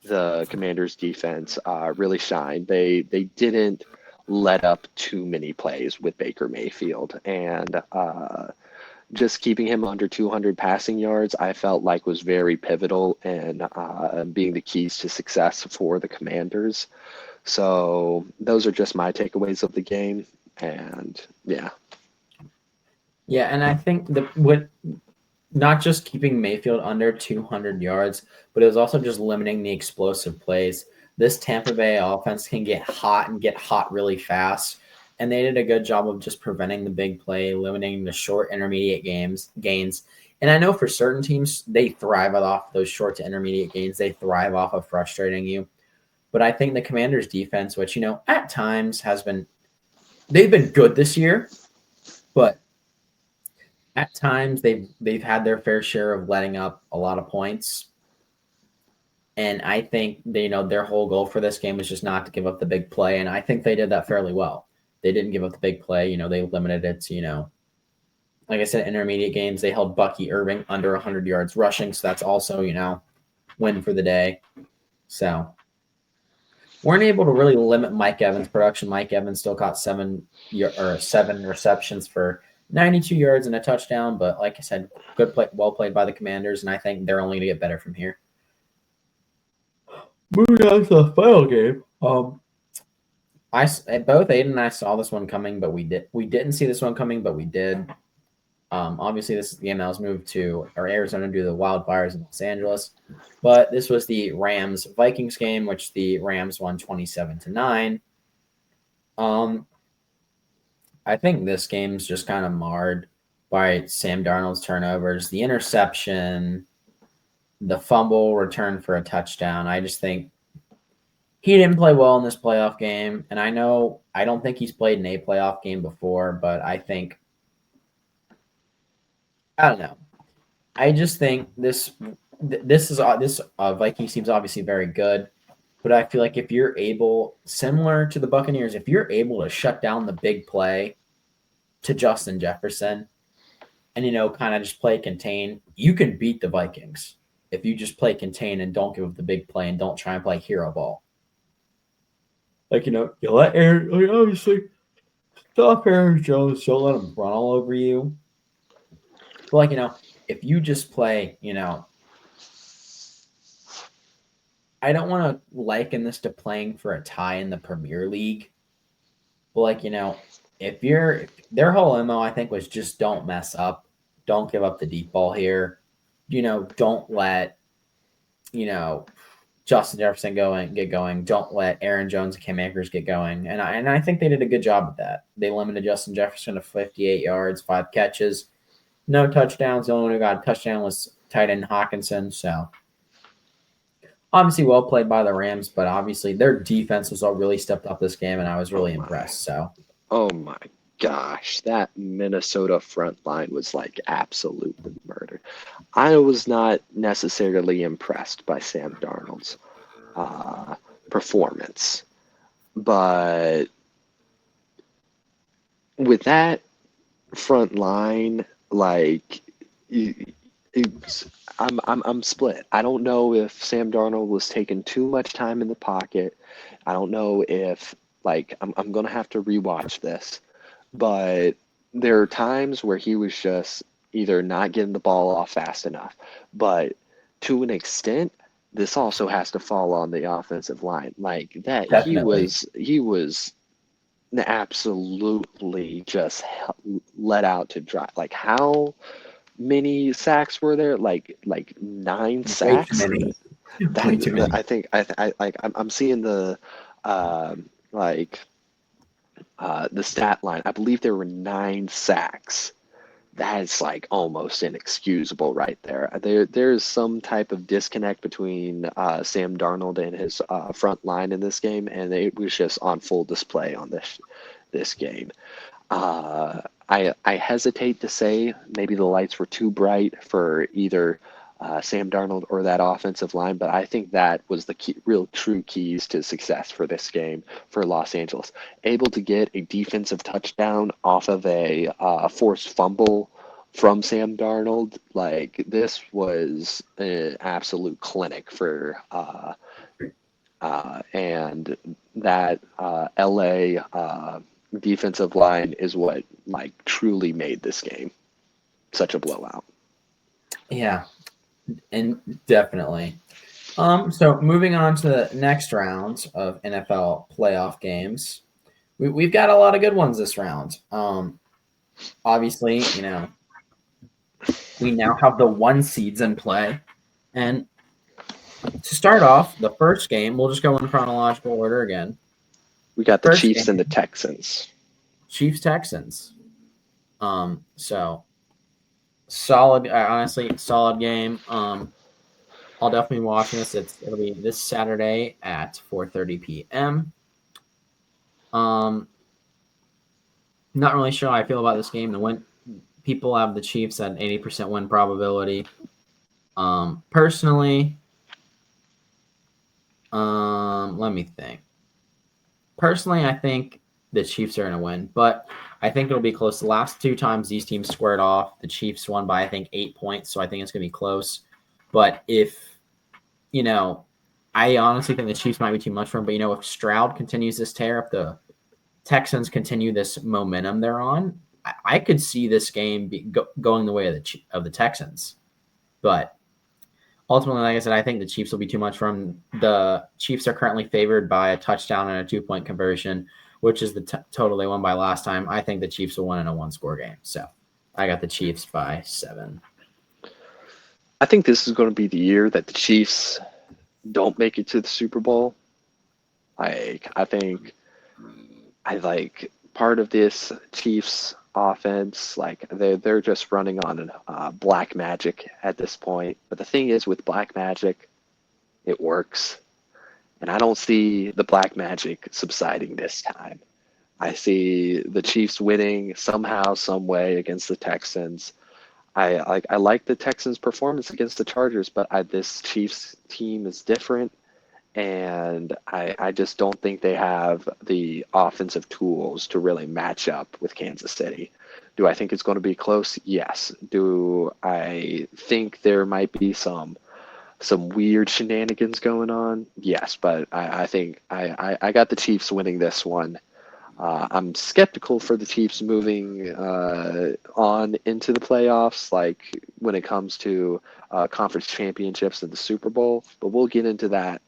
the Commanders' defense really shined. They didn't let up too many plays with Baker Mayfield, and just keeping him under 200 passing yards, I felt like was very pivotal in being the keys to success for the Commanders. So those are just my takeaways of the game, and yeah. Yeah, and I think what not just keeping Mayfield under 200 yards, but it was also just limiting the explosive plays. This Tampa Bay offense can get hot really fast, and they did a good job of just preventing the big play, limiting the short intermediate gains. And I know for certain teams, they thrive off those short to intermediate gains. They thrive off of frustrating you. But I think the Commanders' defense, which at times they've been good this year, but at times they've had their fair share of letting up a lot of points. And I think their whole goal for this game was just not to give up the big play, and I think they did that fairly well. They didn't give up the big play. They limited it to like I said, intermediate games. They held Bucky Irving under 100 yards rushing, so that's also win for the day. So weren't able to really limit Mike Evans' production. Mike Evans still caught seven receptions for 92 yards and a touchdown. But like I said, good play, well played by the Commanders, and I think they're only going to get better from here. Moving on to the final game. Both Aiden and I saw this one coming, but we didn't see this one coming, but we did. Obviously, this is the game that was moved to Arizona due to the wildfires in Los Angeles. But this was the Rams Vikings game, which the Rams won 27-9. I think this game's just kind of marred by Sam Darnold's turnovers, the interception, the fumble return for a touchdown. I just think he didn't play well in this playoff game. And I don't think he's played in a playoff game before, but I don't know. I just think this Vikings team's obviously very good, but I feel like if you're able, similar to the Buccaneers, if you're able to shut down the big play to Justin Jefferson and kind of just play contain, you can beat the Vikings if you just play contain and don't give up the big play and don't try and play hero ball. You let Aaron, obviously stop Aaron Jones, don't let him run all over you. But if you just play, I don't want to liken this to playing for a tie in the Premier League. But if their whole MO, I think, was just don't mess up, don't give up the deep ball here, don't let Justin Jefferson get going, don't let Aaron Jones and Cam Akers get going, and I think they did a good job of that. They limited Justin Jefferson to 58 yards, 5 catches. No touchdowns. The only one who got a touchdown was tight end Hawkinson. So, obviously, well played by the Rams, but obviously their defense was all really stepped up this game, and I was really impressed. So, oh my gosh, that Minnesota front line was like absolutely murdered. I was not necessarily impressed by Sam Darnold's performance, but with that front line, I'm split. I don't know if Sam Darnold was taking too much time in the pocket. I don't know if I'm gonna have to rewatch this, but there are times where he was just either not getting the ball off fast enough. But to an extent, this also has to fall on the offensive line. Like that, definitely. he was absolutely just let out to dry. Like how many sacks were there? Like 9 Way too sacks. many. Way too many. I think I'm seeing the the stat line. I believe there were 9 sacks. That's almost inexcusable right there. There's some type of disconnect between Sam Darnold and his front line in this game, and it was just on full display on this game. I hesitate to say maybe the lights were too bright for either Sam Darnold or that offensive line, but I think that was the real true keys to success for this game for Los Angeles. Able to get a defensive touchdown off of a forced fumble from Sam Darnold, this was an absolute clinic for and that LA defensive line is what truly made this game such a blowout. Yeah, and definitely. So moving on to the next round of NFL playoff games, we've got a lot of good ones this round. Obviously, we now have the 1 seeds in play, and to start off the first game, we'll just go in chronological order again. We got the Chiefs and the Texans. Chiefs Texans. So solid, honestly, solid game. I'll definitely be watching this. It'll be this Saturday at 4:30 p.m. Not really sure how I feel about this game. People have the Chiefs at 80% win probability. Personally, let me think. Personally, I think the Chiefs are going to win, but I think it'll be close. The last 2 times these teams squared off, the Chiefs won by, I think, 8 points, so I think it's going to be close. But if, I honestly think the Chiefs might be too much for him. But if Stroud continues this tear, if the Texans continue this momentum they're on, I could see this game going the way of the Texans. But ultimately, like I said, I think the Chiefs will be too much for him. The Chiefs are currently favored by a touchdown and a 2-point conversion, which is the total they won by last time. I think the Chiefs will win in a one-score game. So I got the Chiefs by 7. I think this is going to be the year that the Chiefs don't make it to the Super Bowl. I think I like part of this Chiefs offense. Like they're just running on black magic at this point. But the thing is, with black magic, it works, and I don't see the black magic subsiding this time. I see the Chiefs winning somehow, some way against the Texans. I like the Texans' performance against the Chargers, but this Chiefs team is different, and I just don't think they have the offensive tools to really match up with Kansas City. Do I think it's going to be close? Yes. Do I think there might be some weird shenanigans going on? Yes, but I think I got the Chiefs winning this one. I'm skeptical for the Chiefs moving on into the playoffs, like when it comes to conference championships and the Super Bowl. But we'll get into that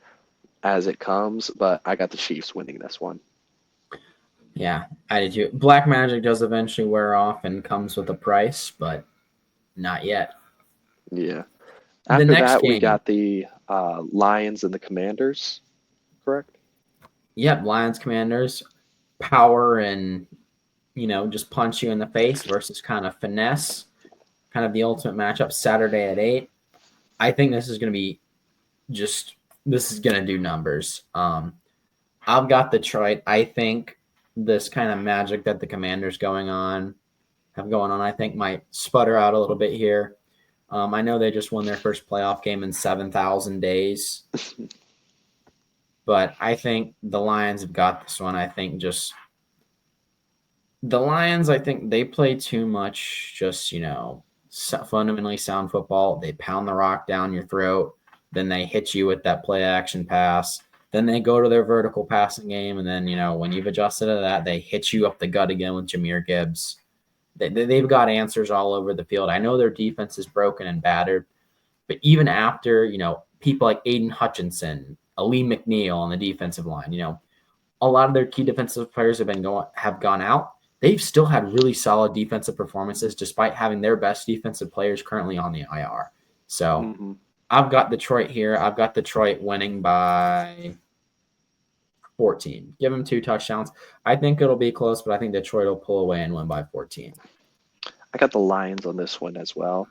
as it comes. But I got the Chiefs winning this one. Yeah, I did too. Black magic does eventually wear off and comes with a price, but not yet. Yeah. The After next that, we game, got the Lions and the Commanders, correct? yep, Lions Commanders, power and just punch you in the face versus kind of finesse, kind of the ultimate matchup Saturday at 8. I think this is going to be this is going to do numbers. I've got Detroit. I think this kind of magic that the Commanders have going on, I think might sputter out a little bit here. I know they just won their first playoff game in 7,000 days, but I think the Lions have got this one. I think just the Lions, I think they play too much just, fundamentally sound football. They pound the rock down your throat. Then they hit you with that play action pass. Then they go to their vertical passing game. And then, when you've adjusted to that, they hit you up the gut again with Jahmyr Gibbs. They've got answers all over the field. I know their defense is broken and battered, but even after, people like Aiden Hutchinson, Ali McNeil on the defensive line, a lot of their key defensive players have gone out. They've still had really solid defensive performances despite having their best defensive players currently on the IR. So I've got Detroit here. I've got Detroit winning by 14. Give them 2 touchdowns. I think it'll be close, but I think Detroit will pull away and win by 14. I got the Lions on this one as well.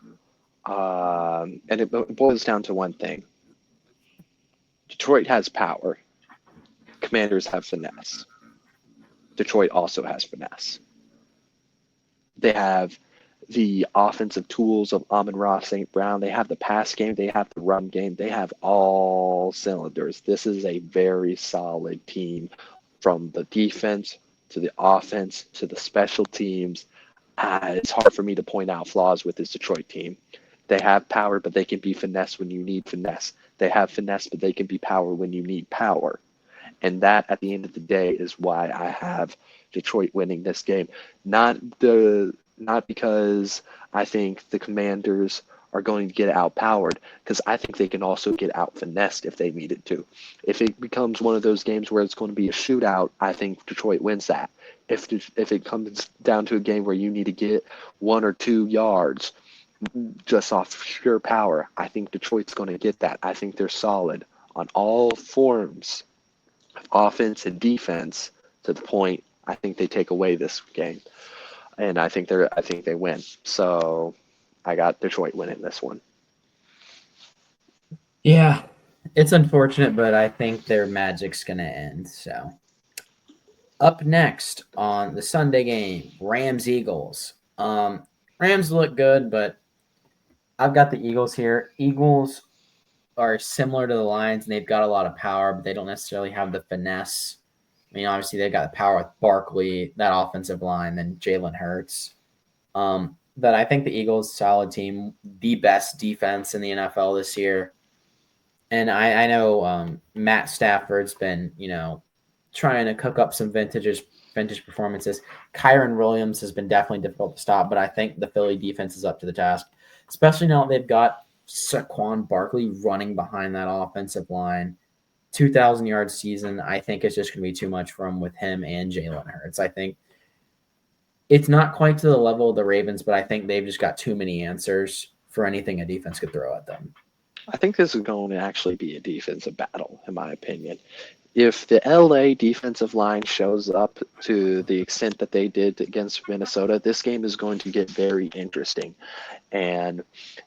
And it boils down to one thing. Detroit has power. Commanders have finesse. Detroit also has finesse. They have the offensive tools of Amon-Ra St. Brown. They have the pass game. They have the run game. They have all cylinders. This is a very solid team from the defense to the offense to the special teams. It's hard for me to point out flaws with this Detroit team. They have power, but they can be finesse when you need finesse. They have finesse, but they can be power when you need power. And that, at the end of the day, is why I have Detroit winning this game. Not because I think the Commanders are going to get outpowered, because I think they can also get out finessed if they needed to. If it becomes one of those games where it's going to be a shootout, I think Detroit wins that. If it comes down to a game where you need to get 1 or 2 yards just off pure power, I think Detroit's going to get that. I think they're solid on all forms of offense and defense to the point I think they take away this game. And I think they win. So I got Detroit winning this one. Yeah, it's unfortunate, but I think their magic's going to end. So up next on the Sunday game, Rams-Eagles. Rams look good, but I've got the Eagles here. Eagles are similar to the Lions, and they've got a lot of power, but they don't necessarily have the finesse. I mean, obviously, they've got the power with Barkley, that offensive line, then Jalen Hurts. But I think the Eagles, solid team, the best defense in the NFL this year. And I know Matt Stafford's been, trying to cook up some vintage performances. Kyron Williams has been definitely difficult to stop, but I think the Philly defense is up to the task, especially now that they've got Saquon Barkley running behind that offensive line. 2,000-yard season, I think it's just going to be too much for him with him and Jalen Hurts. I think it's not quite to the level of the Ravens, but I think they've just got too many answers for anything a defense could throw at them. I think this is going to actually be a defensive battle, in my opinion. If the LA defensive line shows up to the extent that they did against Minnesota, this game is going to get very interesting. And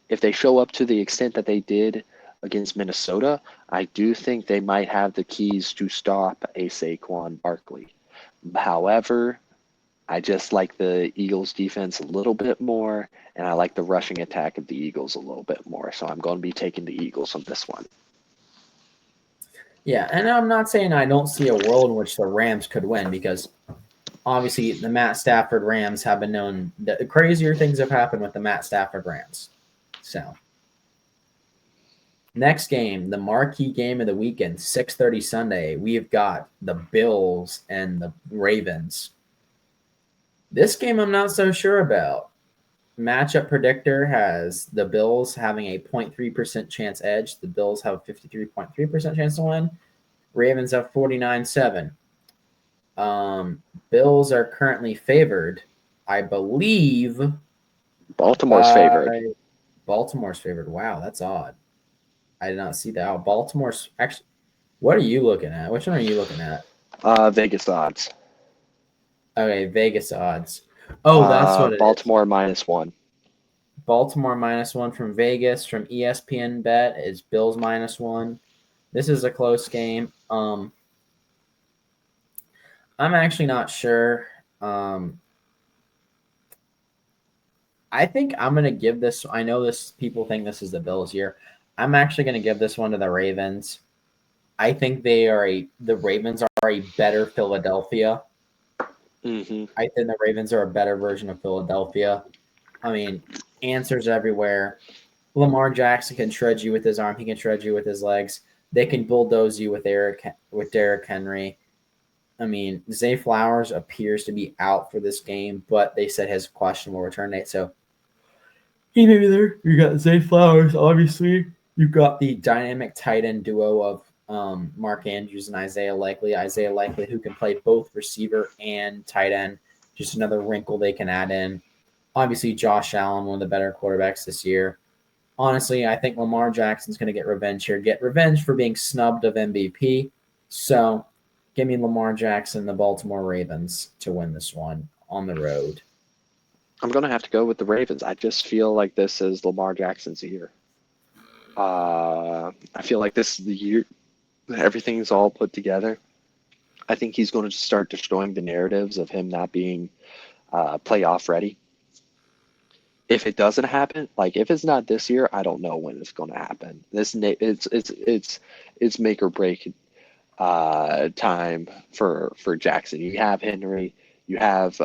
if they show up to the extent that they did against Minnesota, I do think they might have the keys to stop a Saquon Barkley. However, I just like the Eagles defense a little bit more, and I like the rushing attack of the Eagles a little bit more. So I'm going to be taking the Eagles on this one. Yeah, and I'm not saying I don't see a world in which the Rams could win because obviously the Matt Stafford Rams have been known that crazier things have happened with the Matt Stafford Rams. So next game, the marquee game of the weekend, 6:30 Sunday, we've got the Bills and the Ravens. This game I'm not so sure about. Matchup predictor has the Bills having a 0.3% chance edge. The Bills have a 53.3% chance to win. Ravens have 49.7. Bills are currently favored, I believe. Baltimore's favored. Baltimore's favored. Wow, that's odd. I did not see that. Oh, Baltimore's actually. What are you looking at? Which one are you looking at? Vegas odds. Okay, Vegas odds. Oh, that's what it Baltimore -1. Baltimore -1 from Vegas from ESPN Bet is Bills -1. This is a close game. I'm actually not sure. I think I'm gonna give this. I know this. People think this is the Bills' year. I'm actually gonna give this one to the Ravens. I think the Ravens are a better Philadelphia. Mm-hmm. I think the Ravens are a better version of Philadelphia. I mean, answers everywhere. Lamar Jackson can shred you with his arm. He can shred you with his legs. They can bulldoze you with Derrick Henry. I mean, Zay Flowers appears to be out for this game, but they said his questionable return date. So he may be there. You got Zay Flowers, obviously. You've got the dynamic tight end duo of Mark Andrews and Isaiah Likely. Isaiah Likely, who can play both receiver and tight end. Just another wrinkle they can add in. Obviously, Josh Allen, one of the better quarterbacks this year. Honestly, I think Lamar Jackson's going to get revenge here. Get revenge for being snubbed of MVP. So give me Lamar Jackson, the Baltimore Ravens, to win this one on the road. I'm going to have to go with the Ravens. I just feel like this is Lamar Jackson's year. I feel like this is the year everything's all put together. I think he's going to start destroying the narratives of him not being playoff ready. If it doesn't happen, like if it's not this year, I don't know when it's going to happen. It's make or break time for Jackson. You have Henry, you have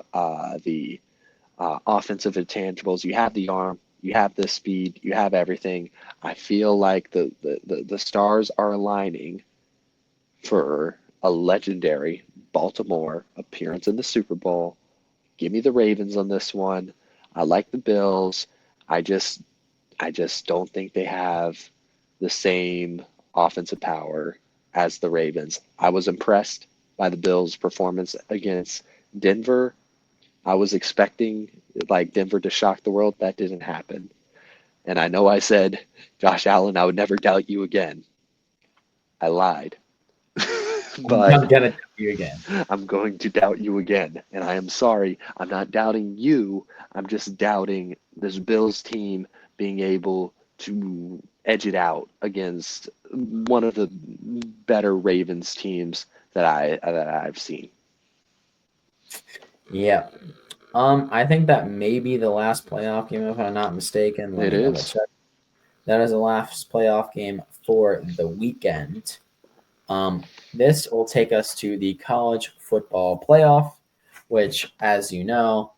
the offensive intangibles, you have the arm, you have the speed, you have everything. I feel like the stars are aligning for a legendary Baltimore appearance in the Super Bowl. Give me the Ravens on this one. I like the Bills. I just don't think they have the same offensive power as the Ravens. I was impressed by the Bills' performance against Denver. I was expecting like Denver to shock the world. That didn't happen. And I know I said, Josh Allen, I would never doubt you again. I lied. But I'm going to doubt you again. I'm going to doubt you again. And I am sorry. I'm not doubting you. I'm just doubting this Bills team being able to edge it out against one of the better Ravens teams that I've seen. Yeah. I think that may be the last playoff game, if I'm not mistaken. Let me double check. That is the last playoff game for the weekend. This will take us to the college football playoff, which, as you know,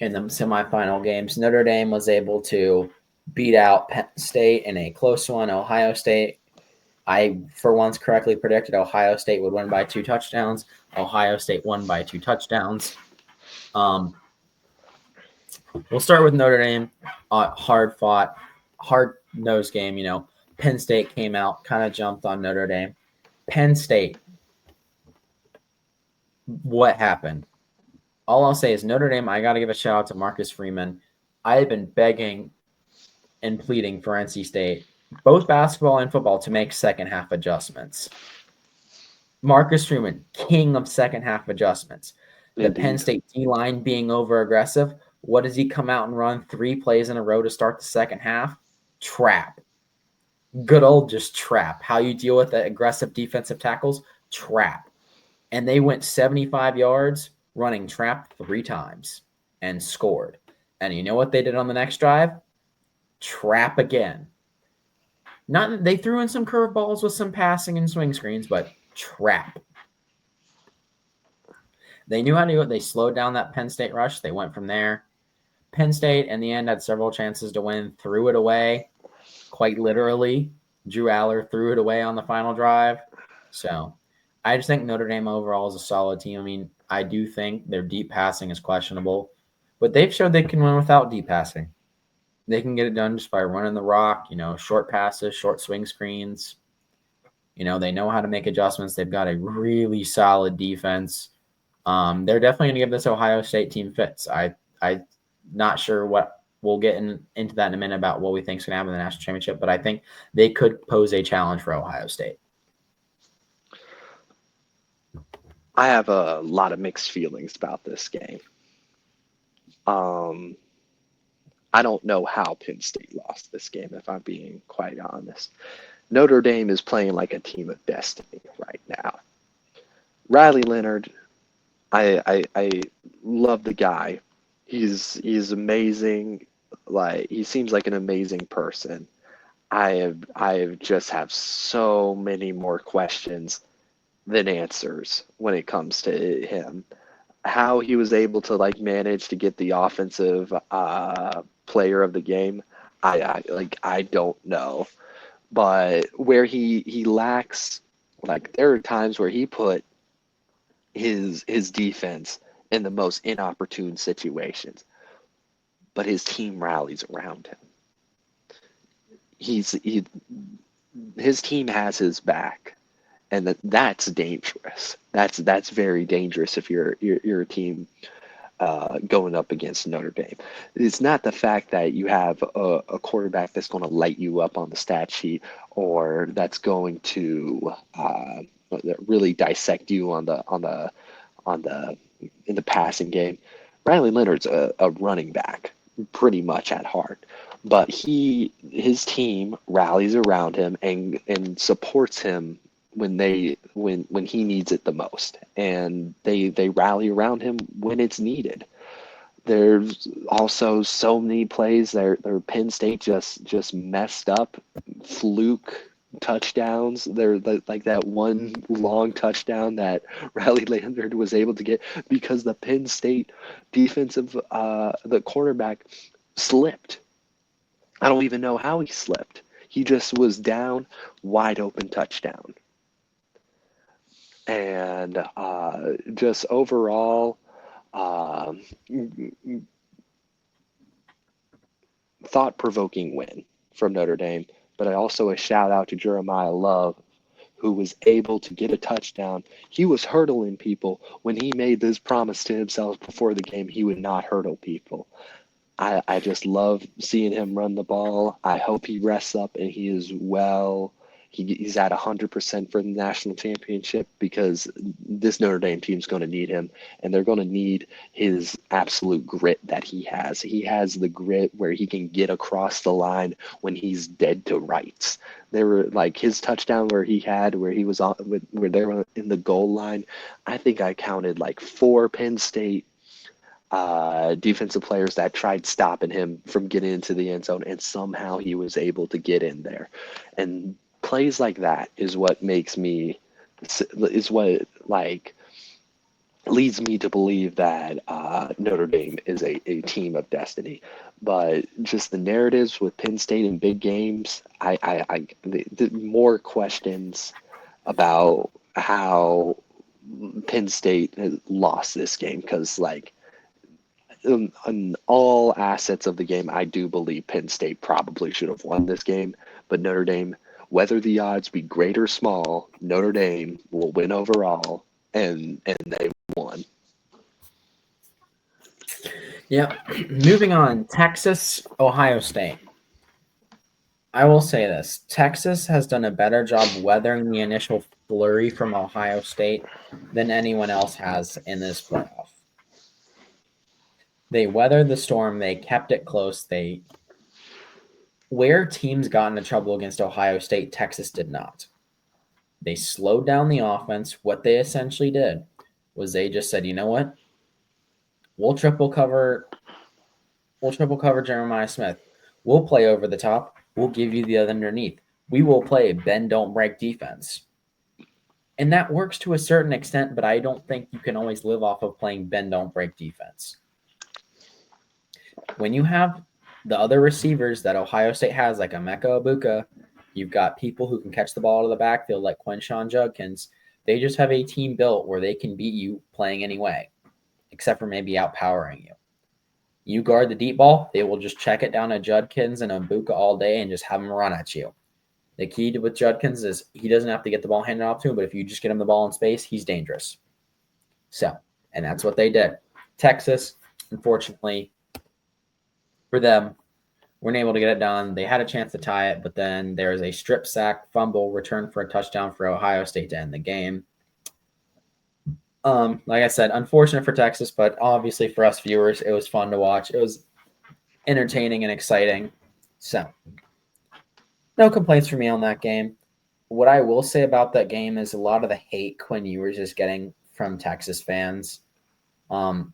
in the semifinal games, Notre Dame was able to beat out Penn State in a close one. Ohio State I, for once, correctly predicted Ohio State would win by 2 touchdowns. Ohio State won by 2 touchdowns. We'll start with Notre Dame. Hard fought, hard nosed game. Penn State came out, kind of jumped on Notre Dame. Penn State, what happened? All I'll say is Notre Dame, I got to give a shout out to Marcus Freeman. I have been begging and pleading for NC State, both basketball and football, to make second half adjustments. Marcus Freeman, king of second half adjustments. The Indeed. Penn State D-line being over aggressive. What does he come out and run 3 plays in a row to start the second half? Trap. Good old just trap. How you deal with the aggressive defensive tackles? Trap. And they went 75 yards running trap 3 times and scored. And you know what they did on the next drive? Trap again. Not they threw in some curveballs with some passing and swing screens, but trap. They knew how to do it. They slowed down that Penn State rush. They went from there. Penn State, in the end, had several chances to win, threw it away, quite literally. Drew Aller threw it away on the final drive. So I just think Notre Dame overall is a solid team. I mean, I do think their deep passing is questionable, but they've showed they can win without deep passing. They can get it done just by running the rock, short passes, short swing screens. They know how to make adjustments. They've got a really solid defense. They're definitely going to give this Ohio State team fits. I'm not sure what we'll get into that in a minute about what we think is going to happen in the national championship, but I think they could pose a challenge for Ohio State. I have a lot of mixed feelings about this game. I don't know how Penn State lost this game, if I'm being quite honest. Notre Dame is playing like a team of destiny right now. Riley Leonard, I love the guy. He's amazing. Like, he seems like an amazing person. I just have so many more questions than answers when it comes to him. How he was able to manage to get the offensive player of the game, I don't know. But where he lacks, there are times where he put his defense in the most inopportune situations, but his team rallies around him. His team has his back, and that's dangerous. That's very dangerous if you're a team going up against Notre Dame. It's not the fact that you have a quarterback that's going to light you up on the stat sheet, or that's going to really dissect you in the passing game. Riley Leonard's a running back, pretty much at heart, but his team rallies around him and supports him when he needs it the most, and they rally around him when it's needed. There's also so many plays there. Penn State just messed up, fluke touchdowns. They're like that one long touchdown that Riley Leonard was able to get because the Penn State defensive the quarterback slipped. I don't even know how he slipped. He just was down, wide open touchdown. And just overall, thought-provoking win from Notre Dame. But also a shout-out to Jeremiah Love, who was able to get a touchdown. He was hurdling people when he made this promise to himself before the game he would not hurdle people. I just love seeing him run the ball. I hope he rests up and he is well. He's at 100% for the national championship, because this Notre Dame team is going to need him, and they're going to need his absolute grit that he has. He has the grit where he can get across the line when he's dead to rights. There were his touchdown where he was on where they were in the goal line. I think I counted 4 Penn State defensive players that tried stopping him from getting into the end zone, and somehow he was able to get in there. And plays like that is what leads me to believe that Notre Dame is a team of destiny. But just the narratives with Penn State in big games, the more questions about how Penn State has lost this game because, like, in all assets of the game, I do believe Penn State probably should have won this game. But Notre Dame, whether the odds be great or small, Notre Dame will win overall, and they won. Yeah. Moving on, Texas, Ohio State. I will say this: Texas has done a better job weathering the initial flurry from Ohio State than anyone else has in this playoff. They weathered the storm. They kept it close. Where teams got into trouble against Ohio State, Texas did not. They slowed down the offense. What they essentially did was they just said, you know what? We'll triple cover. We'll triple cover Jeremiah Smith. We'll play over the top. We'll give you the other underneath. We will play bend don't break defense. And that works to a certain extent, but I don't think you can always live off of playing bend don't break defense. When you have the other receivers that Ohio State has, like Emeka Ibuka, you've got people who can catch the ball out of the backfield like Quinshon Judkins. They just have a team built where they can beat you playing any way, except for maybe outpowering you. You guard the deep ball, they will just check it down to Judkins and Ibuka all day and just have them run at you. The key with Judkins is he doesn't have to get the ball handed off to him, but if you just get him the ball in space, he's dangerous. So, and that's what they did. Texas, unfortunately, for them, weren't able to get it done. They had a chance to tie it, but then there was a strip sack, fumble, return for a touchdown for Ohio State to end the game. Like I said, unfortunate for Texas, but obviously for us viewers, it was fun to watch. It was entertaining and exciting. So, no complaints for me on that game. What I will say about that game is a lot of the hate Quinn Ewers is getting from Texas fans. I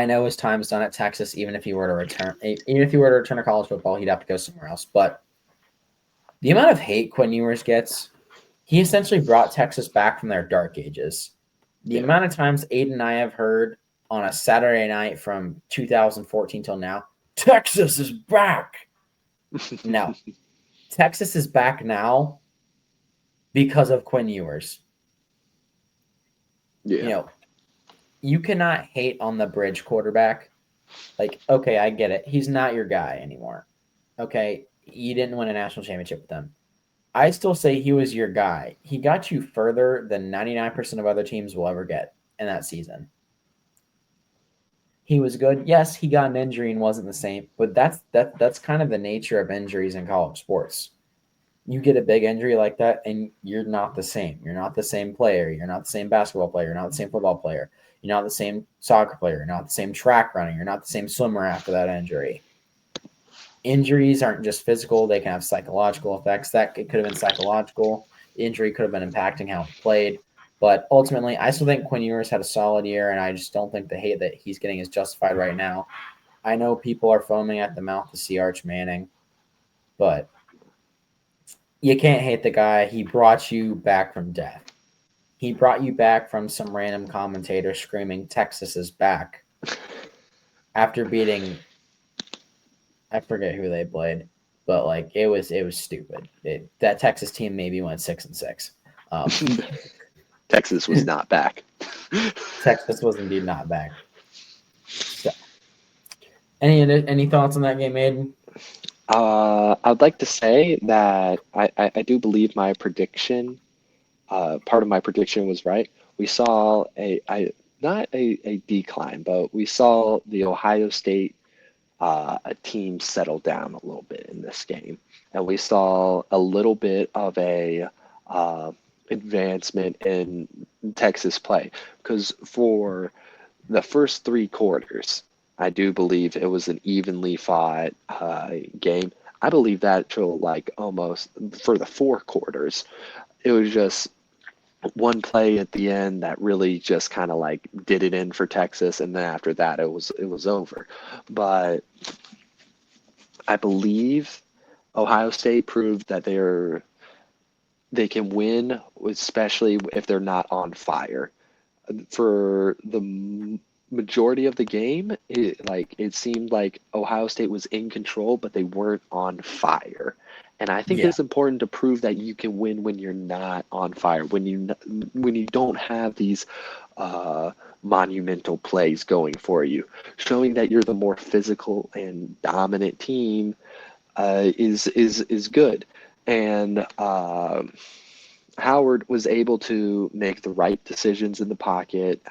know his time's done at Texas. Even if he were to return to college football, he'd have to go somewhere else. But the amount of hate Quinn Ewers gets, he essentially brought Texas back from their dark ages. The amount of times Aiden and I have heard on a Saturday night from 2014 till now, Texas is back. No, Texas is back now because of Quinn Ewers. Yeah. You know, you cannot hate on the bridge quarterback. Like, okay, I get it. He's not your guy anymore. Okay, you didn't win a national championship with them. I still say he was your guy. He got you further than 99% of other teams will ever get in that season. He was good. Yes, he got an injury and wasn't the same, but that's kind of the nature of injuries in college sports. You get a big injury like that and you're not the same. You're not the same player. You're not the same basketball player. You're not the same football player. You're not the same soccer player. You're not the same track running. You're not the same swimmer after that injury. Injuries aren't just physical. They can have psychological effects. That it could have been psychological. The injury could have been impacting how he played. But ultimately, I still think Quinn Ewers had a solid year, and I just don't think the hate that he's getting is justified right now. I know people are foaming at the mouth to see Arch Manning, but you can't hate the guy. He brought you back from death. He brought you back from some random commentator screaming, Texas is back, after beating, I forget who they played, but like it was stupid. That Texas team maybe went 6-6. Texas was not back. Texas was indeed not back. So, any thoughts on that game, Aiden? I'd like to say that I do believe my prediction, part of my prediction was right. We saw not a decline, but we saw the Ohio State a team settle down a little bit in this game. And we saw a little bit of a advancement in Texas play. Because for the first 3 quarters, I do believe it was an evenly fought game. I believe that till like almost for the 4 quarters, it was just one play at the end that really just kind of like did it in for Texas, and then after that it was over. But I believe Ohio State proved that they can win, especially if they're not on fire. For the majority of the game, it seemed like Ohio State was in control, but they weren't on fire. And I think Yeah. it's important to prove that you can win when you're not on fire, when you don't have these uh, monumental plays going for you. Showing that you're the more physical and dominant team is good. And Howard was able to make the right decisions in the pocket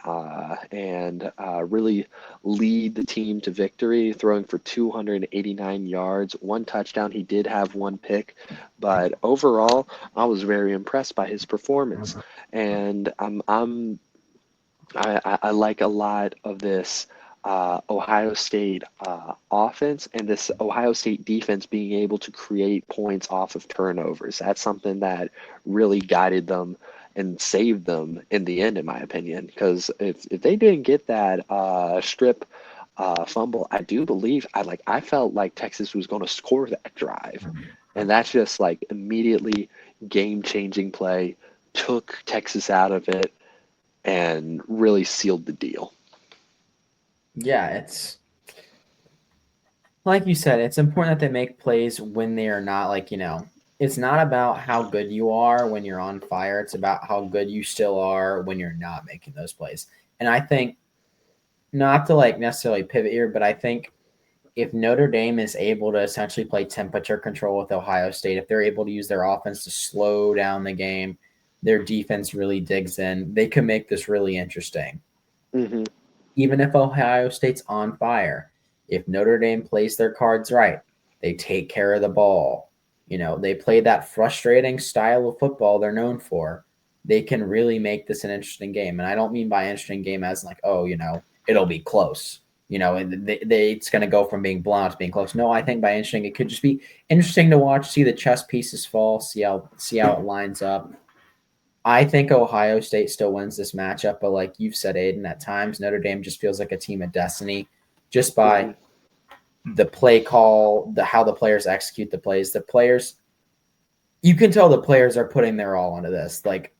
and really lead the team to victory, throwing for 289 yards, one touchdown. He did have one pick, but overall, I was very impressed by his performance, and I like a lot of this Ohio State offense and this Ohio State defense being able to create points off of turnovers. That's something that really guided them and saved them in the end, in my opinion. Because if they didn't get that strip fumble, I do believe I felt like Texas was going to score that drive, and that's just like immediately game changing play, took Texas out of it and really sealed the deal. Yeah, it's like you said, it's important that they make plays when they are not it's not about how good you are when you're on fire. It's about how good you still are when you're not making those plays. And I think not to necessarily pivot here, but I think if Notre Dame is able to essentially play temperature control with Ohio State, if they're able to use their offense to slow down the game, their defense really digs in, they can make this really interesting. Hmm. Even if Ohio State's on fire, if Notre Dame plays their cards right, they take care of the ball. They play that frustrating style of football they're known for. They can really make this an interesting game. And I don't mean by interesting game as it'll be close. It's going to go from being blown out to being close. No, I think by interesting, it could just be interesting to watch, see the chess pieces fall, see how it lines up. I think Ohio State still wins this matchup, but like you've said, Aiden, at times Notre Dame just feels like a team of destiny just by Hmm. the play call, the how the players execute the plays. The players, you can tell the players are putting their all into this. Like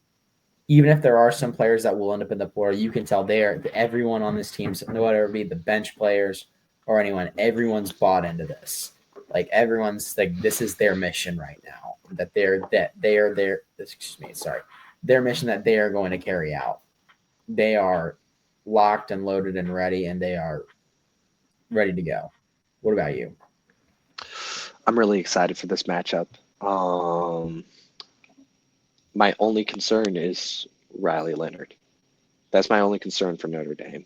even if there are some players that will end up in the portal, you can tell everyone on this team, no matter it be the bench players or anyone, everyone's bought into this. Like everyone's like this is their mission right now. That they are their excuse me, sorry. Their mission that they are going to carry out. They are locked and loaded and ready and they are ready to go. What about you? I'm really excited for this matchup. Um, my only concern is Riley Leonard. That's my only concern for Notre Dame.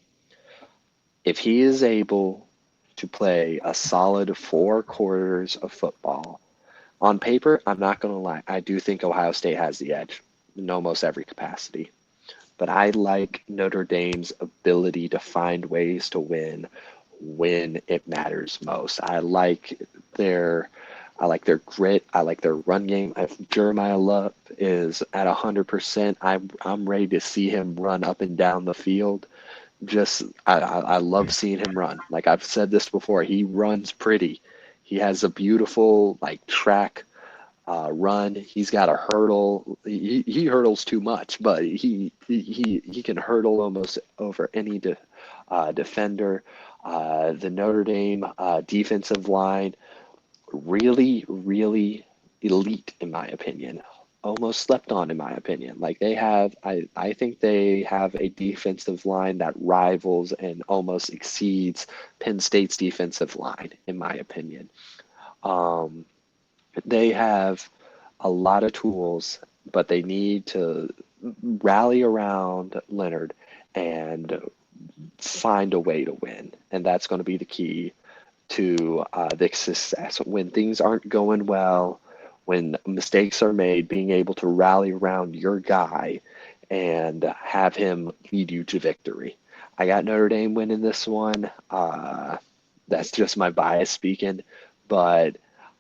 If he is able to play a solid 4 quarters of football, on paper, I'm not going to lie, I do think Ohio State has the edge in almost every capacity. But I like Notre Dame's ability to find ways to win when it matters most. Their I like their grit. I like their run game. If Jeremiah Love is at 100%, I'm ready to see him run up and down the field. I love seeing him run. Like I've said this before, he runs pretty. He has a beautiful track run. He's got a hurdle. He hurdles too much, but he can hurdle almost over any defender. The Notre Dame defensive line really, really elite in my opinion. Almost slept on in my opinion. Like I think they have a defensive line that rivals and almost exceeds Penn State's defensive line in my opinion. Um, they have a lot of tools, but they need to rally around Leonard and find a way to win. And that's going to be the key to the success. When things aren't going well, when mistakes are made, being able to rally around your guy and have him lead you to victory. I got Notre Dame winning this one. That's just my bias speaking, but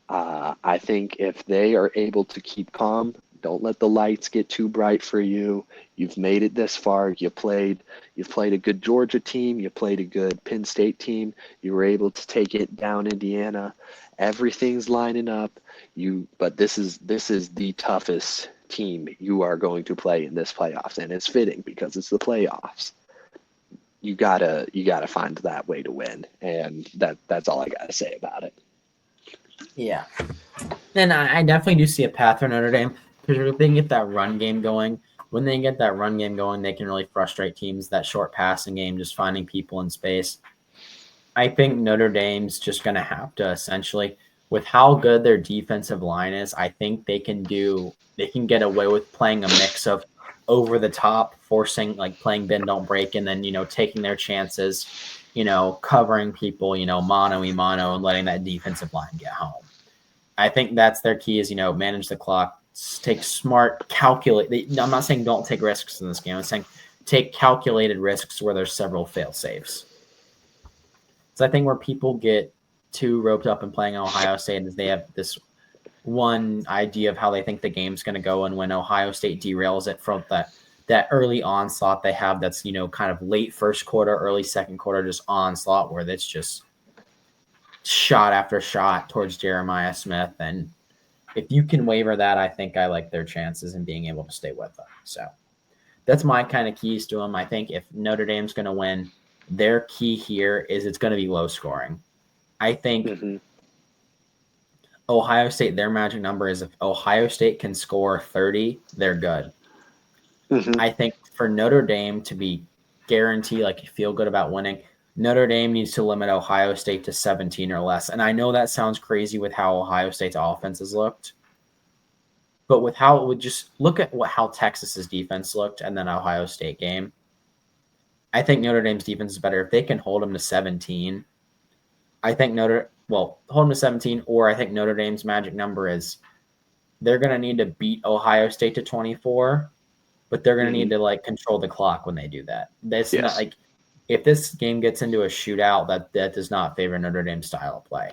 I think if they are able to keep calm, don't let the lights get too bright for you. You've made it this far. You've played a good Georgia team. You played a good Penn State team. You were able to take it down Indiana. Everything's lining up. But this is the toughest team you are going to play in this playoffs, and it's fitting because it's the playoffs. you gotta find that way to win, and that's all I gotta say about it. Yeah. And I definitely do see a path for Notre Dame because if they can get that run game going, when they get that run game going, they can really frustrate teams. That short passing game, just finding people in space. I think Notre Dame's just going to have to essentially, with how good their defensive line is, I think they can get away with playing a mix of over the top, forcing like playing bend don't break, and then taking their chances, covering people, mano y mano, and letting that defensive line get home. I think that's their key is, manage the clock, take smart, calculate. I'm not saying don't take risks in this game. I'm saying take calculated risks where there's several fail safes. So I think where people get too roped up in playing Ohio State is they have this one idea of how they think the game's going to go, and when Ohio State derails it from that early onslaught they have, that's kind of late first quarter, early second quarter, just onslaught where that's just shot after shot towards Jeremiah Smith. And if you can waver that, I think I like their chances in being able to stay with them. So that's my kind of keys to them. I think if Notre Dame's going to win, their key here is it's going to be low scoring. I think Ohio State, their magic number is if Ohio State can score 30, they're good. I think for Notre Dame to be guaranteed, like you feel good about winning, Notre Dame needs to limit Ohio State to 17 or less. And I know that sounds crazy with how Ohio State's offense has looked, but with how it would just look at how Texas's defense looked and then Ohio State game. I think Notre Dame's defense is better if they can hold them to 17. I think hold them to 17, or I think Notre Dame's magic number is they're going to need to beat Ohio State to 24, but they're going to need to like control the clock when they do that. That's not like if this game gets into a shootout, that does not favor Notre Dame's style of play.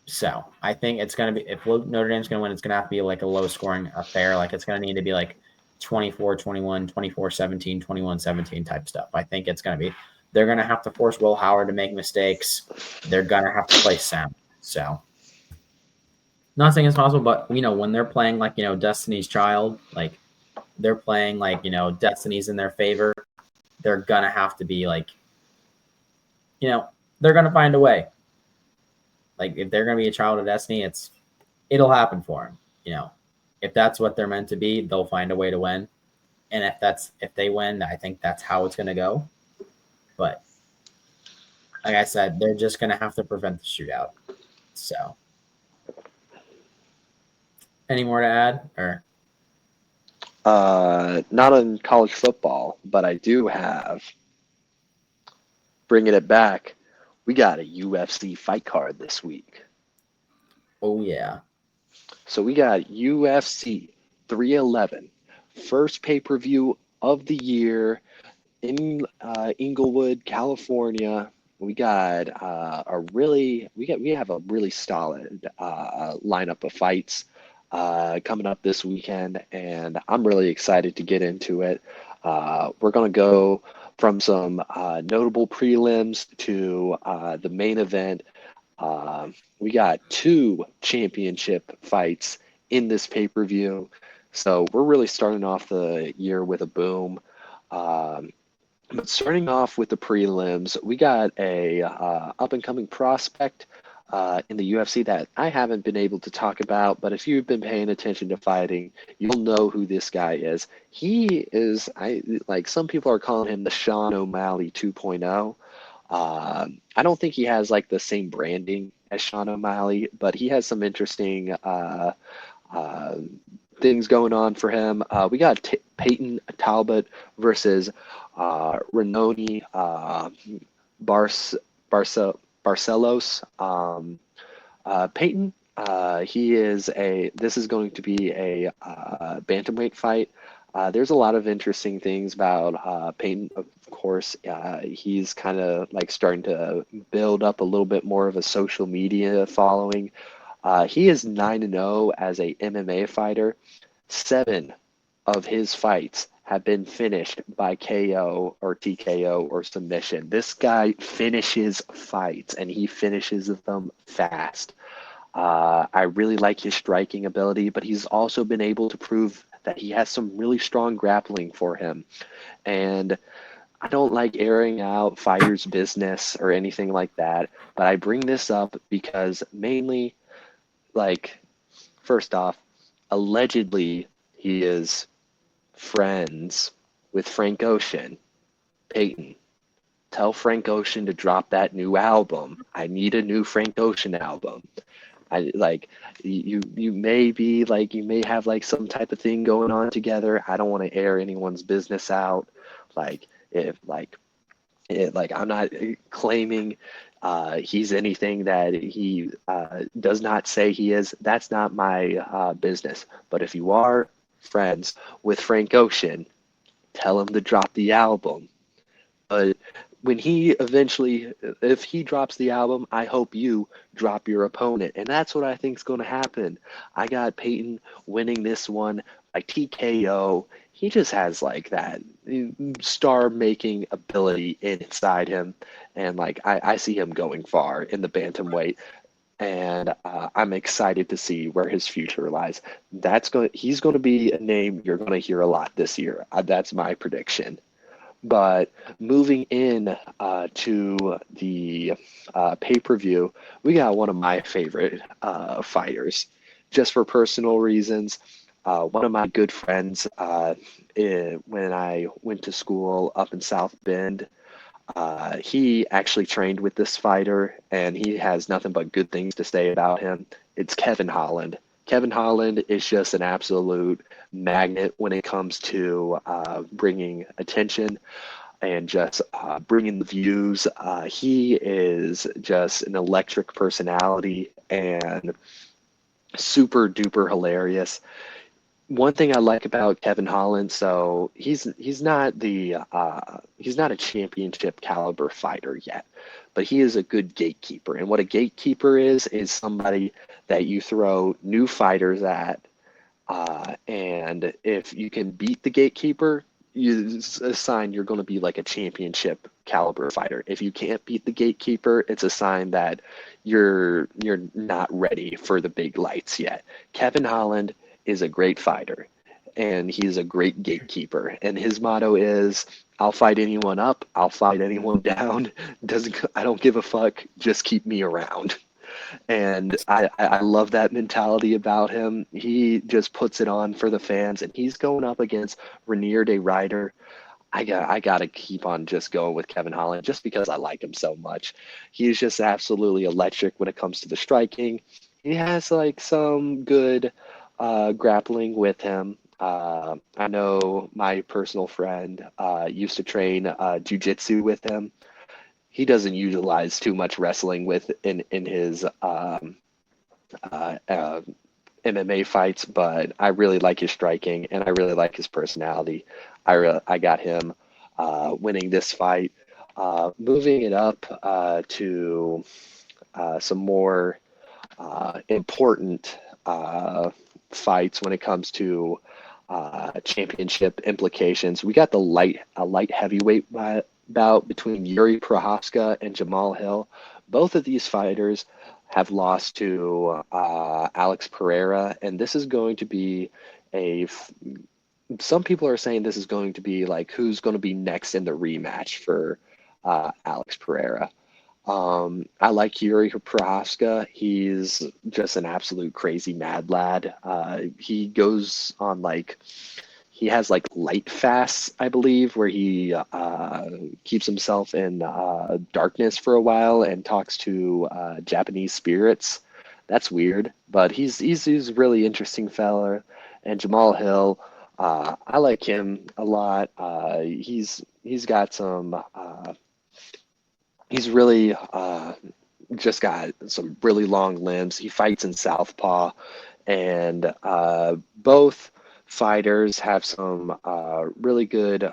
So I think it's going to be, if Notre Dame's going to win, it's going to have to be like a low scoring affair. Like it's going to need to be like 24-21, 24-17, 21-17 type stuff. I think it's going to be, they're going to have to force Will Howard to make mistakes. They're going to have to play sound. So not saying it's possible, but when they're playing like, Destiny's Child, like they're playing like, Destiny's in their favor, they're going to have to be like, they're going to find a way. Like if they're going to be a child of destiny, it'll happen for them. If that's what they're meant to be, they'll find a way to win. And if they win, I think that's how it's going to go. But like I said, they're just going to have to prevent the shootout. So any more to add or? Not on college football, but I do have, bringing it back, we got a UFC fight card this week. Oh, yeah. So we got UFC 311, first pay-per-view of the year in Inglewood, California. We got we have a really solid lineup of fights coming up this weekend, and I'm really excited to get into it. We're gonna go from some notable prelims to the main event. We got 2 championship fights in this pay-per-view, so we're really starting off the year with a boom. But starting off with the prelims, we got a up-and-coming prospect in the UFC that I haven't been able to talk about, but if you've been paying attention to fighting, you'll know who this guy is. He is, some people are calling him the Sean O'Malley 2.0. I don't think he has like the same branding as Sean O'Malley, but he has some interesting things going on for him. We got Peyton Talbot versus Renoni Barcelos. Peyton, this is going to be a bantamweight fight. There's a lot of interesting things about Peyton. Of course, he's kind of like starting to build up a little bit more of a social media following. He is 9-0 as a MMA fighter. 7 of his fights have been finished by KO or TKO or submission. This guy finishes fights, and he finishes them fast. I really like his striking ability, but he's also been able to prove that he has some really strong grappling for him. And I don't like airing out fighters' business or anything like that, but I bring this up because mainly, like, first off, allegedly he is friends with Frank Ocean. Peyton, tell Frank Ocean to drop that new album. I need a new Frank Ocean album. I like you may be like you may have like some type of thing going on together. I don't want to air anyone's business out. Like if like like I'm not claiming he's anything that he does not say he is. That's not my business. But if you are friends with Frank Ocean, tell him to drop the album. But when he eventually, if he drops the album, I hope you drop your opponent. And that's what I think is going to happen. I got Peyton winning this one by TKO. He just has like that star making ability inside him. And like, I see him going far in the bantamweight. And I'm excited to see where his future lies. He's going to be a name you're going to hear a lot this year. That's my prediction. But moving in to the pay-per-view, we got one of my favorite fighters. Just for personal reasons, one of my good friends when I went to school up in South Bend, he actually trained with this fighter, and he has nothing but good things to say about him. It's Kevin Holland. Kevin Holland is just an absolute magnet when it comes to bringing attention and just bringing the views. He is just an electric personality and super duper hilarious. One thing I like about Kevin Holland, so he's not a championship caliber fighter yet, but he is a good gatekeeper. And what a gatekeeper is somebody that you throw new fighters at, and if you can beat the gatekeeper, it's a sign you're going to be like a championship caliber fighter. If you can't beat the gatekeeper, it's a sign that you're not ready for the big lights yet. Kevin Holland is a great fighter, and he's a great gatekeeper. And his motto is, "I'll fight anyone up, I'll fight anyone down. Doesn't I don't give a fuck. Just keep me around." And I love that mentality about him. He just puts it on for the fans, and he's going up against Rainier de Ryder. I gotta keep on just going with Kevin Holland just because I like him so much. He's just absolutely electric when it comes to the striking. He has like some good grappling with him. I know my personal friend used to train jujitsu with him. He doesn't utilize too much wrestling with in his uh, uh, MMA fights, but I really like his striking and I really like his personality. I got him winning this fight. Moving it up to some more important fights when it comes to championship implications. We got the light heavyweight bout between Yuri Prohaska and Jamal Hill. Both of these fighters have lost to Alex Pereira, and this is going to be a. Some people are saying this is going to be like who's going to be next in the rematch for Alex Pereira. I like Yuri Prohaska. He's just an absolute crazy mad lad. He goes on like he has like light fasts, I believe, where he keeps himself in darkness for a while and talks to Japanese spirits. That's weird, but he's a really interesting fella. And Jamal Hill, I like him a lot. He's got some. He's really just got some really long limbs. He fights in southpaw, and both fighters have some really good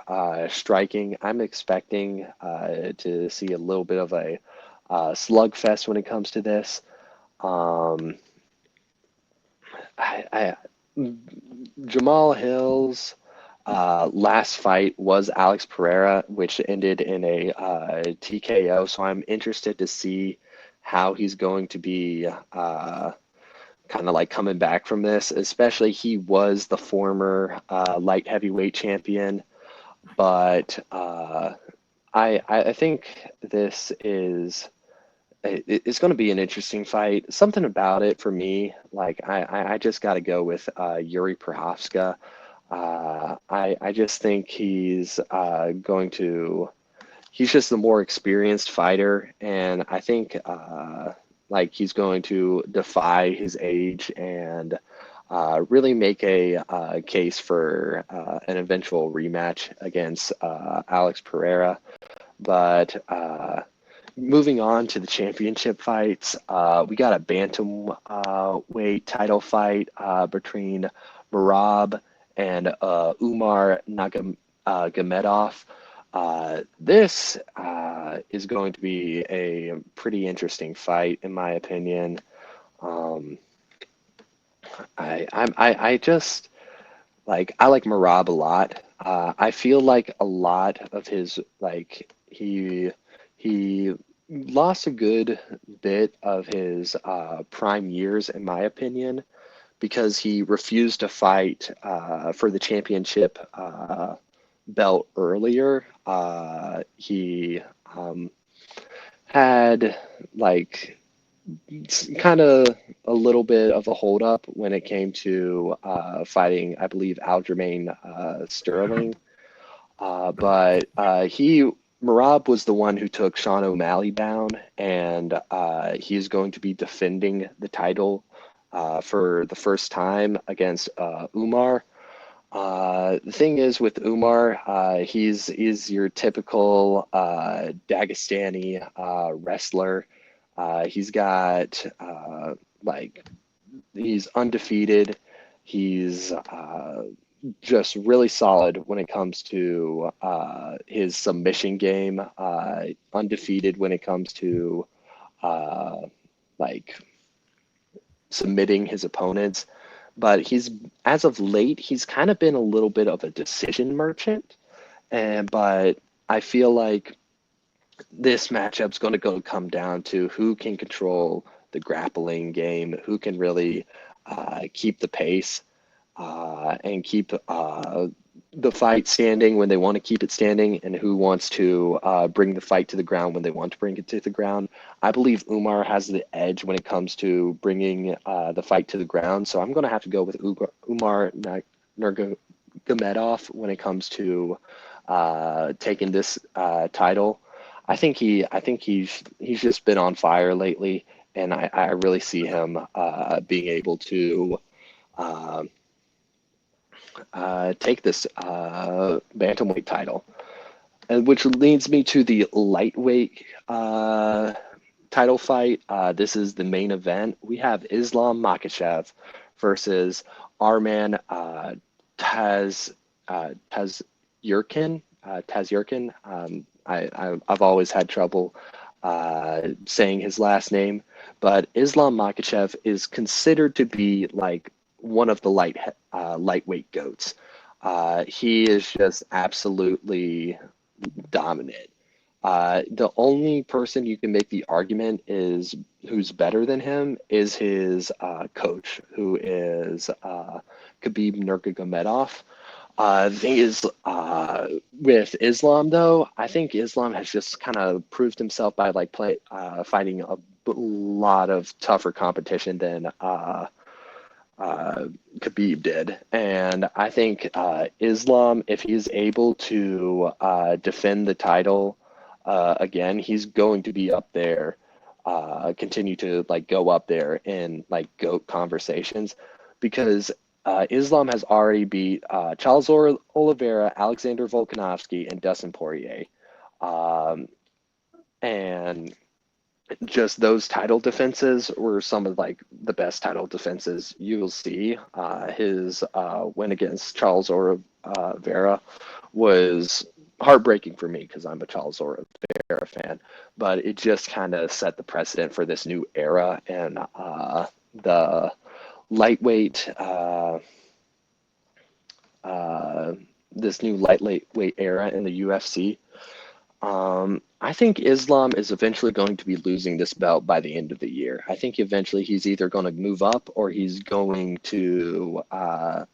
striking. I'm expecting to see a little bit of a slugfest when it comes to this. Um, I Jamal Hill's last fight was Alex Pereira, which ended in a TKO. So I'm interested to see how he's going to be kind of like coming back from this. Especially he was the former light heavyweight champion, but I think this is it's going to be an interesting fight. Something about it for me, like I just got to go with Yuri Prochazka. I just think he's going to he's just the more experienced fighter, and I think like he's going to defy his age and really make a case for an eventual rematch against Alex Pereira. But moving on to the championship fights, we got a bantam weight title fight between Marab and Umar Nagomedov. This is going to be a pretty interesting fight, in my opinion. Um, I just I like Marab a lot. I feel like a lot of his he lost a good bit of his prime years, in my opinion, because he refused to fight for the championship belt earlier. He had like kind of a little bit of a holdup when it came to fighting, I believe, Aljamain Sterling. But he Marab was the one who took Sean O'Malley down, and he's going to be defending the title for the first time against Umar. The thing is with Umar, he's your typical Dagestani wrestler. He's got like he's undefeated. He's just really solid when it comes to his submission game. Undefeated when it comes to uh, like submitting his opponents. But he's as of late, he's kind of been a little bit of a decision merchant. And but I feel like this matchup's going to go come down to who can control the grappling game, who can really keep the pace and keep the fight standing when they want to keep it standing, and who wants to bring the fight to the ground when they want to bring it to the ground. I believe Umar has the edge when it comes to bringing the fight to the ground, so I'm going to have to go with Umar Nurmagomedov when it comes to taking this title. I think he's just been on fire lately, and I really see him being able to uh, take this bantamweight title, and which leads me to the lightweight title fight. This is the main event. We have Islam Makhachev versus Arman Taz Yurkin. Taz Yurkin. I've always had trouble saying his last name, but Islam Makhachev is considered to be like one of the lightweight goats. He is just absolutely dominant. The only person you can make the argument is who's better than him is his coach, who is Khabib Nurmagomedov. The thing is, with Islam though, I think Islam has just kind of proved himself by fighting a lot of tougher competition than Khabib did. And I think Islam, if he's able to defend the title again, he's going to be up there, continue to go up there in GOAT conversations, because Islam has already beat Charles Oliveira, Alexander Volkanovski, and Dustin Poirier. Um, and just those title defenses were some of the best title defenses you will see. His win against Charles Oliveira was heartbreaking for me because I'm a Charles Oliveira fan, but it just kind of set the precedent for this new era and the lightweight this new lightweight era in the UFC. I think Islam is eventually going to be losing this belt by the end of the year. I think eventually he's either going to move up or he's going to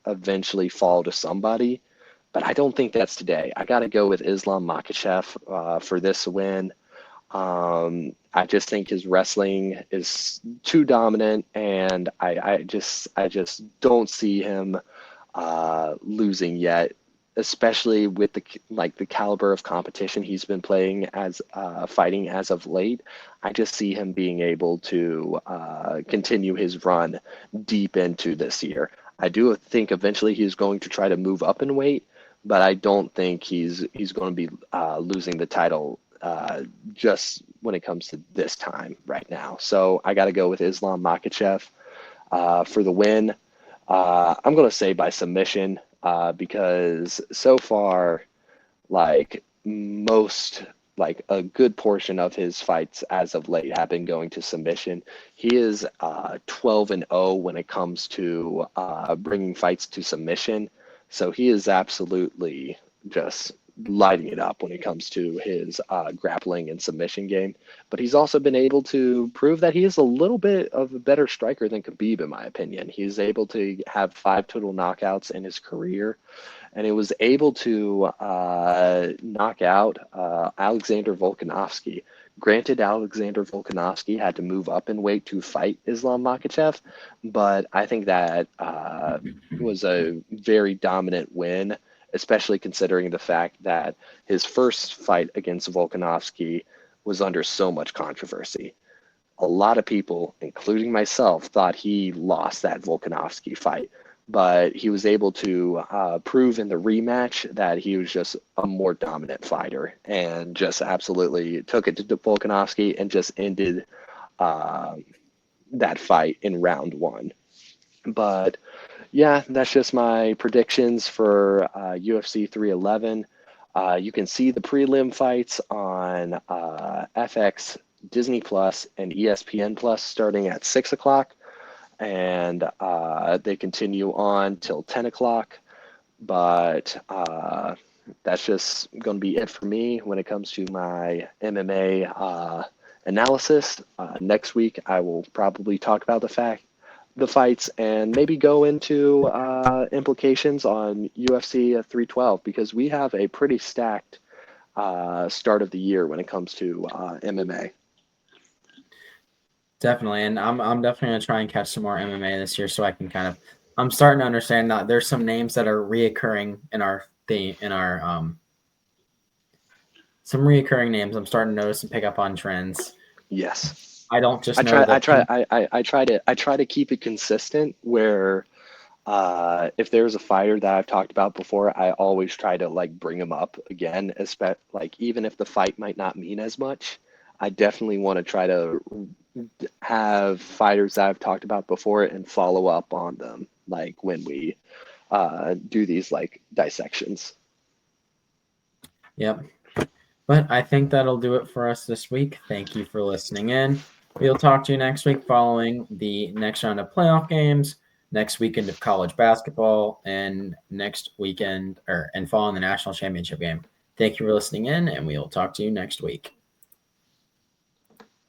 eventually fall to somebody. but I don't think that's today. I got to go with Islam Makhachev for this win. I just think his wrestling is too dominant, and I just don't see him losing yet, especially with the caliber of competition he's been playing as fighting as of late. I just see him being able to continue his run deep into this year. I do think eventually he's going to try to move up in weight, but I don't think he's going to be losing the title just when it comes to this time right now. So I got to go with Islam Makhachev for the win. I'm going to say by submission because so far, like a good portion of his fights as of late have been going to submission. He is 12-0 when it comes to bringing fights to submission. So he is absolutely just lighting it up when it comes to his grappling and submission game. But he's also been able to prove that he is a little bit of a better striker than Khabib, in my opinion. He's able to have 5 total knockouts in his career, and he was able to knock out Alexander Volkanovski. Granted, Alexander Volkanovski had to move up in weight to fight Islam Makhachev, but I think that was a very dominant win, especially considering the fact that his first fight against Volkanovski was under so much controversy. A lot of people, including myself, thought he lost that Volkanovski fight, but he was able to prove in the rematch that he was just a more dominant fighter and just absolutely took it to Volkanovski and just ended that fight in round 1. But yeah, that's just my predictions for UFC 311. You can see the prelim fights on FX, Disney Plus, and ESPN Plus starting at 6 o'clock, and they continue on till 10 o'clock. But that's just going to be it for me when it comes to my MMA analysis. Next week, I will probably talk about the fights and maybe go into implications on UFC 312 because we have a pretty stacked start of the year when it comes to MMA. Definitely, and I'm definitely gonna try and catch some more MMA this year so I can kind of. I'm starting to understand that there's some names that are reoccurring in our theme in our some reoccurring names. I'm starting to notice and pick up on trends. Yes. I don't just I know try I the try I try to keep it consistent where if there's a fighter that I've talked about before, I always try to like bring him up again, like even if the fight might not mean as much, I definitely want to try to have fighters that I've talked about before and follow up on them, like when we do these like dissections. Yep. But I think that'll do it for us this week. Thank you for listening in. We'll talk to you next week following the next round of playoff games, next weekend of college basketball, and next weekend and following the national championship game. Thank you for listening in, and we'll talk to you next week.